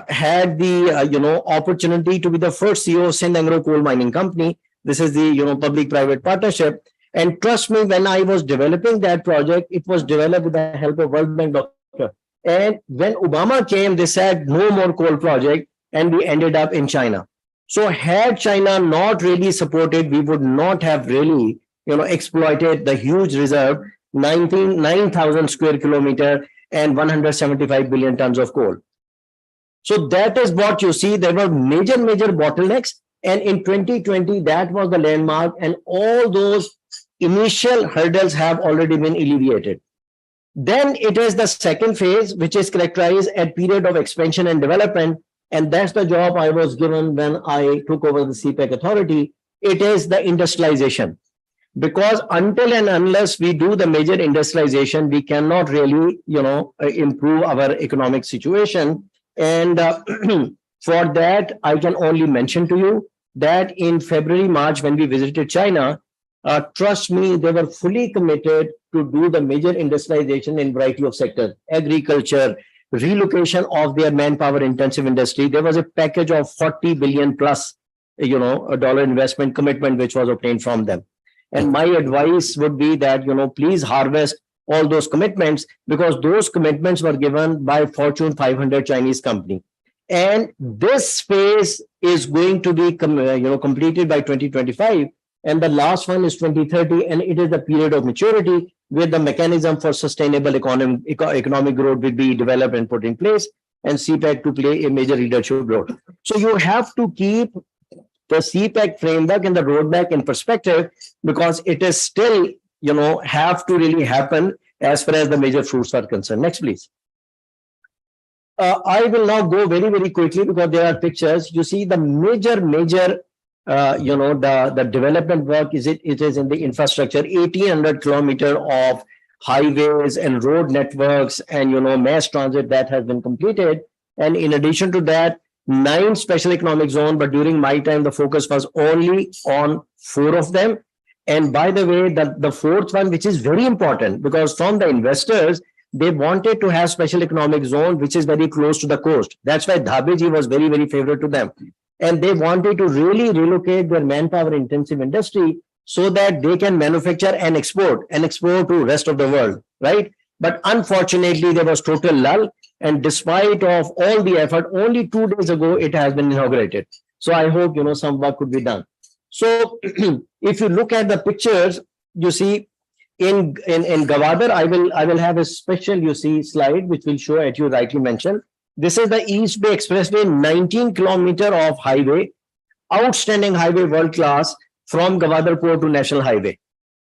had the, opportunity to be the first CEO of Sindh Anglo Coal Mining Company. This is the, public-private partnership. And trust me, when I was developing that project, it was developed with the help of World Bank doctor. And when Obama came, they said no more coal project, and we ended up in China. So had China not really supported, we would not have really, exploited the huge reserve, 9,000 square kilometer and 175 billion tons of coal. So that is what you see. There were major bottlenecks. And in 2020, that was the landmark. And all those initial hurdles have already been alleviated. Then it is the second phase, which is characterized as period of expansion and development. And that's the job I was given when I took over the CPEC authority. It is the industrialization. Because until and unless we do the major industrialization, we cannot really, improve our economic situation. And for that, I can only mention to you that in February, March, when we visited China, trust me, they were fully committed to do the major industrialization in variety of sectors, agriculture, relocation of their manpower intensive industry. There was a package of 40 billion plus, dollar investment commitment, which was obtained from them. And my advice would be that, please harvest all those commitments, because those commitments were given by Fortune 500 Chinese company. And this phase is going to be completed by 2025. And the last one is 2030. And it is the period of maturity where the mechanism for sustainable economic growth will be developed and put in place, and CPEC to play a major leadership role. So you have to keep the CPEC framework and the roadmap in perspective, because it is still, have to really happen as far as the major fruits are concerned. Next, please. I will now go very, very quickly because there are pictures. You see the major, the development work it is in the infrastructure, 1,800 kilometers of highways and road networks and, mass transit that has been completed. And in addition to that, 9 special economic zones, but during my time, the focus was only on 4 of them. And by the way, the fourth one, which is very important, because from the investors, they wanted to have special economic zone, which is very close to the coast. That's why Dhabeji was very, very favorite to them. and they wanted to really relocate their manpower intensive industry so that they can manufacture and export to rest of the world, right? But unfortunately, there was total lull. And despite of all the effort, only 2 days ago, it has been inaugurated. So I hope, some work could be done. So if you look at the pictures, you see in Gwadar, I will have a special, slide, which will show, as you rightly mentioned. This is the East Bay Expressway, 19 kilometer of highway, outstanding highway, world class, from Gwadar Port to National Highway.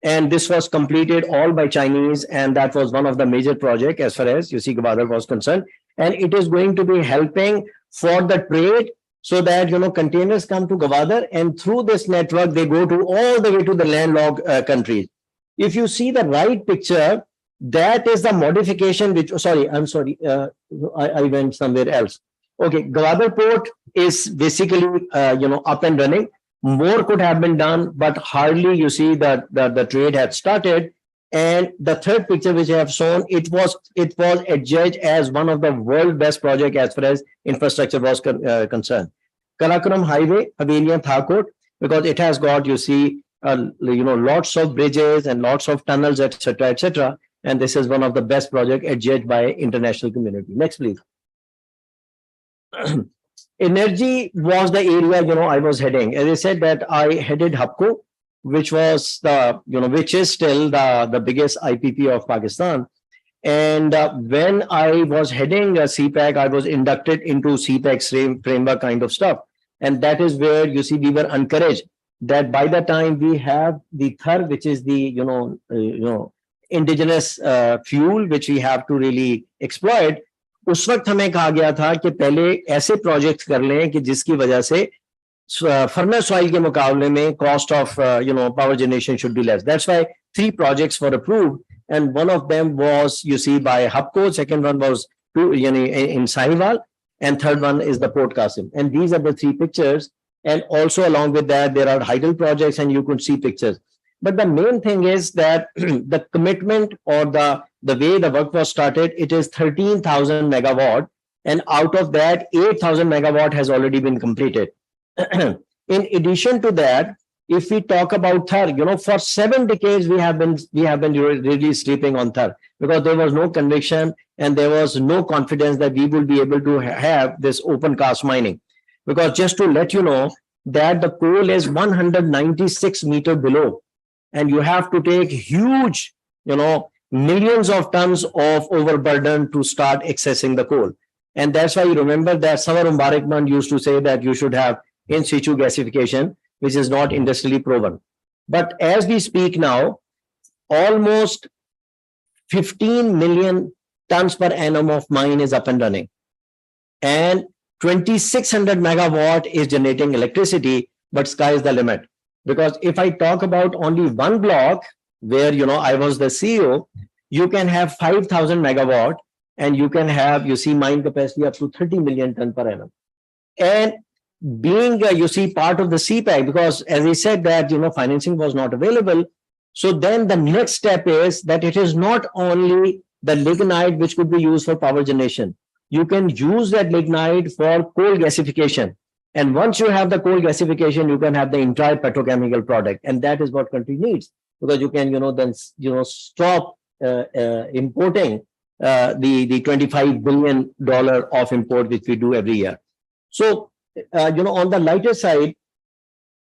And this was completed all by Chinese, and that was one of the major projects as far as Gwadar was concerned. And it is going to be helping for the trade, so that containers come to Gwadar, and through this network they go to all the way to the landlocked countries. If you see the right picture, that is the modification which, I went somewhere else. Okay, Gwadar Port is basically up and running. More could have been done, but hardly that the trade had started. And the third picture which I have shown, it was adjudged as one of the world best project as far as infrastructure was concerned. Karakoram Highway, Havelian Thakur, because it has got lots of bridges and lots of tunnels, etc., etc. And this is one of the best project adjudged by international community. Next, please. Energy was the area I was heading. As I said, that I headed HUBCO, which was which is still the biggest IPP of Pakistan. And when I was heading CPEC, I was inducted into CPEC framework kind of stuff. And that is where we were encouraged that by the time we have the Thar, which is the indigenous fuel, which we have to really exploit. उस वक्त हमें कहा गया था कि पहले ऐसे projects कर लें कि जिसकी वजह से फर्नेस ऑयल के मुकाबले में cost of power generation should be less. That's why 3 projects were approved, and one of them was by HUBCO, second one was in Sahiwal, and third one is the Port Qasim. And these are the 3 pictures, and also along with that there are hydel projects, and you could see pictures. But the main thing is that the commitment or the way the work was started, it is 13,000 megawatt, and out of that 8,000 megawatt has already been completed. In addition to that, if we talk about Thar, for 7 decades we have been really sleeping on Thar, because there was no conviction and there was no confidence that we will be able to have this open cast mining. Because just to let you know that the coal is 196 meters below, and you have to take huge, millions of tons of overburden to start accessing the coal. And that's why you remember that Sawar Mubarakman used to say that you should have in situ gasification, which is not industrially proven. But as we speak now, almost 15 million tons per annum of mine is up and running. And 2,600 megawatt is generating electricity, but sky is the limit. Because if I talk about only one block where, I was the CEO, you can have 5,000 megawatt, and you can have, mine capacity up to 30 million ton per annum. And being, part of the CPEC, because as I said that, financing was not available. So then the next step is that it is not only the lignite which could be used for power generation. You can use that lignite for coal gasification. And once you have the coal gasification, you can have the entire petrochemical product. And that is what country needs, because you can, then, stop importing the $25 billion of import, which we do every year. So, on the lighter side,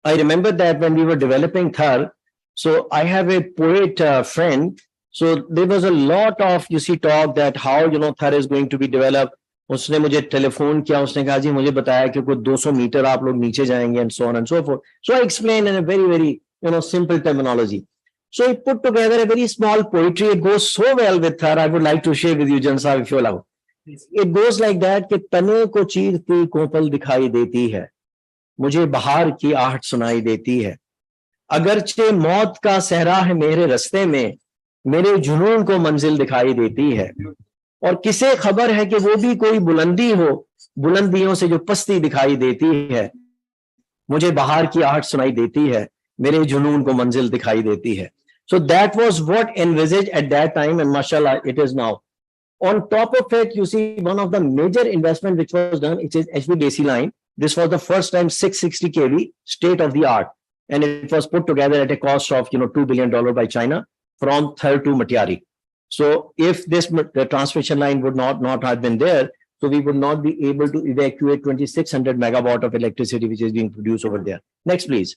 I remember that when we were developing Thar, so I have a poet friend. So there was a lot of, talk that how, Thar is going to be developed. उसने मुझे telephone किया, उसने कहा जी मुझे बताया कि कोई 200 metre आप लोग नीचे जाएंगे, and so on and so forth. So I explained in a very simple terminology. So I put together a very small poetry. It goes so well with her. I would like to share with you, Jan Sahib, if you allow. It goes like that कि तने को चीरती कोपल दिखाई देती है, मुझे बहार की आहट सुनाई देती है, अगरचे मौत का सहरा है मेरे रास्ते में, मेरे जुनून को मंजिल दिखाई देती है, और किसे खबर है कि वो भी कोई बुलंदी हो, बुलंदियों से जो पस्ती दिखाई देती है, मुझे बहार की आहट सुनाई देती है, मेरे जुनून को मंजिल दिखाई देती है. So that was what envisaged at that time, and mashallah, it is now. On top of it, one of the major investment which was done, it is HVDC line, This was the first time 660 kV state of the art. And it was put together at a cost of, $2 billion by China from Thar to Matiari. So if the transmission line would not have been there, so we would not be able to evacuate 2,600 megawatt of electricity, which is being produced over there. Next, please.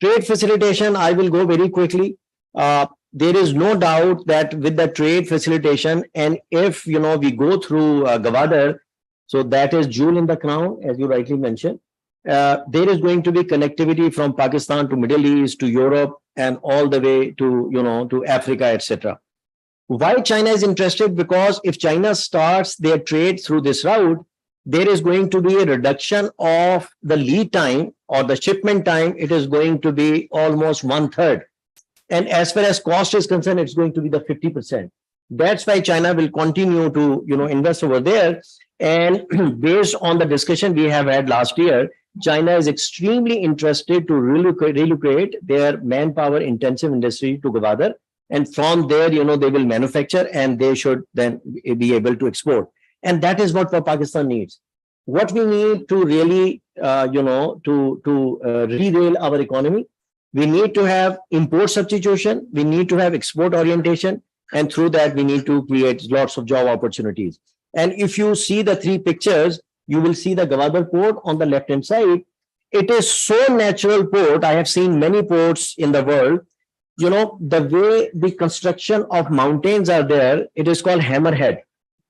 Trade facilitation, I will go very quickly. There is no doubt that with the trade facilitation, and if, we go through Gwadar, so that is jewel in the crown, as you rightly mentioned. There is going to be connectivity from Pakistan to Middle East to Europe and all the way to, to Africa, etc. Why China is interested? Because if China starts their trade through this route, there is going to be a reduction of the lead time or the shipment time. It is going to be almost 1/3. And as far as cost is concerned, it's going to be the 50%. That's why China will continue to, invest over there. And based on the discussion we have had last year, China is extremely interested to relocate their manpower intensive industry to Gwadar. And from there, they will manufacture and they should then be able to export. And that is what Pakistan needs. What we need to really, re-rail our economy, we need to have import substitution, we need to have export orientation, and through that, we need to create lots of job opportunities. And if you see the three pictures, you will see the Gwadar port on the left-hand side. It is so natural port. I have seen many ports in the world. The way the construction of mountains are there, it is called hammerhead.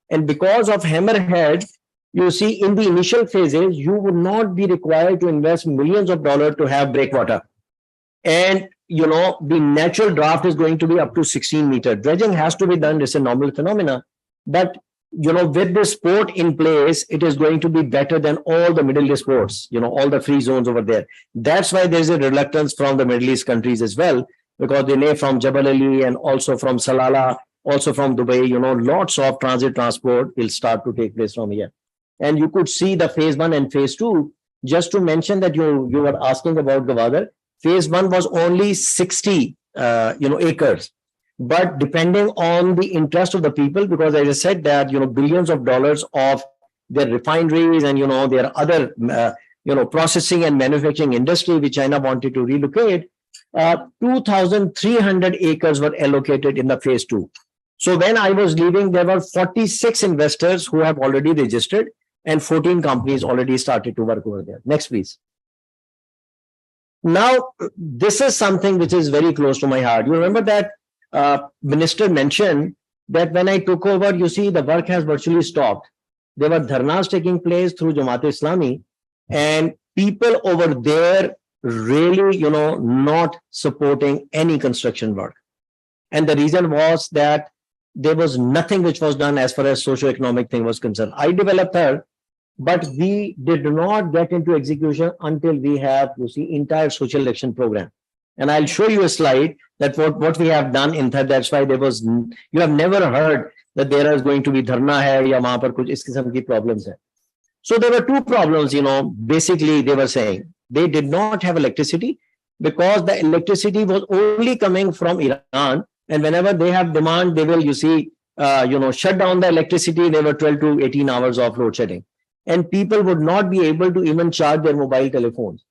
And because of hammerhead, you see in the initial phases, you would not be required to invest millions of dollars to have breakwater. And, the natural draft is going to be up to 16 meters. Dredging has to be done. It's a normal phenomena. But, with this port in place, it is going to be better than all the Middle East ports, all the free zones over there. That's why there's a reluctance from the Middle East countries as well, because they lay from Jabal Ali and also from Salalah, also from Dubai, lots of transit transport will start to take place from here. And you could see the phase 1 and phase 2. Just to mention that you were asking about Gwadar, phase 1 was only 60, acres. But depending on the interest of the people, because as I said that, billions of dollars of their refineries and, their other, processing and manufacturing industry, which China wanted to relocate, 2,300 acres were allocated in the phase 2. So when I was leaving, there were 46 investors who have already registered and 14 companies already started to work over there. Next, please. Now, this is something which is very close to my heart. You remember that minister mentioned that when I took over, you see, the work has virtually stopped. There were dharnas taking place through Jamaat-e-Islami, and people over there really, not supporting any construction work. And the reason was that there was nothing which was done as far as socio-economic thing was concerned. I developed her, but we did not get into execution until we have, entire social action program. And I'll show you a slide that what we have done in that. That's why you have never heard that there is going to be dharna hai ya wahan par kuch is kisam ki problems hai. So there were two problems, basically they were saying they did not have electricity because the electricity was only coming from Iran. And whenever they have demand, they will, shut down the electricity. There were 12 to 18 hours of load shedding. And people would not be able to even charge their mobile telephones.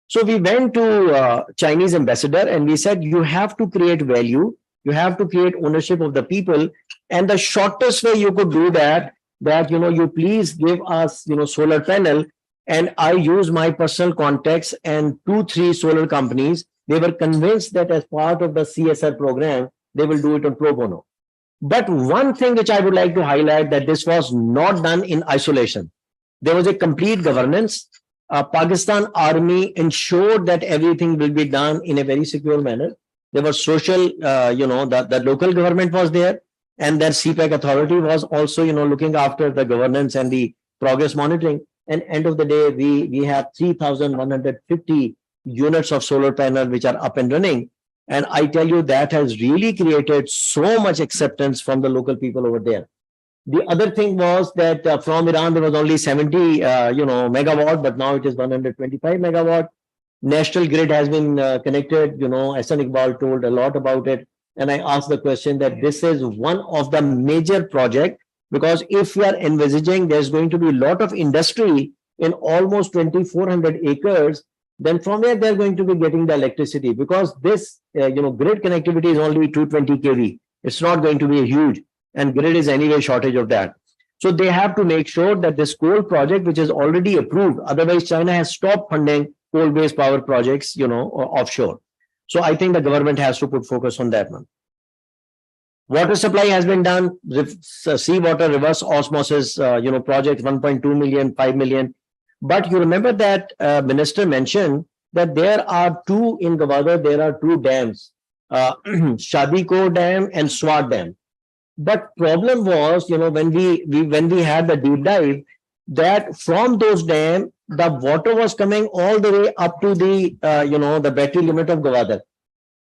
So we went to Chinese ambassador and we said, you have to create value. You have to create ownership of the people. And the shortest way you could do that, you please give us, solar panel. And I use my personal contacts and 2-3 solar companies. They were convinced that as part of the CSR program, they will do it on pro bono. But one thing which I would like to highlight that this was not done in isolation. There was a complete governance. Pakistan Army ensured that everything will be done in a very secure manner. There was social, the local government was there, and that CPEC authority was also, looking after the governance and the progress monitoring. And end of the day, we have 3,150 units of solar panel which are up and running. And I tell you, that has really created so much acceptance from the local people over there. The other thing was that from Iran, there was only 70, megawatt, but now it is 125 megawatt. National grid has been connected, Ahsan Iqbal told a lot about it. And I asked the question that this is one of the major projects, because if we are envisaging there's going to be a lot of industry in almost 2,400 acres, then from where they're going to be getting the electricity? Because this, grid connectivity is only 220 kV. It's not going to be huge, and grid is anyway shortage of that. So they have to make sure that this coal project, which is already approved, otherwise China has stopped funding coal-based power projects, offshore. So I think the government has to put focus on that one. Water supply has been done, seawater reverse osmosis, project 1.2 million, 5 million. But you remember that minister mentioned that there are two in Gwadar, there are two dams, Shadiko Dam and Swat Dam. But problem was, when we had the deep dive, that from those dams, the water was coming all the way up to the, the battery limit of Gwadar.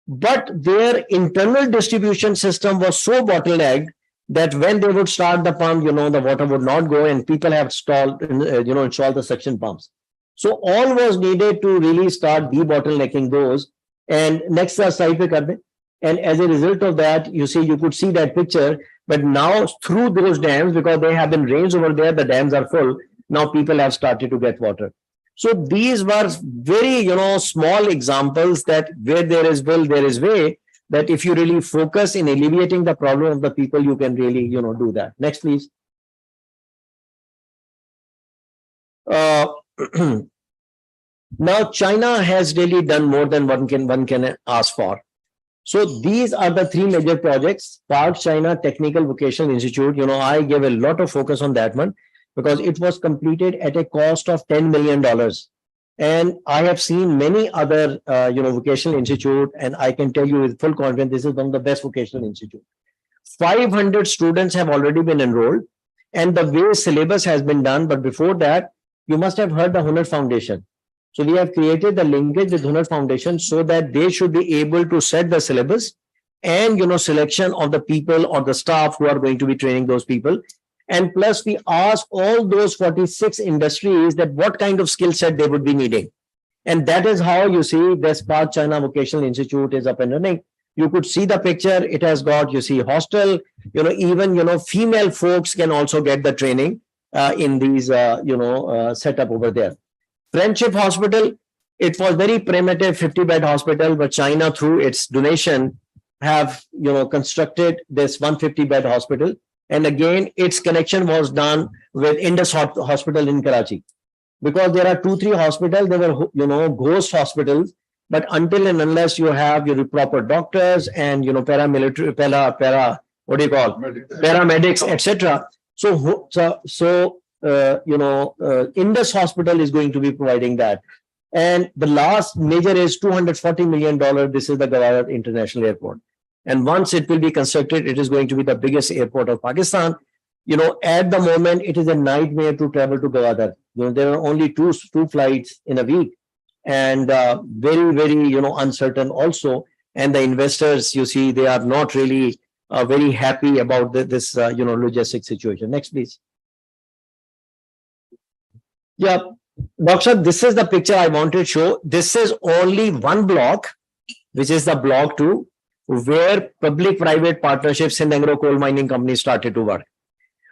But their internal distribution system was so bottlenecked that when they would start the pump, the water would not go, and people have installed the suction pumps. So all was needed to really start debottlenecking those. And next slide, and as a result of that, you could see that picture. But now through those dams, because they have been rains over there, the dams are full. Now people have started to get water. So these were very, small examples that where there is will, there is way, that if you really focus in alleviating the problem of the people, you can really, do that. Next, please. Now, China has really done more than one can ask for. So these are the three major projects. PARC China Technical Vocational Institute, I gave a lot of focus on that one, because it was completed at a cost of $10 million. And I have seen many other, vocational institute, and I can tell you with full confidence, this is one of the best vocational institute. 500 students have already been enrolled, and the way syllabus has been done. But before that, you must have heard the Hunar Foundation. So we have created the linkage with Hunar Foundation so that they should be able to set the syllabus and, selection of the people or the staff who are going to be training those people. And plus, we ask all those 46 industries that what kind of skill set they would be needing. And that is how this PARC China Vocational Institute is up and running. You could see the picture. It has got, hostel, even, female folks can also get the training in these, setup over there. Friendship Hospital, it was very primitive 50-bed hospital, but China, through its donation, have, constructed this 150-bed hospital. And again, its connection was done with Indus Hospital in Karachi, because there are 2-3 hospitals. There were, ghost hospitals, but until and unless you have your proper doctors and, paramilitary, paramedics, etc. Indus Hospital is going to be providing that. And the last major is $240 million. This is the Gwadar International Airport. And once it will be constructed, it is going to be the biggest airport of Pakistan. At the moment, it is a nightmare to travel to Gwadar. There are only two flights in a week, and very, very, uncertain also. And the investors, they are not really very happy about this, logistic situation. Next, please. Yeah, Doctor, this is the picture I wanted to show. This is only one block, which is the block 2. Where public-private partnerships in Anglo Coal Mining Company started to work.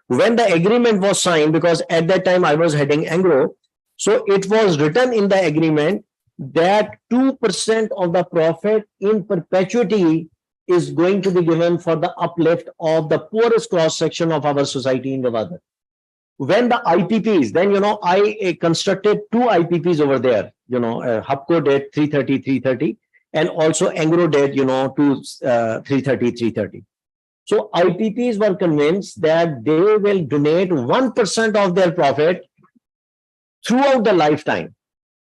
When the agreement was signed, because at that time I was heading Anglo, so it was written in the agreement that 2% of the profit in perpetuity is going to be given for the uplift of the poorest cross-section of our society in Gwadar. When the IPPs, then, I constructed 2 IPPs over there, HUPCO did 330. And also Anglo did, to 330. So IPPs were convinced that they will donate 1% of their profit throughout the lifetime.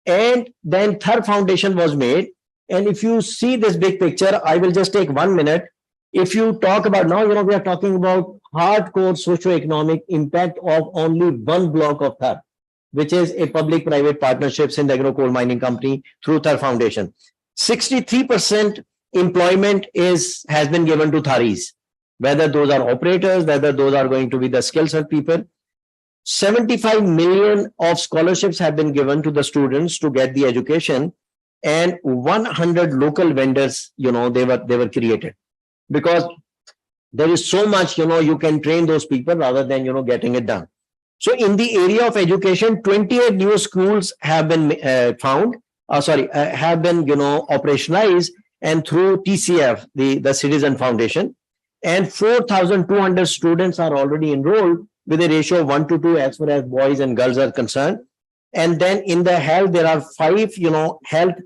And then Thar Foundation was made. And if you see this big picture, I will just take 1 minute. If you talk about now, we are talking about hardcore socio-economic impact of only one block of Thar, which is a public-private partnerships in the Anglo Coal Mining Company through Thar Foundation. 63% employment has been given to Tharis, whether those are operators, whether those are going to be the skill set people. 75 million of scholarships have been given to the students to get the education, and 100 local vendors, they were created, because there is so much, you can train those people rather than, getting it done. So in the area of education, 28 new schools have been have been, operationalized, and through TCF, the Citizen Foundation, and 4,200 students are already enrolled with a ratio of 1:2 as far as boys and girls are concerned. And then in the health, there are 5, health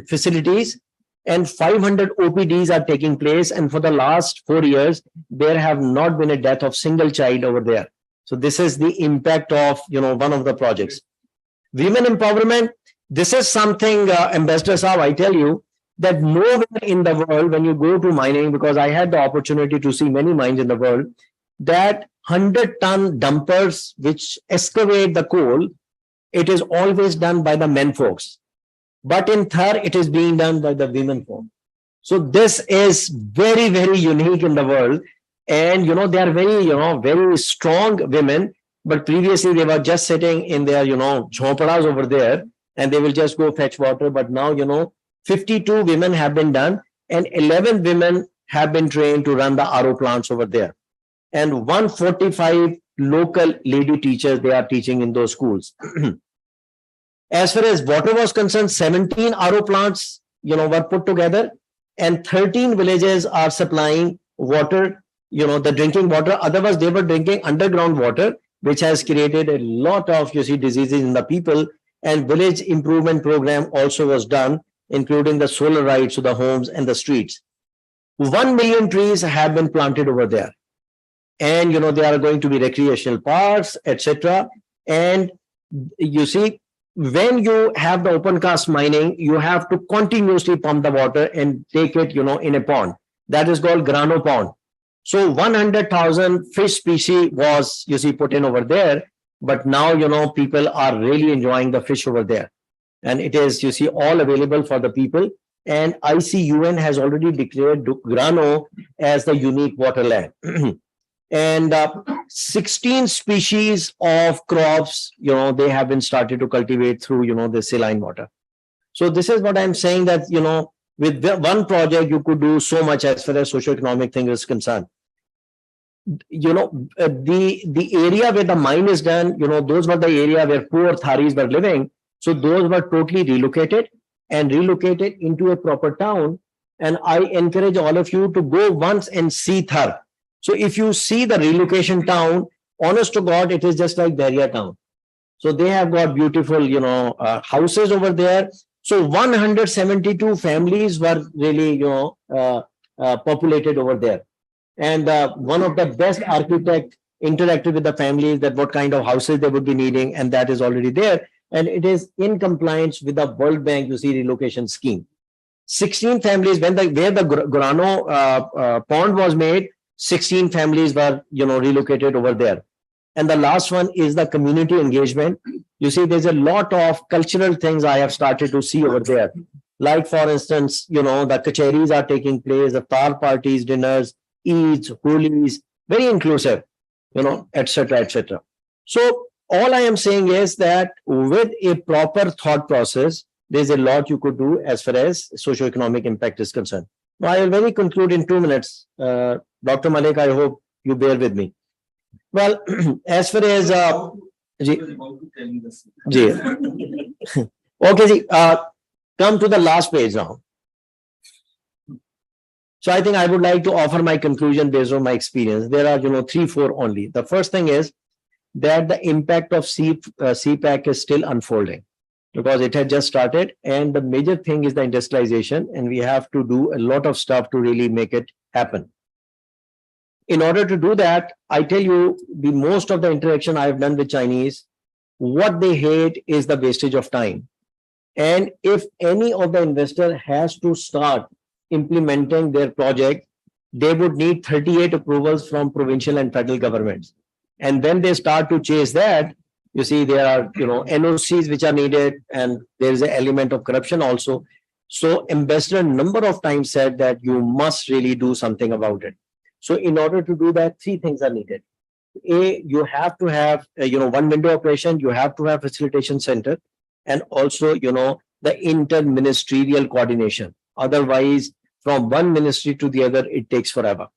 facilities, and 500 OPDs are taking place. And for the last 4 years, there have not been a death of single child over there. So this is the impact of, one of the projects. Women empowerment. This is something, Ambassador Saab, I tell you, that nowhere in the world, when you go to mining, because I had the opportunity to see many mines in the world, that 100-ton dumpers which excavate the coal, it is always done by the men folks. But in Thar, it is being done by the women folk. So this is very, very unique in the world. And, they are very, very strong women. But previously, they were just sitting in their, jhopadas over there, and they will just go fetch water. But now, 52 women have been done, and 11 women have been trained to run the RO plants over there. And 145 local lady teachers, they are teaching in those schools. As far as water was concerned, 17 RO plants, were put together, and 13 villages are supplying water, the drinking water. Otherwise, they were drinking underground water, which has created a lot of, diseases in the people. And village improvement program also was done, including the solar lights to the homes and the streets. 1 million trees have been planted over there. And, they are going to be recreational parks, etc. And when you have the open cast mining, you have to continuously pump the water and take it, in a pond. That is called Grano Pond. So 100,000 fish species was, put in over there. But now, people are really enjoying the fish over there. And it is, all available for the people. And ICUN has already declared Grano as the unique waterland. And 16 species of crops, they have been started to cultivate through, the saline water. So this is what I'm saying, that, with one project, you could do so much as far as socioeconomic thing is concerned. The area where the mine is done, those were the area where poor Tharis were living. So those were totally relocated into a proper town. And I encourage all of you to go once and see Thar. So if you see the relocation town, honest to God, it is just like Daria town. So they have got beautiful, houses over there. So 172 families were really, populated over there. And one of the best architect interacted with the families that what kind of houses they would be needing, and that is already there. And it is in compliance with the World Bank, relocation scheme. 16 families, where the Grano pond was made, 16 families were, relocated over there. And the last one is the community engagement. There's a lot of cultural things I have started to see over there. Like, for instance, the kacheris are taking place, the tar parties, dinners, Eids, Holies, very inclusive, etc., etc. So all I am saying is that with a proper thought process, there's a lot you could do as far as socioeconomic impact is concerned. Now, I will very conclude in 2 minutes. Dr. Malik, I hope you bear with me. Well, as far as okay, come to the last page now. So I think I would like to offer my conclusion based on my experience. There are, 3, 4 only. The first thing is that the impact of CPAC is still unfolding because it had just started. And the major thing is the industrialization, and we have to do a lot of stuff to really make it happen. In order to do that, I tell you, the most of the interaction I've done with Chinese, what they hate is the wastage of time. And if any of the investor has to start implementing their project, they would need 38 approvals from provincial and federal governments. And when they start to chase that, there are, NOCs which are needed, and there is an element of corruption also. So Ambassador number of times said that you must really do something about it. So in order to do that, 3 things are needed. A, you have to have, one window operation, you have to have facilitation center, and also, the inter-ministerial coordination. Otherwise, from one ministry to the other, it takes forever.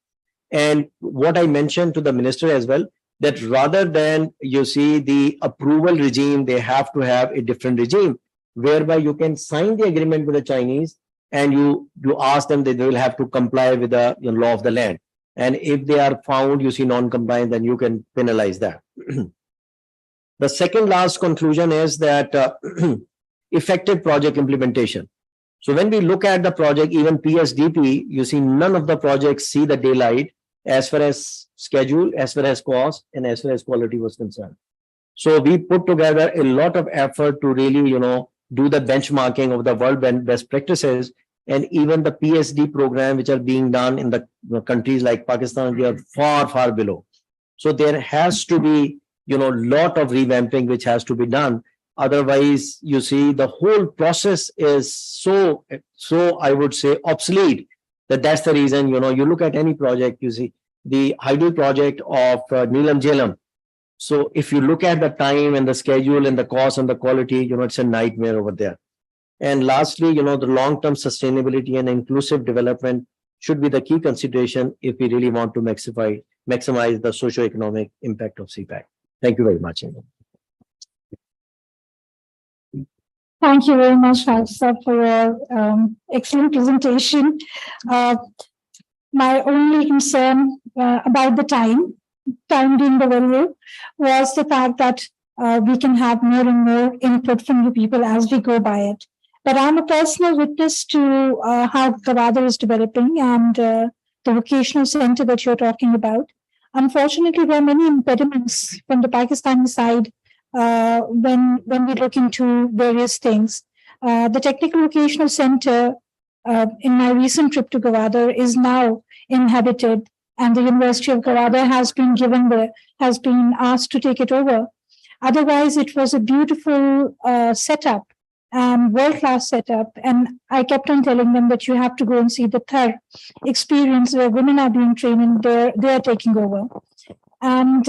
And what I mentioned to the minister as well, that rather than you see the approval regime, they have to have a different regime whereby you can sign the agreement with the Chinese and you ask them that they will have to comply with the law of the land. And if they are found, you see non-compliant, then you can penalize that. The second last conclusion is that effective project implementation. So when we look at the project, even PSDP, you see none of the projects see the daylight as far as schedule, as far as cost, and as far as quality was concerned. So we put together a lot of effort to really, do the benchmarking of the world best practices, and even the PSD program, which are being done in the countries like Pakistan, we are far, far below. So there has to be, lot of revamping which has to be done. Otherwise, you see, the whole process is so I would say obsolete. That's the reason, you look at any project, you see the Hydel project of Neelam Jhelum. So if you look at the time and the schedule and the cost and the quality, it's a nightmare over there. And lastly, the long-term sustainability and inclusive development should be the key consideration if we really want to maximize the socio-economic impact of CPEC. Thank you very much. Thank you very much, Sir, for your excellent presentation. My only concern about the time being the value, was the fact that we can have more and more input from the people as we go by it. But I'm a personal witness to how Gavadir is developing and the vocational center that you're talking about. Unfortunately, there are many impediments from the Pakistani side when we look into various things. The technical vocational center in my recent trip to Gavadir is now inhabited, and the University of Gavadir has been asked to take it over. Otherwise, it was a beautiful setup and world-class setup. And I kept on telling them that you have to go and see the third experience where women are being trained and they're taking over. And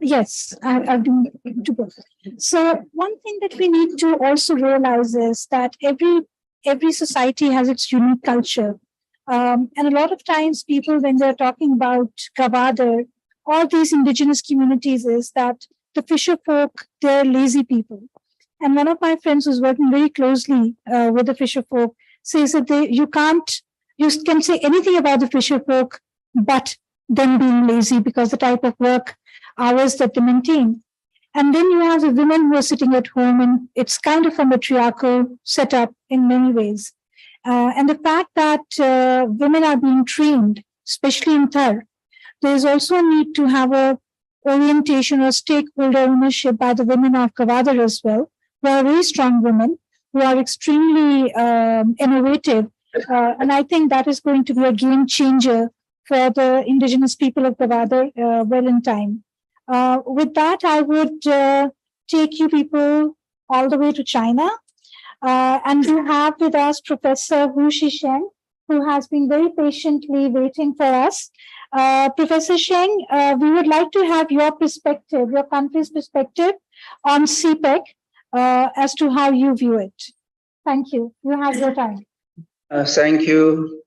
yes, I've been to both. So one thing that we need to also realize is that every society has its unique culture. And a lot of times people, when they're talking about Gavadir or these indigenous communities, is that the fisher folk, they're lazy people. And one of my friends who's working very closely with the fisher folk says that you can say anything about the fisher folk, but them being lazy because the type of work hours that they maintain. And then you have the women who are sitting at home, and it's kind of a matriarchal setup in many ways. And the fact that women are being trained, especially in Thar, there's also a need to have a orientation or stakeholder ownership by the women of Gavadir as well, who are very strong women, who are extremely innovative. And I think that is going to be a game changer for the indigenous people of Gavadir well in time. With that, I would take you people all the way to China. And we have with us Professor Hu Shisheng, who has been very patiently waiting for us. Professor Sheng, we would like to have your perspective, your country's perspective on CPEC as to how you view it. Thank you. You have your time. Thank you,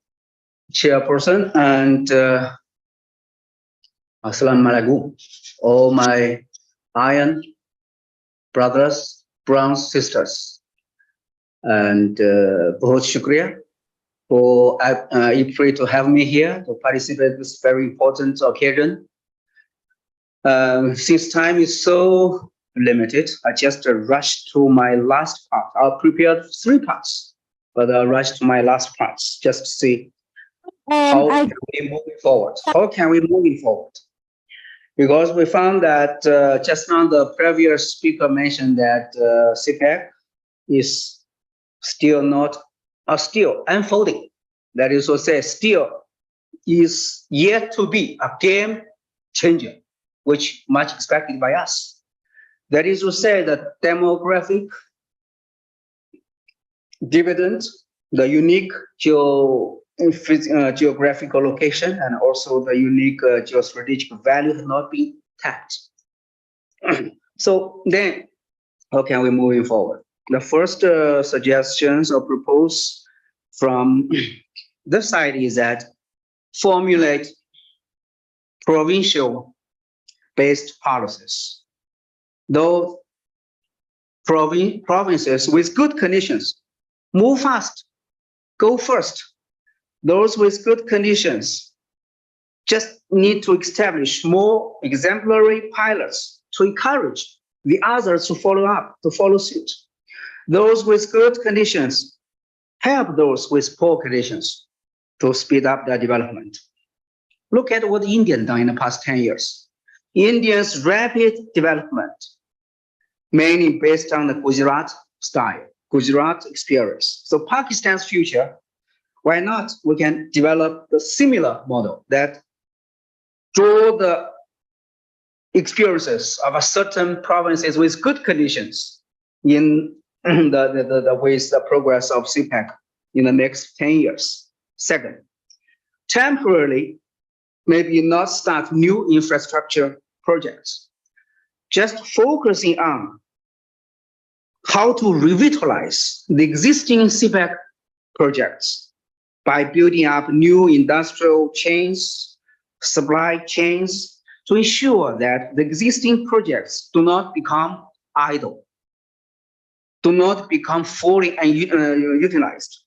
Chairperson, and Assalamu alaikum, all my iron brothers, brown sisters, and बहुत शुक्रिया for IFPRI to have me here to participate in this very important occasion. Since time is so limited, I just rushed to my last part. I prepared 3 parts, but I rushed to my last parts just to see how can we move forward. How can we move forward? Because we found that just now the previous speaker mentioned that CPEC is still unfolding. That is to say, still is yet to be a game changer, which much expected by us. That is to say, that demographic dividend, the unique geographical location, and also the unique geostrategic value have not been tapped. So then, how can we move forward? The first suggestions or proposed from this side is that formulate provincial based policies. Those provinces with good conditions move fast, go first. Those with good conditions just need to establish more exemplary pilots to encourage the others to follow up, to follow suit. Those with good conditions help those with poor conditions to speed up their development. Look at what India has done in the past 10 years. India's rapid development, mainly based on the Gujarat style, Gujarat experience. So Pakistan's future, why not? We can develop the similar model that draw the experiences of a certain provinces with good conditions in the progress of CPEC in the next 10 years. Second, temporarily, maybe not start new infrastructure projects, just focusing on how to revitalize the existing CPEC projects by building up new industrial chains, supply chains, to ensure that the existing projects do not become idle, do not become fully utilized.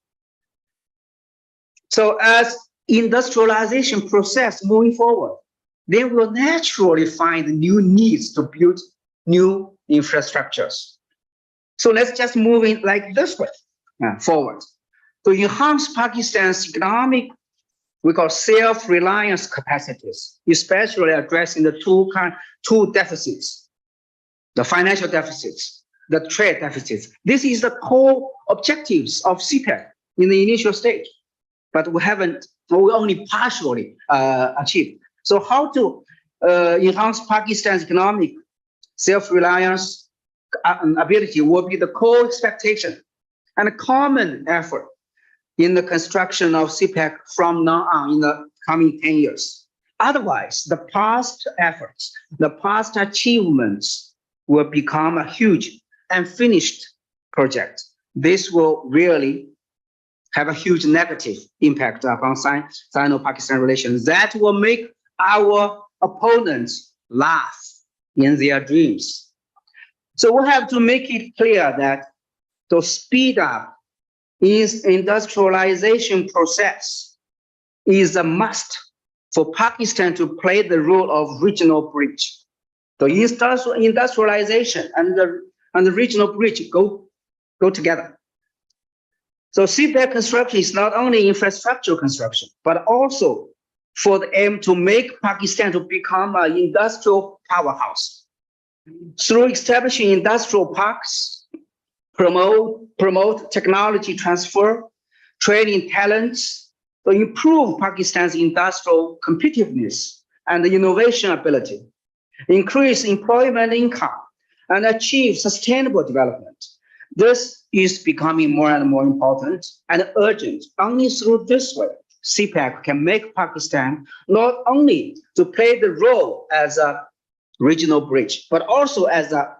So as industrialization process moving forward, they will naturally find new needs to build new infrastructures. So let's just move in like this way forward. To enhance Pakistan's economic, we call self-reliance capacities, especially addressing the two deficits, the financial deficits, the trade deficits. This is the core objectives of CPEC in the initial stage, but we only partially achieved. So how to enhance Pakistan's economic self-reliance ability will be the core expectation and a common effort in the construction of CPEC from now on in the coming 10 years. Otherwise, the past efforts, the past achievements will become a huge and finished project. This will really have a huge negative impact upon Sino-Pakistan relations that will make our opponents laugh in their dreams. So we have to make it clear that to speed up its industrialization process is a must for Pakistan to play the role of regional bridge. The industrialization and the regional bridge go together. So CPEC construction is not only infrastructure construction, but also for the aim to make Pakistan to become an industrial powerhouse. Through establishing industrial parks, promote technology transfer, training talents, to improve Pakistan's industrial competitiveness and innovation ability, increase employment income, and achieve sustainable development. This is becoming more and more important and urgent. Only through this way, CPEC can make Pakistan not only to play the role as a regional bridge, but also as a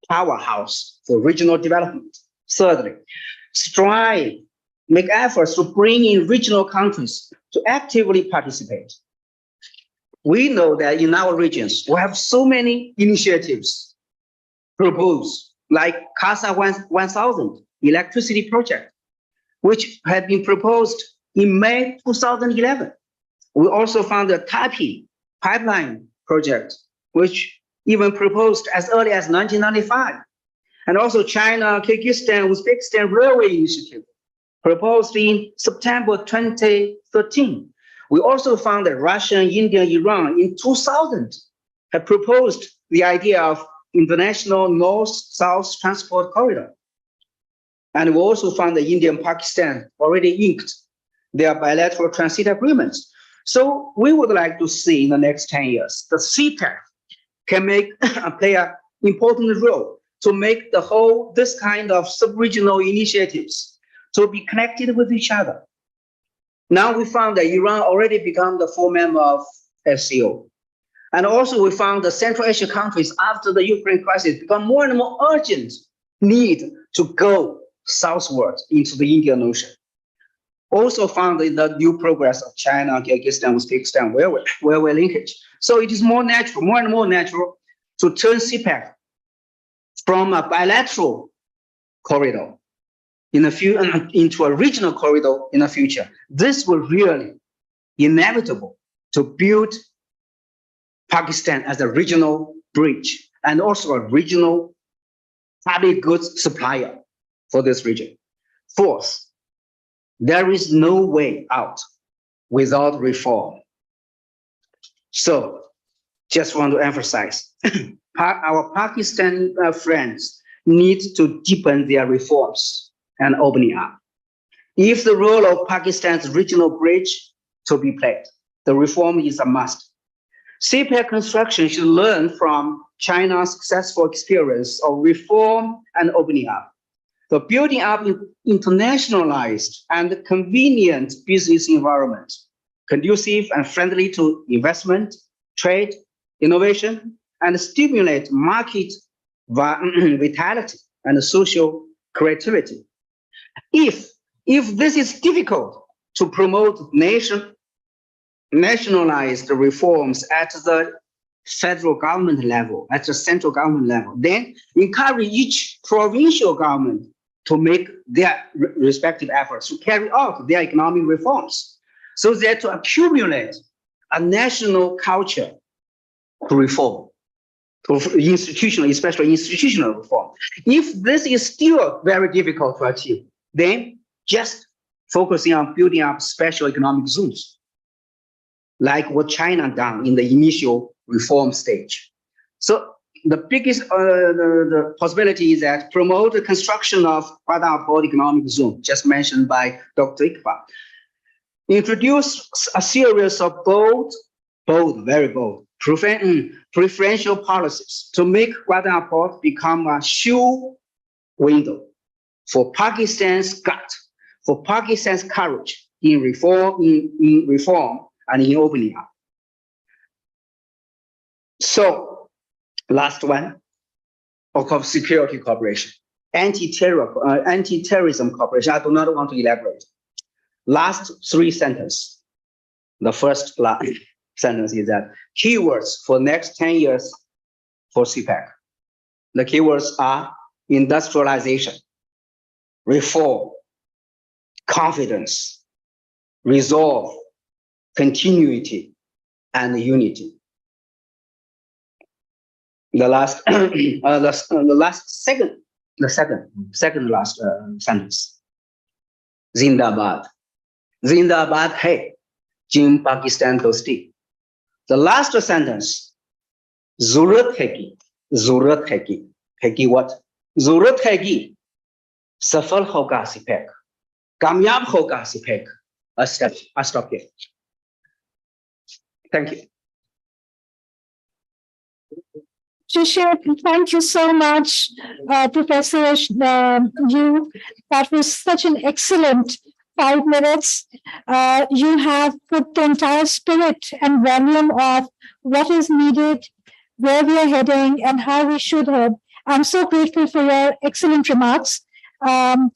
powerhouse for regional development. Thirdly, strive, make efforts to bring in regional countries to actively participate. We know that in our regions, we have so many initiatives proposed, like CASA 1000 electricity project, which had been proposed in May 2011. We also found the TAPI pipeline project, which even proposed as early as 1995. And also China, Kyrgyzstan, Uzbekistan Railway Initiative, proposed in September 2013. We also found that Russia, India, Iran in 2000 had proposed the idea of international north-south transport corridor. And we also found that India and Pakistan already inked their bilateral transit agreements. So we would like to see in the next 10 years, the CPEC can play an important role to make this kind of sub-regional initiatives to be connected with each other. Now we found that Iran already become the full member of SCO. And also we found the Central Asian countries after the Ukraine crisis become more and more urgent need to go southward into the Indian Ocean. also found in the new progress of China, Kyrgyzstan, Uzbekistan, railway linkage. So it is more natural, more and more natural to turn CPEC from a bilateral corridor into a regional corridor in the future. This will really inevitable to build Pakistan as a regional bridge and also a regional public goods supplier for this region. Fourth, there is no way out without reform. So just want to emphasize, our Pakistani friends need to deepen their reforms and opening up. If the role of Pakistan's regional bridge to be played, the reform is a must. CPEC construction should learn from China's successful experience of reform and opening up. The building up internationalized and convenient business environment, conducive and friendly to investment, trade, innovation, and stimulate market vitality and social creativity. If this is difficult to promote nationalized reforms at the federal government level, at the central government level, then encourage each provincial government to make their respective efforts to carry out their economic reforms, so that to accumulate a national culture to reform, to institutional, especially institutional reform. If this is still very difficult to achieve, then just focusing on building up special economic zones, like what China done in the initial reform stage. So the biggest the possibility is that promote the construction of Gwadar Port Economic Zone, just mentioned by Dr. Iqbal. Introduce a series of very bold, preferential policies to make Gwadar Port become a show window for Pakistan's gut, for Pakistan's courage in reform and in opening up. So, last one, of course, security cooperation, anti-terrorism cooperation. I do not want to elaborate. Last three sentences. The first sentence is that keywords for next 10 years for CPEC. The keywords are industrialization, reform, confidence, resolve, continuity, and unity. The last, second last sentence. Zindabad. Zindabad hai, Jim Pakistan dosti. The last sentence. Zurat hai ki. Zurat hai ki. Hai ki what? Zurat hai ki. Safal hoga CPEC. Kamyab hoga CPEC. I stop here. Thank you. Shishir, thank you so much, Professor Yu. That was such an excellent 5 minutes. You have put the entire spirit and volume of what is needed, where we are heading, and how we should head. I'm so grateful for your excellent remarks. And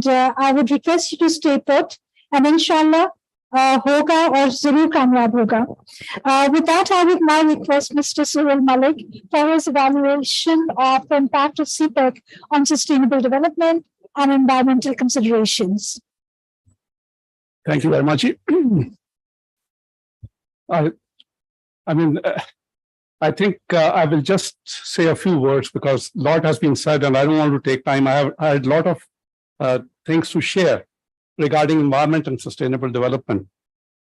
I would request you to stay put. And inshallah, hoga or zarur kamyab hoga. With that, I would now request Mr. Suhail Malik for his evaluation of the impact of CPEC on sustainable development and environmental considerations. Thank you very much. I think I will just say a few words because a lot has been said and I don't want to take time. I had a lot of things to share regarding environment and sustainable development.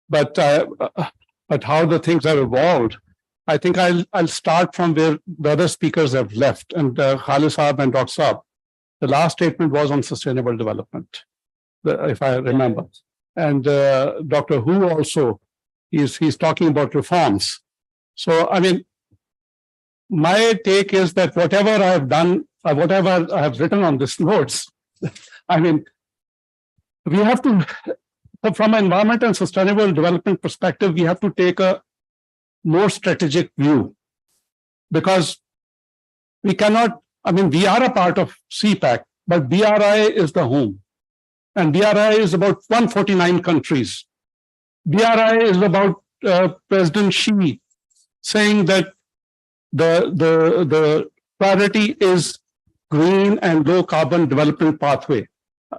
But how the things have evolved, I think I'll start from where the other speakers have left. And Khalid Saab and Dr. Saab, the last statement was on sustainable development, if I remember. And Dr. Hu also, he's talking about reforms. So, I mean, my take is that whatever I have done, whatever I have written on these notes, I mean, we have to, from an environment and sustainable development perspective, we have to take a more strategic view because we cannot, I mean, we are a part of CPEC, but BRI is the home. And BRI is about 149 countries. BRI is about President Xi saying that the priority is green and low carbon development pathway.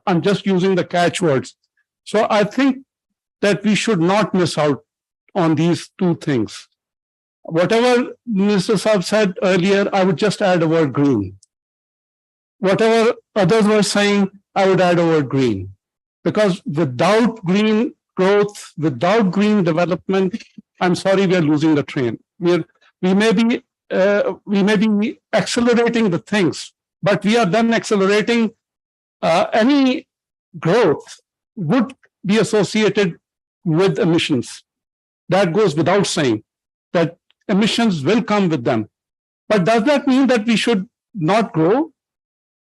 I'm just using the catchwords. So I think that we should not miss out on these two things. Whatever Mr. Saab said earlier, I would just add a word green. Whatever others were saying, I would add a word green. Because without green growth, without green development, I'm sorry, we are losing the train. We may be accelerating the things, but we are then accelerating any growth would be associated with emissions. That goes without saying, that emissions will come with them. But does that mean that we should not grow?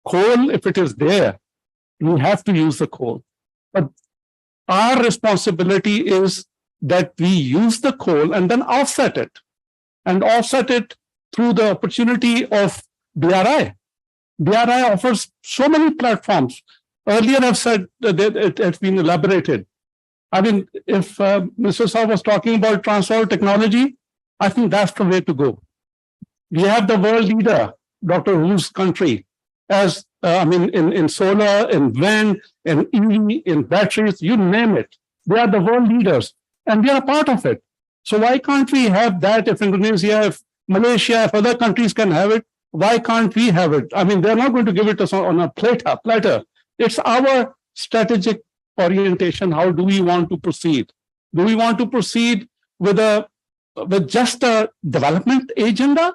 Coal, if it is there, we have to use the coal. But our responsibility is that we use the coal and then offset it. And offset it through the opportunity of BRI. BRI offers so many platforms. Earlier I've said that it has been elaborated. I mean, if Mr. Saab was talking about transfer technology, I think that's the way to go. We have the world leader, Dr. Wu's country, as in solar, in wind, in EV, in batteries, you name it. They are the world leaders, and we are a part of it. So why can't we have that? If Indonesia, if Malaysia, if other countries can have it, why can't we have it? I mean, they're not going to give it to us on a platter. It's our strategic orientation. How do we want to proceed? Do we want to proceed with just a development agenda?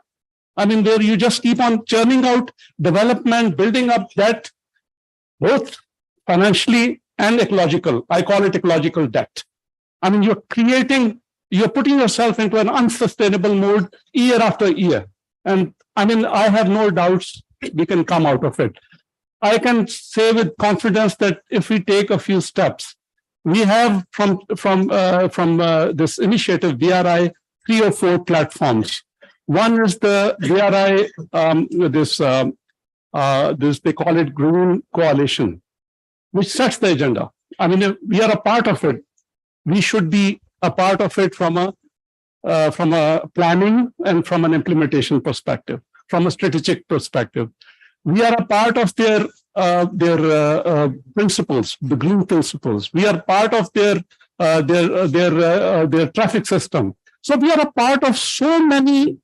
I mean, where you just keep on churning out development, building up debt, both financially and ecological. I call it ecological debt. I mean, you're putting yourself into an unsustainable mode year after year. And I mean, I have no doubts we can come out of it. I can say with confidence that if we take a few steps, we have from this initiative, BRI, 3 or 4 platforms. One is the BRI, they call it Green Coalition, which sets the agenda. I mean, if we are a part of it, we should be a part of it from a planning and from an implementation perspective, from a strategic perspective. We are a part of their principles, the green principles. We are part of their traffic system. So we are a part of so many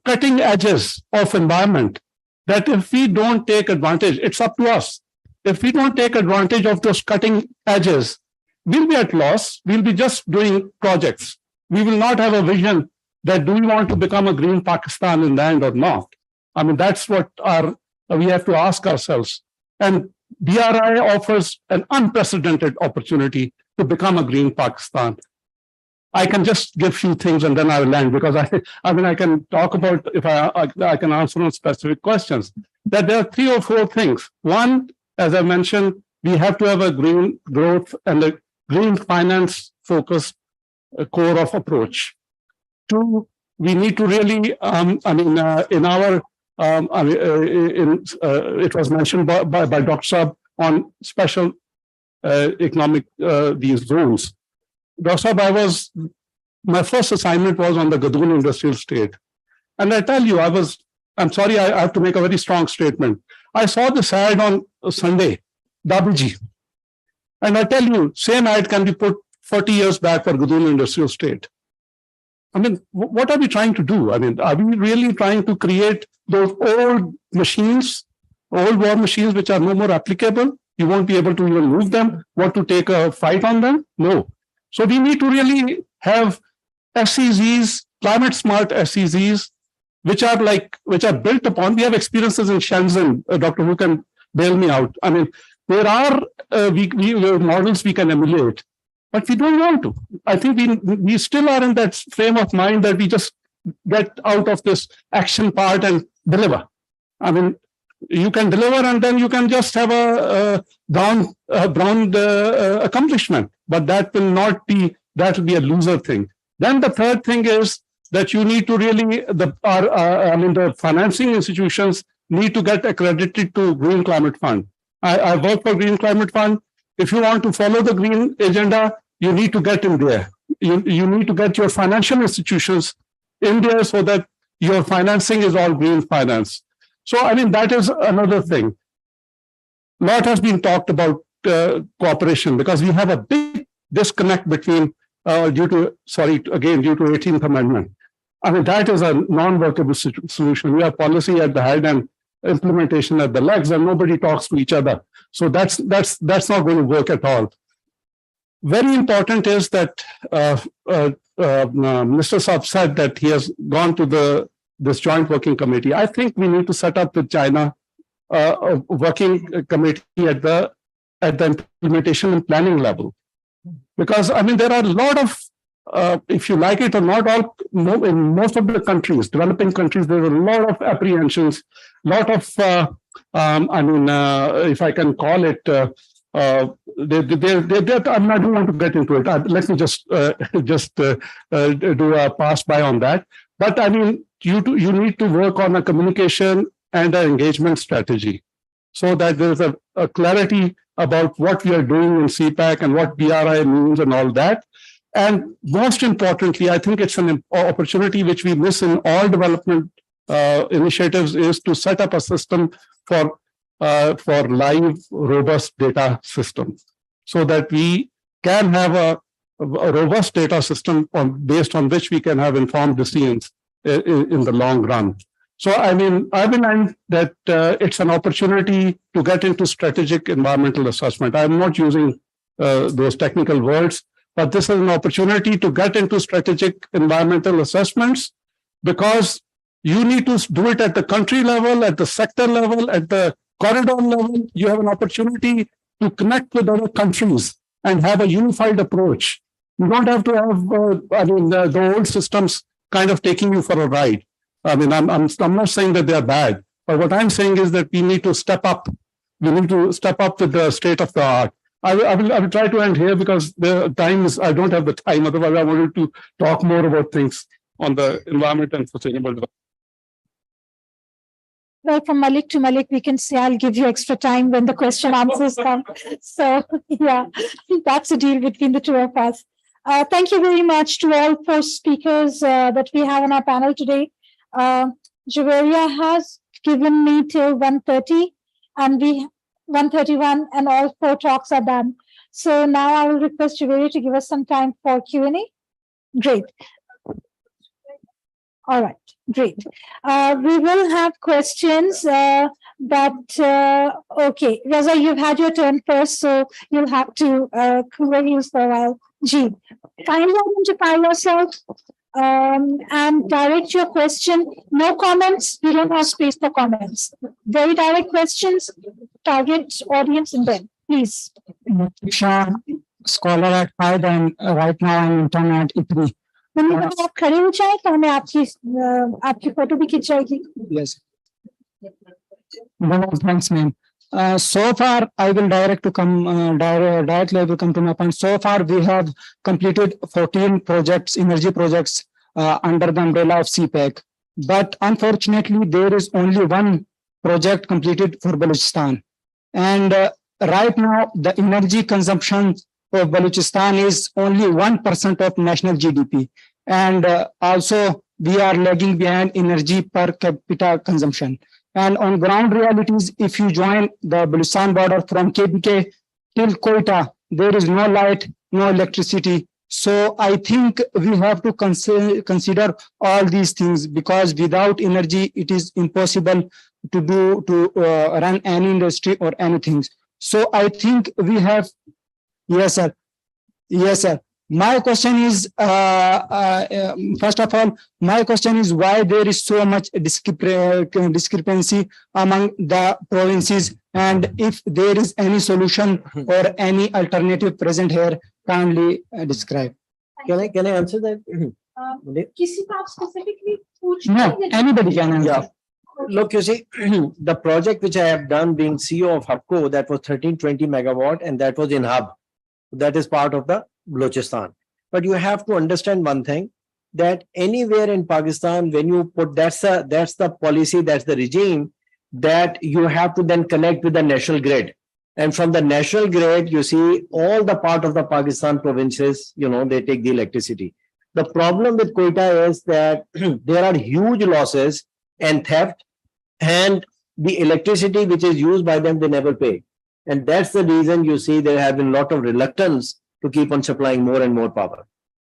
cutting edges of environment that if we don't take advantage, it's up to us. If we don't take advantage of those cutting edges, we'll be at loss. We'll be just doing projects. We will not have a vision that do we want to become a green Pakistan in the end or not. I mean, that's what we have to ask ourselves. And BRI offers an unprecedented opportunity to become a green Pakistan. I can just give few things and then I will end, because I can talk about, if I can answer on specific questions, that there are 3 or 4 things. One, as I mentioned, we have to have a green growth and a green finance focused core of approach. 2, we need to really, it was mentioned by Dr. Saab on special economic these zones. Dr. Saab, my first assignment was on the Gadoon industrial state. And I tell you, I'm sorry, I have to make a very strong statement. I saw this ad on Sunday, Dabiji. And I tell you, same ad can be put 40 years back for Gadoon industrial state. I mean, what are we trying to do? I mean, are we really trying to create those old machines, old war machines, which are no more applicable? You won't be able to even move them. Want to take a fight on them? No. So we need to really have SEZs, climate smart SEZs, which are built upon. We have experiences in Shenzhen. Dr. Wu can bail me out. I mean, there are models we can emulate, but we don't want to. I think we still are in that frame of mind that we just get out of this action part and deliver. I mean, you can deliver and then you can just have a brown accomplishment, but that will not be, that will be a loser thing. Then the third thing is that you need to really, the financing institutions need to get accredited to Green Climate Fund. I work for Green Climate Fund. if you want to follow the green agenda, you need to get in there. You need to get your financial institutions in there so that your financing is all green finance. So, I mean, that is another thing. A lot has been talked about cooperation because we have a big disconnect between due to 18th Amendment. I mean, that is a non-workable solution. We have policy at the head and implementation at the legs, and nobody talks to each other. So that's not going to work at all. Very important is that Mr. Saab said that he has gone to this joint working committee. I think we need to set up with China a working committee at the implementation and planning level, because I mean there are a lot of if you like it or not, in most of the countries, developing countries, there are a lot of apprehensions, lot of if I can call it. I don't want to get into it. Let me just do a pass by on that. But I mean, you need to work on a communication and an engagement strategy, so that there is a clarity about what we are doing in CPAC and what BRI means and all that. And most importantly, I think it's an opportunity which we miss in all development initiatives, is to set up a system for live, robust data system, so that we can have a robust data system based on which we can have informed decisions in the long run. So, I mean, I believe that it's an opportunity to get into strategic environmental assessment. I'm not using those technical words, but this is an opportunity to get into strategic environmental assessments, because you need to do it at the country level, at the sector level, at the corridor level. You have an opportunity to connect with other countries and have a unified approach. You don't have to have, the old systems kind of taking you for a ride. I mean, I'm not saying that they are bad, but what I'm saying is that we need to step up. We need to step up with the state of the art. I will try to end here because the time is, I don't have the time. Otherwise, I wanted to talk more about things on the environment and sustainable development. Well, from Malik to Malik, we can say I'll give you extra time when the question answers come. So, yeah, that's a deal between the two of us. Thank you very much to all four speakers that we have on our panel today. Javeria has given me till 1:30 and 1:31, and all four talks are done. So now I will request Javeria to give us some time for Q&A. Great. All right, great. We will have questions, but okay, Raza, you've had your turn first, so you'll have to cover you for a while. Jeet, kindly identify yourself and direct your question. No comments, we don't have space for comments. Very direct questions, target audience, and then please. Scholar at 5 and right now I'm intern at IPRI. आप खड़े हो जाए तो हमें आपकी photo भी खींच जाएगी. Yes. Thanks, ma'am. So far, I will directly come to my point. So far, we have completed 14 projects, energy projects under the umbrella of CPEC. But unfortunately, there is only one project completed for Balochistan. And right now, the energy consumption of Balochistan is only 1% of national GDP. And also, we are lagging behind energy per capita consumption. And on ground realities, if you join the Balochistan border from KBK till Quetta, there is no light, no electricity. So I think we have to consider all these things, because without energy, it is impossible to run any industry or anything. So I think we have. Yes, sir. Yes, sir. My question is, first of all, my question is why there is so much discrepancy among the provinces, and if there is any solution or any alternative present here, kindly describe. Can I answer that? किसी को आप specifically No, anybody can answer. Yeah. Look, you see, the project which I have done being CEO of HUBCO, that was 1320 megawatt, and that was in hub. That is part of the Balochistan. But you have to understand one thing, that anywhere in Pakistan, when you put, that's the policy, that's the regime, that you have to then connect with the national grid. And from the national grid, you see all the part of the Pakistan provinces, they take the electricity. The problem with Quetta is that there are huge losses and theft, and the electricity which is used by them, they never pay. And that's the reason you see there have been a lot of reluctance to keep on supplying more and more power.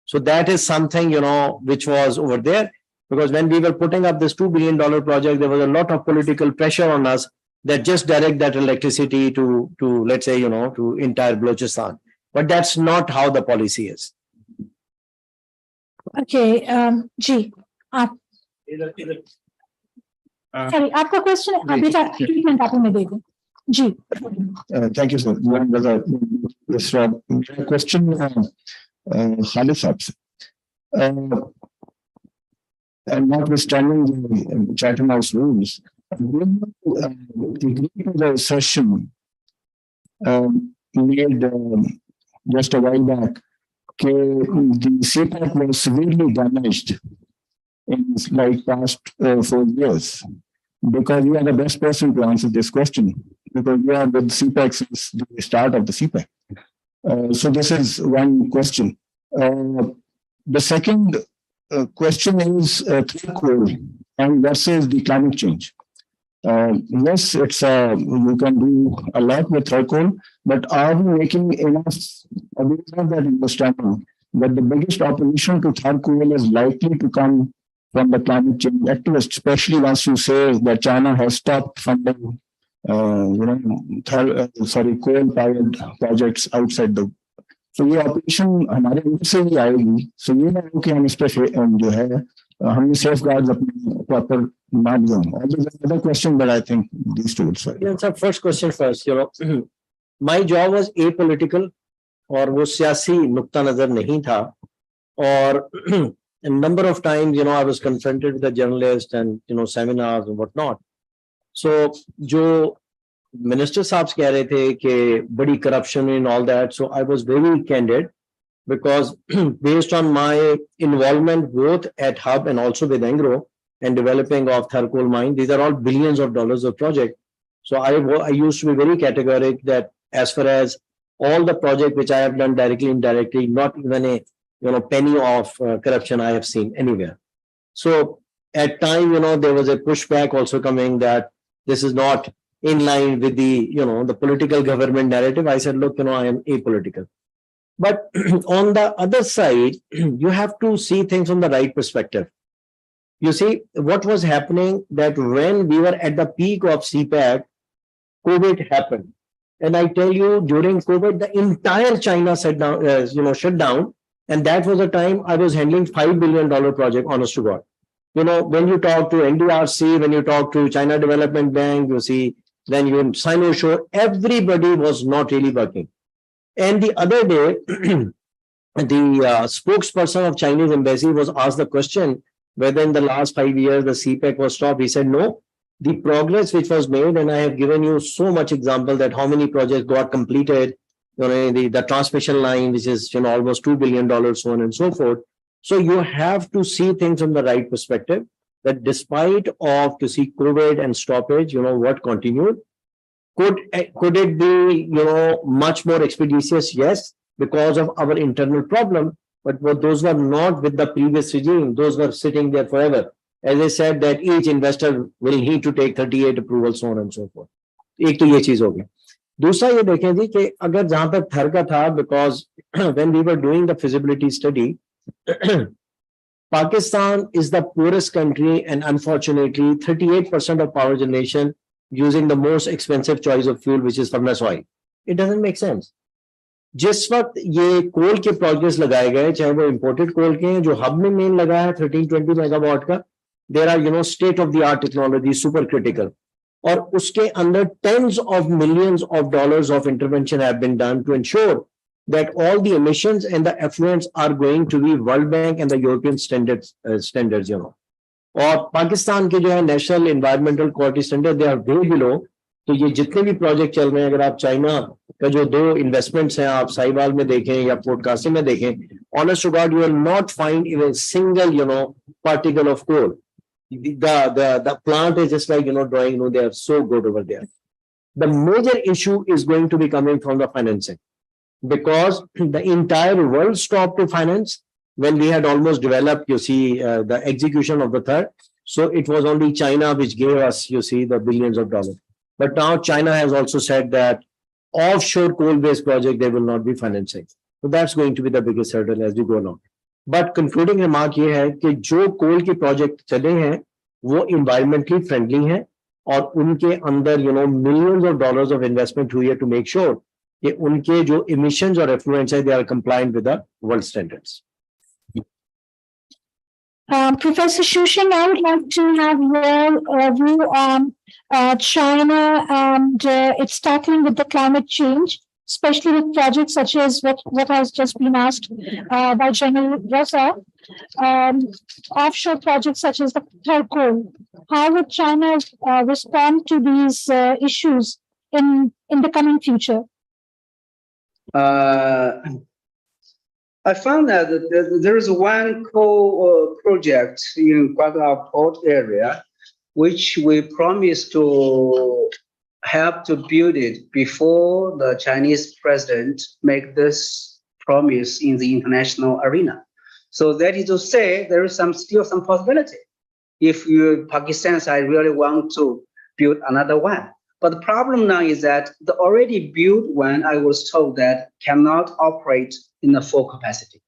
So that is something, which was over there, because when we were putting up this $2 billion project, there was a lot of political pressure on us that just direct that electricity to let's say, to entire Balochistan. But that's not how the policy is. Okay, G. Sorry, आपका question बेटा treatment आपको मैं दे दूँ. जी. Thank you, sir. This question, Khalid Saab. And notwithstanding the Chatham House rules, the assertion made just a while back, the CPAC was severely damaged in like past 4 years. Because you are the best person to answer this question, because you are with CPAC since the start of the CPAC. So this is one question. The second question is coal and versus the climate change. Yes, it's you can do a lot with coal, but are we making enough? We have that understanding that the biggest opposition to coal is likely to come from the climate change activists, especially once you say that China has stopped funding, coal-powered projects outside the. So ये opposition हमारे अंदर से ही आएगी. So ये ना हो कि हम इस पे जो है हमने safeguards अपने proper ना लिया. There's another question, but I think these two will say. Answer first question first. My job was apolitical, और वो सियासी नुक्ता नजर नहीं था, और a number of times, I was confronted with a journalist and, seminars and whatnot. So, जो minister साहब कह रहे थे कि बड़ी corruption and all that. So, I was very candid because based on my involvement both at Hub and also with Engro and developing of Tharcoal mine, these are all billions of dollars of project. So, I used to be very categoric that as far as all the project which I have done directly, indirectly, not even a penny of corruption I have seen anywhere. So at time, there was a pushback also coming that this is not in line with the, the political government narrative. I said, look, I am apolitical. But on the other side, you have to see things from the right perspective. You see, what was happening that when we were at the peak of CPAC, COVID happened. And I tell you, during COVID, the entire China shut down. And that was the time I was handling $5 billion project, honest to God. When you talk to NDRC, when you talk to China Development Bank, you see, then you Sinosure, everybody was not really working. And the other day, the spokesperson of Chinese embassy was asked the question whether in the last 5 years the CPAC was stopped. He said, no, the progress which was made, and I have given you so much example that how many projects got completed, the transmission line, which is almost $2 billion, so on and so forth. So you have to see things from the right perspective, that despite of to see COVID and stoppage, what continued. Could it be, much more expeditious? Yes, because of our internal problem. But those were not with the previous regime. Those were sitting there forever. As I said, that each investor will need to take 38 approvals, so on and so forth. एक तो ये चीज हो गई. दूसरा ये देखें जी कि अगर जहां तक थर का था, because when we were doing the feasibility study, Pakistan is the poorest country, and unfortunately 38% of power generation using the most expensive choice of fuel, which is furnace oil. It doesn't make sense. जिस वक्त ये कोल के projects लगाए गए, चाहे वो imported कोल के हैं, जो हब में मेन लगा है 1320 मेगावाट का, there are state of the art technology, super critical, और उसके अंदर tens of millions of dollars of intervention have been done to ensure that all the emissions and the effluents are going to be World Bank and the European standards. और पाकिस्तान के जो है national environmental quality standard, they are way below. तो ये जितने भी project चल रहे हैं, अगर आप चाइना का जो 2 इन्वेस्टमेंट्स हैं, आप साहिवाल में देखें या पोर्ट कासिम में देखें, honest to God, you will not find even single, particle of coal. The plant is just like, drawing, they are so good over there. The major issue is going to be coming from the financing, because the entire world stopped to finance when we had almost developed, you see, the execution of the third. So it was only China which gave us, you see, the billions of dollars. But now China has also said that offshore coal-based project, they will not be financing. So that's going to be the biggest hurdle as we go along. But concluding remark ये है कि जो कोल के project चले हैं वो environmentally friendly हैं और उनके अंदर millions of dollars of investment हुई है to make sure कि उनके जो emissions और effluents है they are compliant with the world standards. Professor Shushing, I would like to have your view on China and its tackling with the climate change, especially with projects such as what has just been asked by General Reza, offshore projects such as the third coal. How would China respond to these issues in the coming future? I found that there is one coal project in Guadalajara port area, which we promised to help to build it before the Chinese president make this promise in the international arena. So that is to say, there is still some possibility if Pakistan side really want to build another one. But the problem now is that the already built one, I was told that cannot operate in a full capacity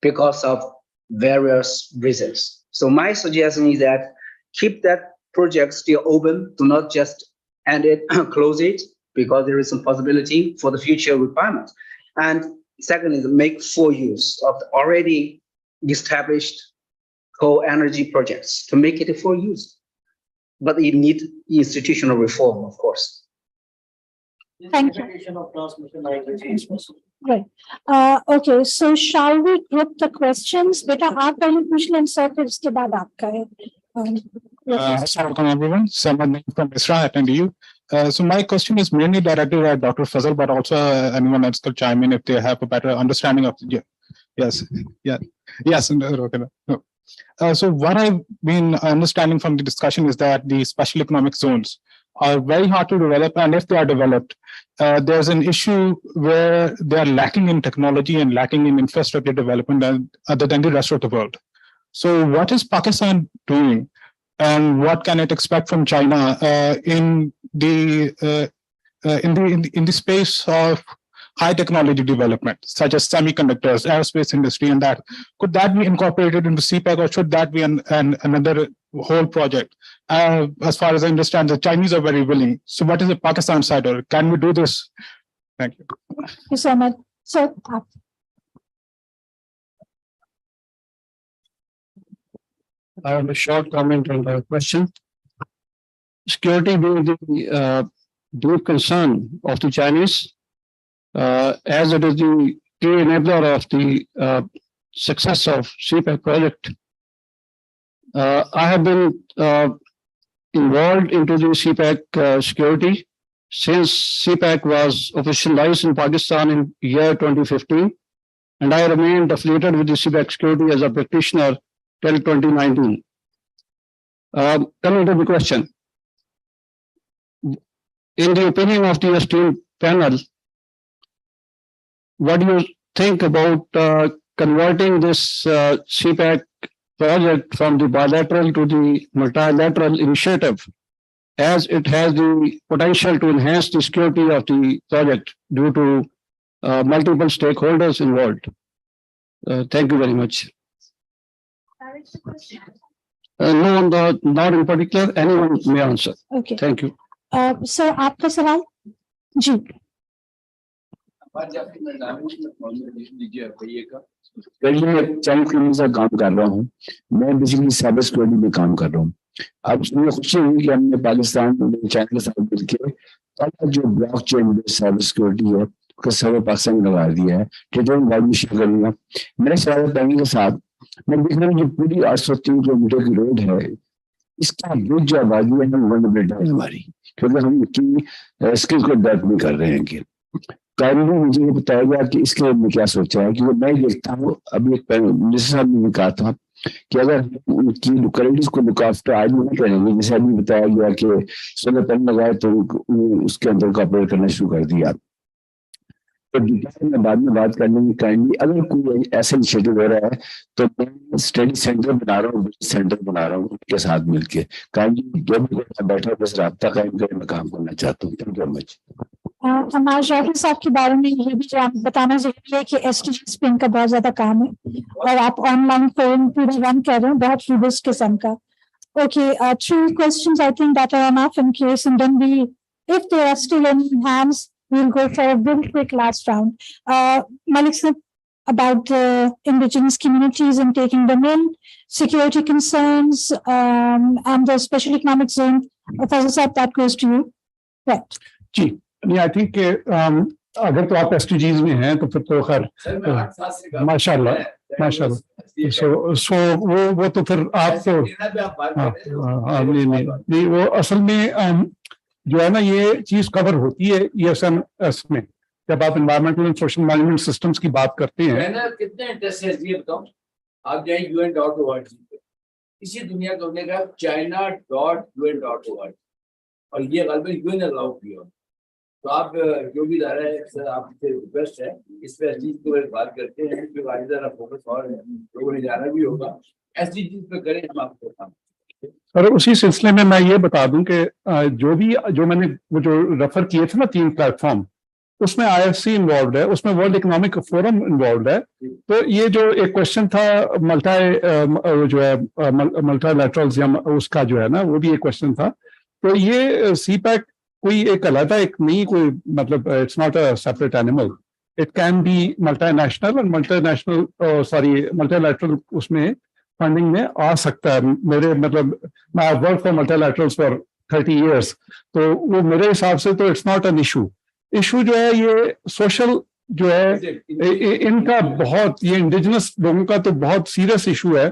because of various reasons. So my suggestion is that keep that project still open. Do not just end it, close it, because there is some possibility for the future requirements. And second is make full use of the already established coal energy projects to make it a full use. But it needs institutional reform, of course. Thank you. Right. Okay, so shall we group the questions? Beta, आप पहले पूछ लें sir, फिर उसके बाद आपका है. Welcome everyone. Samad from ISRA attending you. So my question is mainly directed at Dr. Fazal, but also anyone else could chime in if they have a better understanding of the. Yes. Okay. No. So what I've been understanding from the discussion is that the special economic zones are very hard to develop, and if they are developed, there's an issue where they are lacking in technology and lacking in infrastructure development other than the rest of the world. So what is Pakistan doing, and what can it expect from China in the space of high technology development, such as semiconductors, aerospace industry, and that? Could that be incorporated into CPEC, or should that be another whole project? As far as I understand, the Chinese are very willing. So what is the Pakistan side, or can we do this? Thank you. Thank you so much. So, I have a short comment on the question. Security being the deep concern of the Chinese, as it is the key enabler of the success of CPEC project. I have been involved into the CPEC security since CPEC was officialized in Pakistan in year 2015, and I remained affiliated with the CPEC security as a practitioner till 2019. Coming to the question, in the opinion of the esteemed panel, what do you think about converting this CPEC project from the bilateral to the multilateral initiative, as it has the potential to enhance the security of the project due to multiple stakeholders involved? Thank you very much. No, not in particular. Anyone may answer. Okay. Thank you. Sir, आपका सवाल? जी. मैं चंद clinic से काम कर रहा हूँ. मैं basically cyber security में काम कर रहा हूँ. अब मुझे खुशी हुई कि हमने पाकिस्तान में चाइना के साथ मिलकर जो ब्लॉकचेन साइबर सिक्योरिटी है उसका सर्वर पाकिस्तान में लगा दिया है. ट्विटर में भी शेयर करूंगा. मेरे सवाल बैंक के साथ मैं देख रहा हूँ कि पूरी 803 किलोमीटर की रोड है, इसका ब्रिज जो आबादी है हम वनरेबल है हमारी, क्योंकि हम की स्किल्स को डेवलप नहीं कर रहे हैं. कि कानूनी मुझे ये बताया गया कि इसके लिए मैं क्या सोचा है, क्योंकि मैं देखता हूँ अभी एक मिनिस्टर साहब ने भी कहा था कि अगर उनकी लोकेलिटीज को लुक आफ्टर आज नहीं करेंगे, जैसे अभी बताया गया कि सोलर पैनल लगाए तो उसके अंदर का ऑपरेट करना शुरू कर दिया, तो डिटेल में बाद में बात करने की काइंडली, अगर कोई ऐसा इनिशिएटिव हो रहा है तो मैं स्टडी सेंटर बना रहा हूँ, सेंटर बना रहा हूँ उनके साथ मिलके, काइंडली जो भी बैठा बस राब्ता कायम करके मैं काम करना चाहता हूँ। Thank you very much. अनाज राठी साहब के बारे में ये भी बताना जरूरी है कि SDGs पे इनका बहुत ज्यादा काम है और आप ऑनलाइन फोरम पूरा रन कर रहे हैं, बहुत रोबस्ट किस्म का। Okay, 3 questions I think that are enough in case, and then if there are still any hands, we'll go for a very quick last round. Malik sir, about the indigenous communities and taking them in, security concerns, and the special economic zone. Fazal sir, that goes to you. Right. जी नहीं, I think अगर तो आप SDGs में हैं तो फिर तो खैर माशाल्लाह सो वो तो फिर आप तो नहीं वो असल में जो है ना ये चीज कवर होती है ESMS में, जब आप environmental and social management systems की बात करते हैं। कितने इंटरेस्ट है ये बताओ, आप जाए UN.org पे, इसी दुनिया का होने का China.UN.org, और ये गलबन UN अलाउ किया। तो आप जो भी ला रहे हैं सर, आपसे रिक्वेस्ट है इस पे SDGs पे बात करते हैं, फिर आज जरा फोकस और लोगों ने जाना भी होगा, SDGs पे करें हम आपको काम। और उसी सिलसिले में मैं ये बता दूं कि जो मैंने वो जो रेफर किए थे ना 3 प्लेटफॉर्म, उसमें IFC इन्वॉल्व है, उसमें वर्ल्ड इकोनॉमिक फोरम इन्वॉल्व है। तो ये जो एक क्वेश्चन था मल्टीलैटरल्स या उसका जो है ना वो भी एक क्वेश्चन था। तो ये CPEC कोई एक अलग एक नहीं, कोई मतलब it's not a separate animal, it can be multinational और मल्टीलैटरल उसमें फंडिंग में आ सकता है। मेरे मतलब मैं वर्क फॉर मल्टीलैटरल्स फॉर 30 इयर्स, तो वो मेरे हिसाब से तो इट्स नॉट एन इशू जो है ये सोशल जो है इनका बहुत, ये इंडिजिनस लोगों का तो बहुत सीरियस इशू है,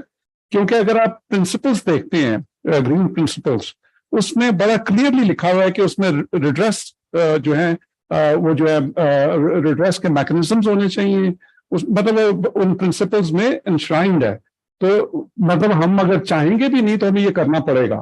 क्योंकि अगर आप प्रिंसिपल्स देखते हैं ग्रीन प्रिंसिपल्स, उसमें बड़ा क्लियरली लिखा हुआ है कि उसमें रिड्रेस जो है वो जो है रिड्रेस के मैकेनिज्म्स होने चाहिए, उस मतलब उन प्रिंसिपल्स में इंश्राइंड है। तो मतलब हम अगर चाहेंगे भी नहीं तो हमें ये करना पड़ेगा।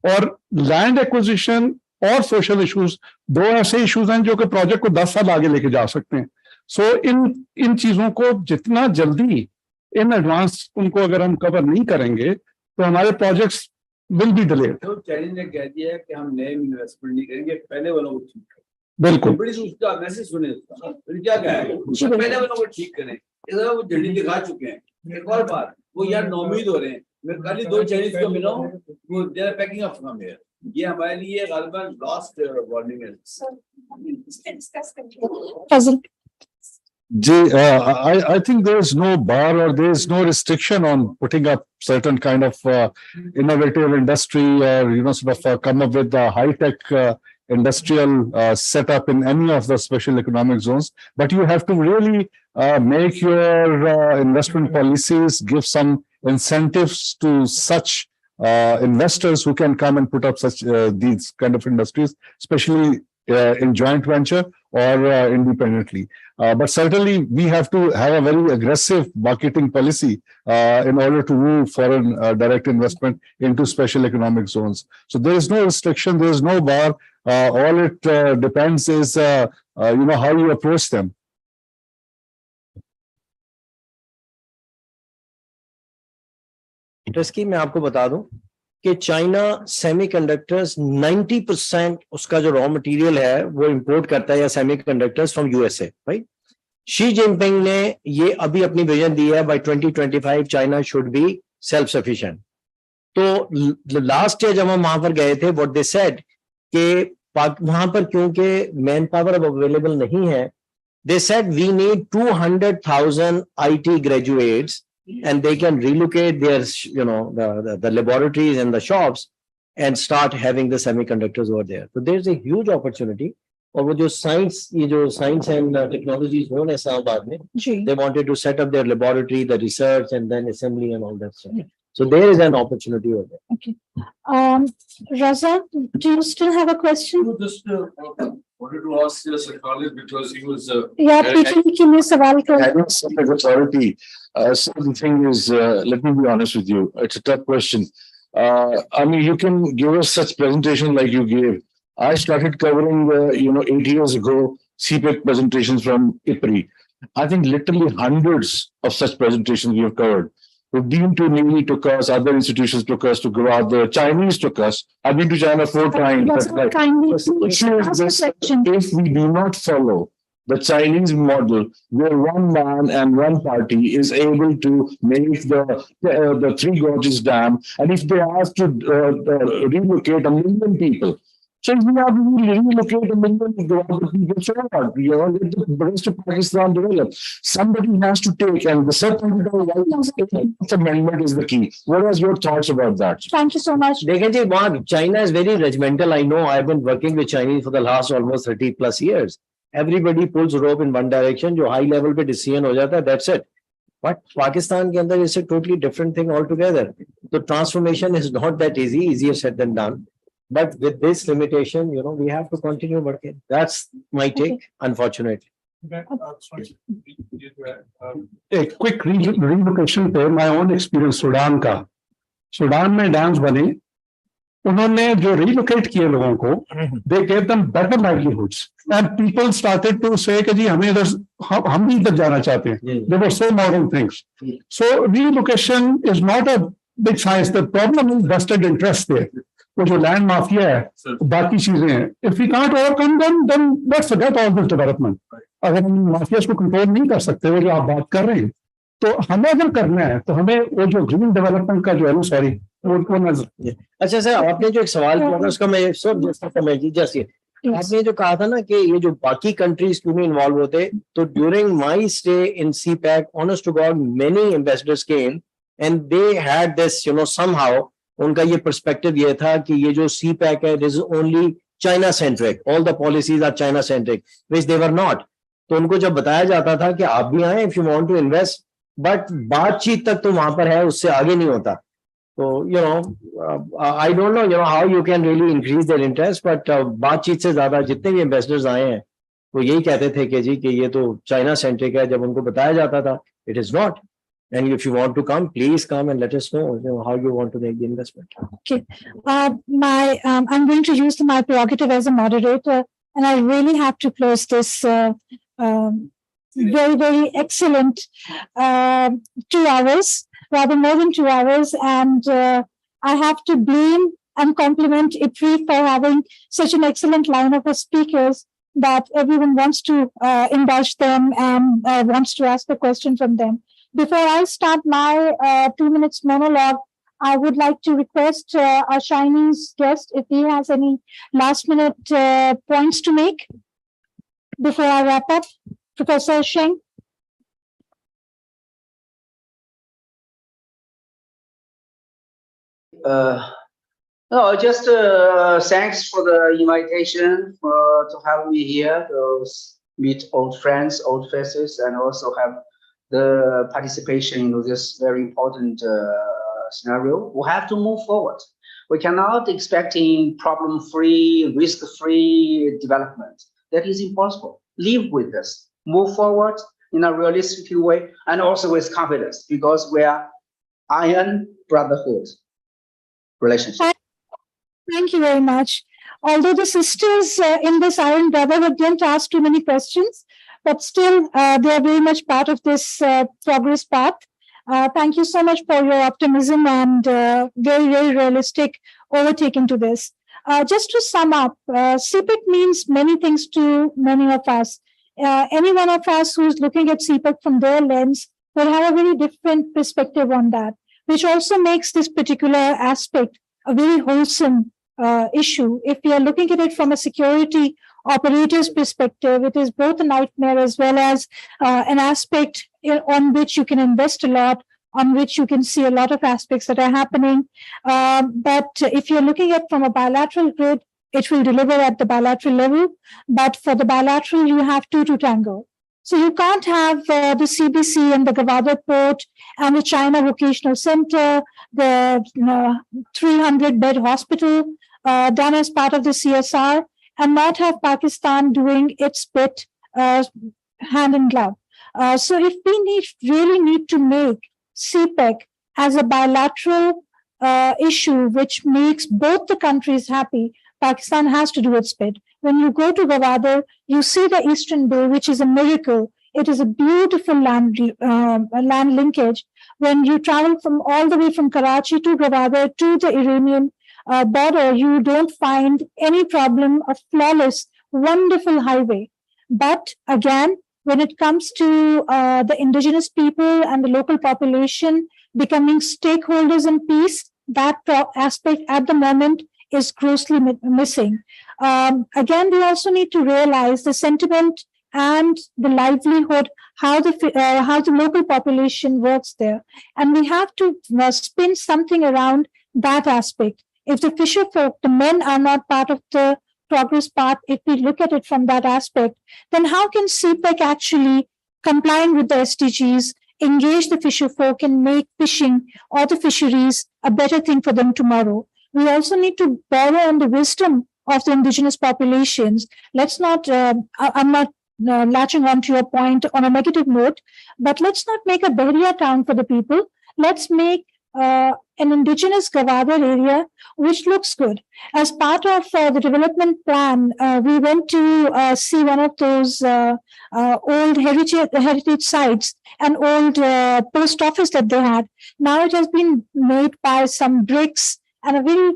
और लैंड एक्विजिशन और सोशल इश्यूज 2 ऐसे इश्यूज हैं जो कि प्रोजेक्ट को 10 साल आगे लेके जा सकते हैं। सो इन चीजों को जितना जल्दी इन एडवांस उनको अगर हम कवर नहीं करेंगे तो हमारे प्रोजेक्ट्स विल बी डिलेड। तो चैलेंज ने कह दिया है कि हम नए इन्वेस्टमेंट नहीं करेंगे, पहले वालों को ठीक करें। बिल्कुल बड़ी उसका मैसेज सुने, उसका फिर क्या कहा है, पहले वालों को ठीक करें। इधर वो झंडी दिखा चुके हैं। एक और बात, वो यार नौमीद हो रहे हैं। मैं कल ही 2 चाइनीज को मिला हूँ, वो they are packing up from here. ये हमारे लिए गलबन लास्ट वार्निंग है। I think there is no bar or there is no restriction on putting up certain kind of innovative industry or sort of come up with a high-tech industrial setup in any of the special economic zones. But you have to really make your investment policies, give some incentives to such investors who can come and put up such these kind of industries, especially in joint venture or independently. But certainly we have to have a very aggressive marketing policy in order to move foreign direct investment into special economic zones. So there is no restriction, there is no bar. All it depends is how you approach them. की मैं आपको बता दूं कि China semiconductors 90% उसका जो raw material है वो इंपोर्ट करता है या semiconductors from USA, right. Xi Jinping ने ये अभी अपनी विजन दी है by 2025 China should be self sufficient. तो लास्ट ईयर जब हम वहां पर गए थे, व्हाट दे सेड कि वहां पर क्योंकि मैन पावर अब अवेलेबल नहीं है, they said we need 200,000 IT graduates and they can relocate their the laboratories and the shops and start having the semiconductors over there. So there's a huge opportunity. और वो जो science and technology zone है इस्लामाबाद में, they wanted to set up their laboratory, the research and then assembly and all that stuff. So there is an opportunity over there. Okay. Raza, do you still have a question? Just wanted to ask Sir Khalid because he was. Yeah, Peter, can you सवाल करो? Having such authority, so the thing is, let me be honest with you, it's a tough question. I mean, you can give us such presentation like you gave. I started covering, 8 years ago, CPEC presentations from IPRI. I think literally hundreds of such presentations we have covered. The Dean to Navy took us, other institutions took us to go out, the Chinese took us. I've been to China 4 times. That's But kindly. the issue is this, if we do not follow the Chinese model, where one man and one party is able to make the Three Gorges Dam, and if they ask to relocate 1 million people, so if we have to relocate 1 million people, so what? Let the rest of Pakistan develop. Somebody has to take, and the Seventh Amendment is the key. What are your thoughts about that? Thank you so much. देखें जी वहाँ China is very regimental. I know I've been working with Chinese for the last almost 30 plus years. Everybody pulls rope in one direction. जो high level पे decision हो जाता है, that's it. But Pakistan के अंदर is a totally different thing altogether. The transformation is not that easy, easier said than done. But with this limitation, we have to continue working. That's my take, unfortunately. A quick relocation पे my own experience Sudan का Sudan में dams बने उन्होंने जो relocate किए लोगों को they gave them better livelihoods and people started to say कि जी हमें इधर हम भी इधर जाना चाहते हैं. There were so modern things. So relocation is not a big science. The problem is vested interest there. वो जो लैंड माफिया है बाकी चीजें हैं. If we can't overcome them, then let's forget all this development. अगर हम mafia को control नहीं कर सकते वो जो आप बात कर रहे हैं तो हमें अगर करना है तो हमें वो जो ग्रीन डेवलपमेंट का जो है ना सॉरी वो नजर. अच्छा सर आपने जो एक सवाल किया था उसका मैं जैसे आपने जो कहा था ना कि ये जो बाकी कंट्रीज क्यों नहीं इन्वॉल्व होते तो during my stay in CPEC honest to God many ambassadors came and they had this somehow उनका ये पर्सपेक्टिव ये था कि ये जो CPEC है this is only China centric all the policies are China centric which they were not. तो उनको जब बताया जाता था कि आप भी आए if you want to invest but बातचीत तक तो वहां पर है उससे आगे नहीं होता. तो I don't know how you can really increase their interest but बातचीत से ज्यादा जितने भी इन्वेस्टर्स आए हैं वो यही कहते थे कि जी कि ये तो चाइना सेंट्रिक है. जब उनको बताया जाता था it is not. And if you want to come, please come and let us know, how you want to make the investment. Okay. I'm going to use my prerogative as a moderator, and I really have to close this very, very excellent 2 hours, rather more than 2 hours. And I have to blame and compliment IPRI for having such an excellent lineup of speakers that everyone wants to indulge them and wants to ask a question from them. Before I start my 2 minutes monologue, I would like to request our Chinese guest if he has any last minute points to make before I wrap up. Professor Sheng. No, just thanks for the invitation to have me here to meet old friends, old faces, and also have the participation in this very important scenario. We have to move forward. We cannot expect problem-free, risk-free development. That is impossible. Live with this. Move forward in a realistic way and also with confidence because we are iron brotherhood relationship. Thank you very much. Although the sisters in this iron brotherhood didn't ask too many questions, but still they are very much part of this progress path. Thank you so much for your optimism and very, very realistic overtaking to this. Just to sum up, CPEC means many things to many of us. Any one of us who's looking at CPEC from their lens will have a very different perspective on that, which also makes this particular aspect a very wholesome issue. If we are looking at it from a security operator's perspective, it is both a nightmare as well as an aspect on which you can invest a lot, on which you can see a lot of aspects that are happening. But if you're looking at from a bilateral grid, it will deliver at the bilateral level. But for the bilateral, you have two to tango. So you can't have the CBC and the Gwadar port and the China Vocational Center, the 300-bed hospital done as part of the CSR, and not have Pakistan doing its bit hand in glove. So if we really need to make CPEC as a bilateral issue which makes both the countries happy, Pakistan has to do its bit. When you go to Gwadar, you see the Eastern Bay, which is a miracle. It is a beautiful land linkage. When you travel from all the way from Karachi to Gwadar to the Iranian border, you don't find any problem, a flawless, wonderful highway. But again, when it comes to the indigenous people and the local population becoming stakeholders in peace, that aspect at the moment is grossly missing. Again, we also need to realize the sentiment and the livelihood, how the local population works there. And we have to spin something around that aspect. If the fisher folk, the men are not part of the progress path, if we look at it from that aspect, then how can CPEC actually, complying with the SDGs, engage the fisher folk and make fishing or the fisheries a better thing for them tomorrow? We also need to borrow on the wisdom of the indigenous populations. Let's not, I'm not latching on to your point on a negative note, but let's not make a Bahria town for the people. Let's make an indigenous Gwadar area which looks good. As part of the development plan, we went to see one of those old heritage sites, an old post office that they had. Now it has been made by some bricks and a very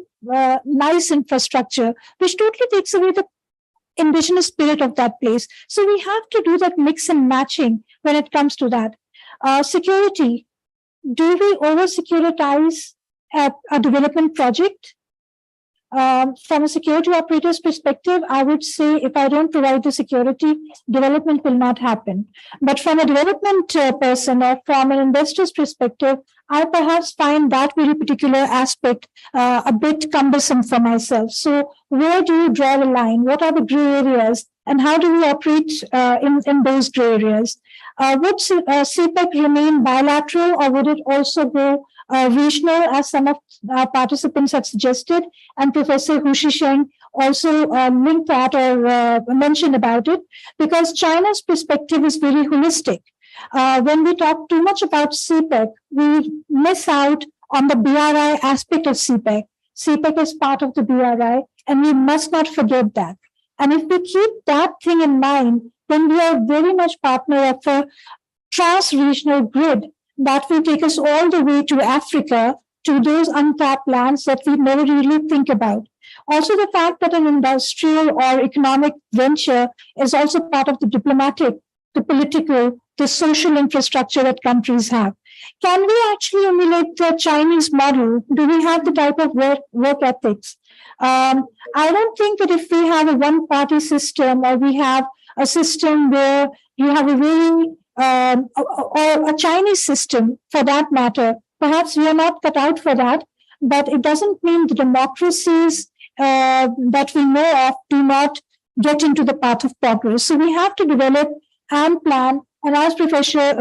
nice infrastructure, which totally takes away the indigenous spirit of that place. So we have to do that mix and matching when it comes to that. Security. Do we over-securitize a development project? From a security operator's perspective, I would say if I don't provide the security, development will not happen. But from a development person or from an investor's perspective, I perhaps find that very particular aspect a bit cumbersome for myself. So where do you draw the line? What are the gray areas? And how do we operate in those gray areas? Would CPEC remain bilateral, or would it also go regional, as some of our participants have suggested? And Professor Hu Shisheng also linked that or mentioned about it, because China's perspective is very holistic. When we talk too much about CPEC, we miss out on the BRI aspect of CPEC. CPEC is part of the BRI, and we must not forget that. And if we keep that thing in mind, then we are very much partner of a trans-regional grid that will take us all the way to Africa, to those untapped lands that we never really think about. Also, the fact that an industrial or economic venture is also part of the diplomatic, the political, the social infrastructure that countries have. Can we actually emulate the Chinese model? Do we have the type of work ethics? I don't think that if we have a one-party system, or we have a system where you have a very or a Chinese system for that matter, perhaps we are not cut out for that, but it doesn't mean the democracies that we know of do not get into the path of progress. So we have to develop and plan, and as Professor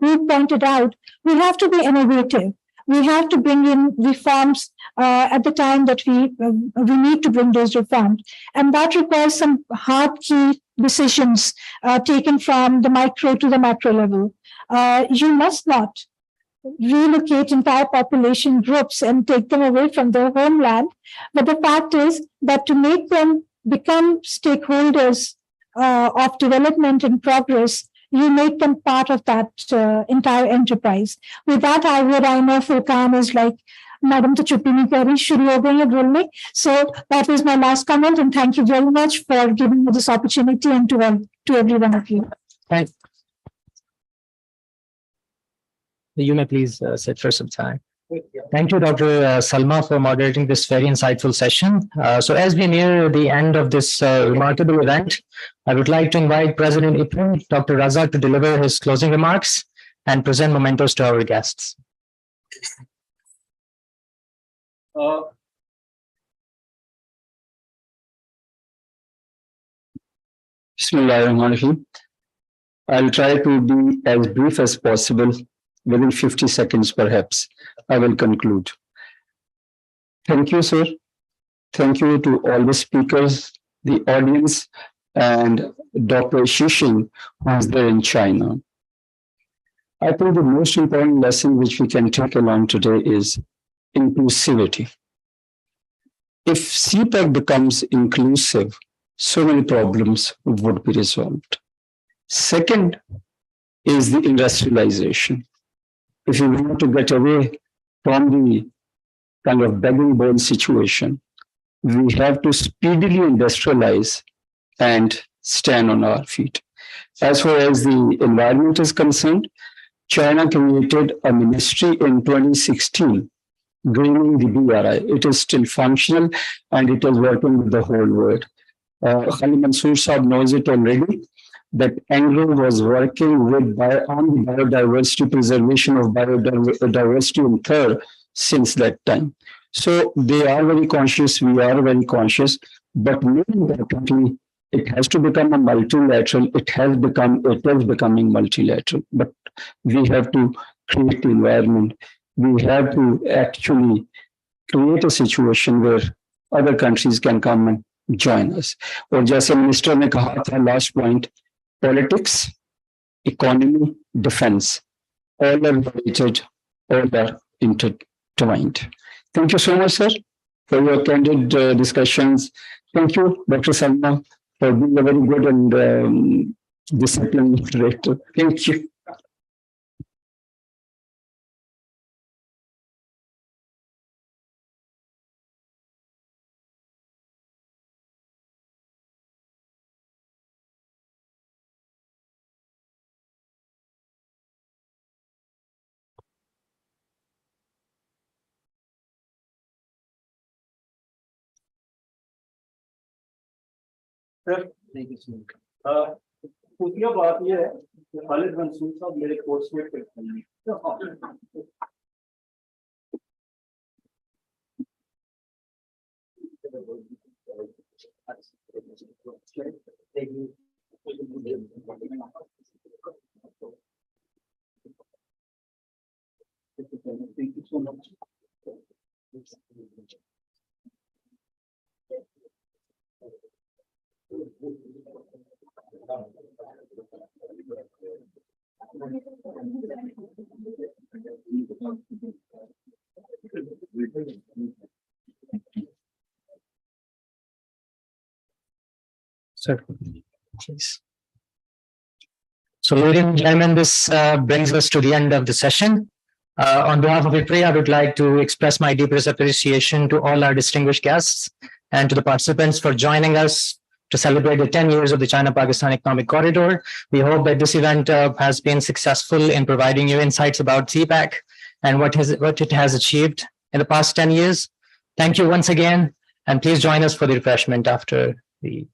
Hu pointed out, we have to be innovative. We have to bring in reforms at the time that we need to bring those reforms. And that requires some hard key decisions taken from the micro to the macro level. You must not relocate entire population groups and take them away from their homeland. But the fact is that to make them become stakeholders of development and progress, you make them part of that entire enterprise. With that, I know Furqan is like, Madam to chupi nahi kar rahi, shuru ho gayi hai bolne. So that was my last comment, and thank you very much for giving me this opportunity, and to every one of you. Thanks. You may please sit for some time. Thank you, Dr. Salma, for moderating this very insightful session. So as we near the end of this remarkable event, I would like to invite President IPRI, Dr. Razak, to deliver his closing remarks and present mementos to our guests. Bismillahirrahmanirrahim. I'll try to be as brief as possible. Within 50 seconds, perhaps, I will conclude. Thank you, sir, Thank you to all the speakers, the audience, and Dr. Xixing, who is there in China. I think the most important lesson which we can take along today is inclusivity. If CPEC becomes inclusive, so many problems would be resolved. Second is the industrialization. If you want to get away from the kind of begging bowl situation, we have to speedily industrialize and stand on our feet. As far as the environment is concerned, China created a ministry in 2016, greening the BRI. It is still functional and it is working with the whole world. Khalid Mansoor Saab knows it already, that Anglo was working with on the biodiversity, preservation of biodiversity in Third since that time. So they are very conscious, we are very conscious, but more importantly, it has to become a multilateral. It is becoming multilateral, but we have to create the environment. We have to actually create a situation where other countries can come and join us. Or जैसे minister ने कहा था last point, politics, economy, defense, all are related, all are intertwined. Thank you so much, sir, for your candid discussions. Thank you, Dr. Salma, for being a very good and disciplined director. Thank you. Thank you so much. दूसरी बात ये है कि खालिद मंसूर साहब मेरे coursemate करते हैं। Thank you so much. Sir, please. So, ladies and gentlemen, this brings us to the end of the session. On behalf of IPRI, I would like to express my deepest appreciation to all our distinguished guests and to the participants for joining us to celebrate the 10 years of the China-Pakistan Economic Corridor. We hope that this event has been successful in providing you insights about CPEC and what it has achieved in the past 10 years. Thank you once again, and please join us for the refreshment after the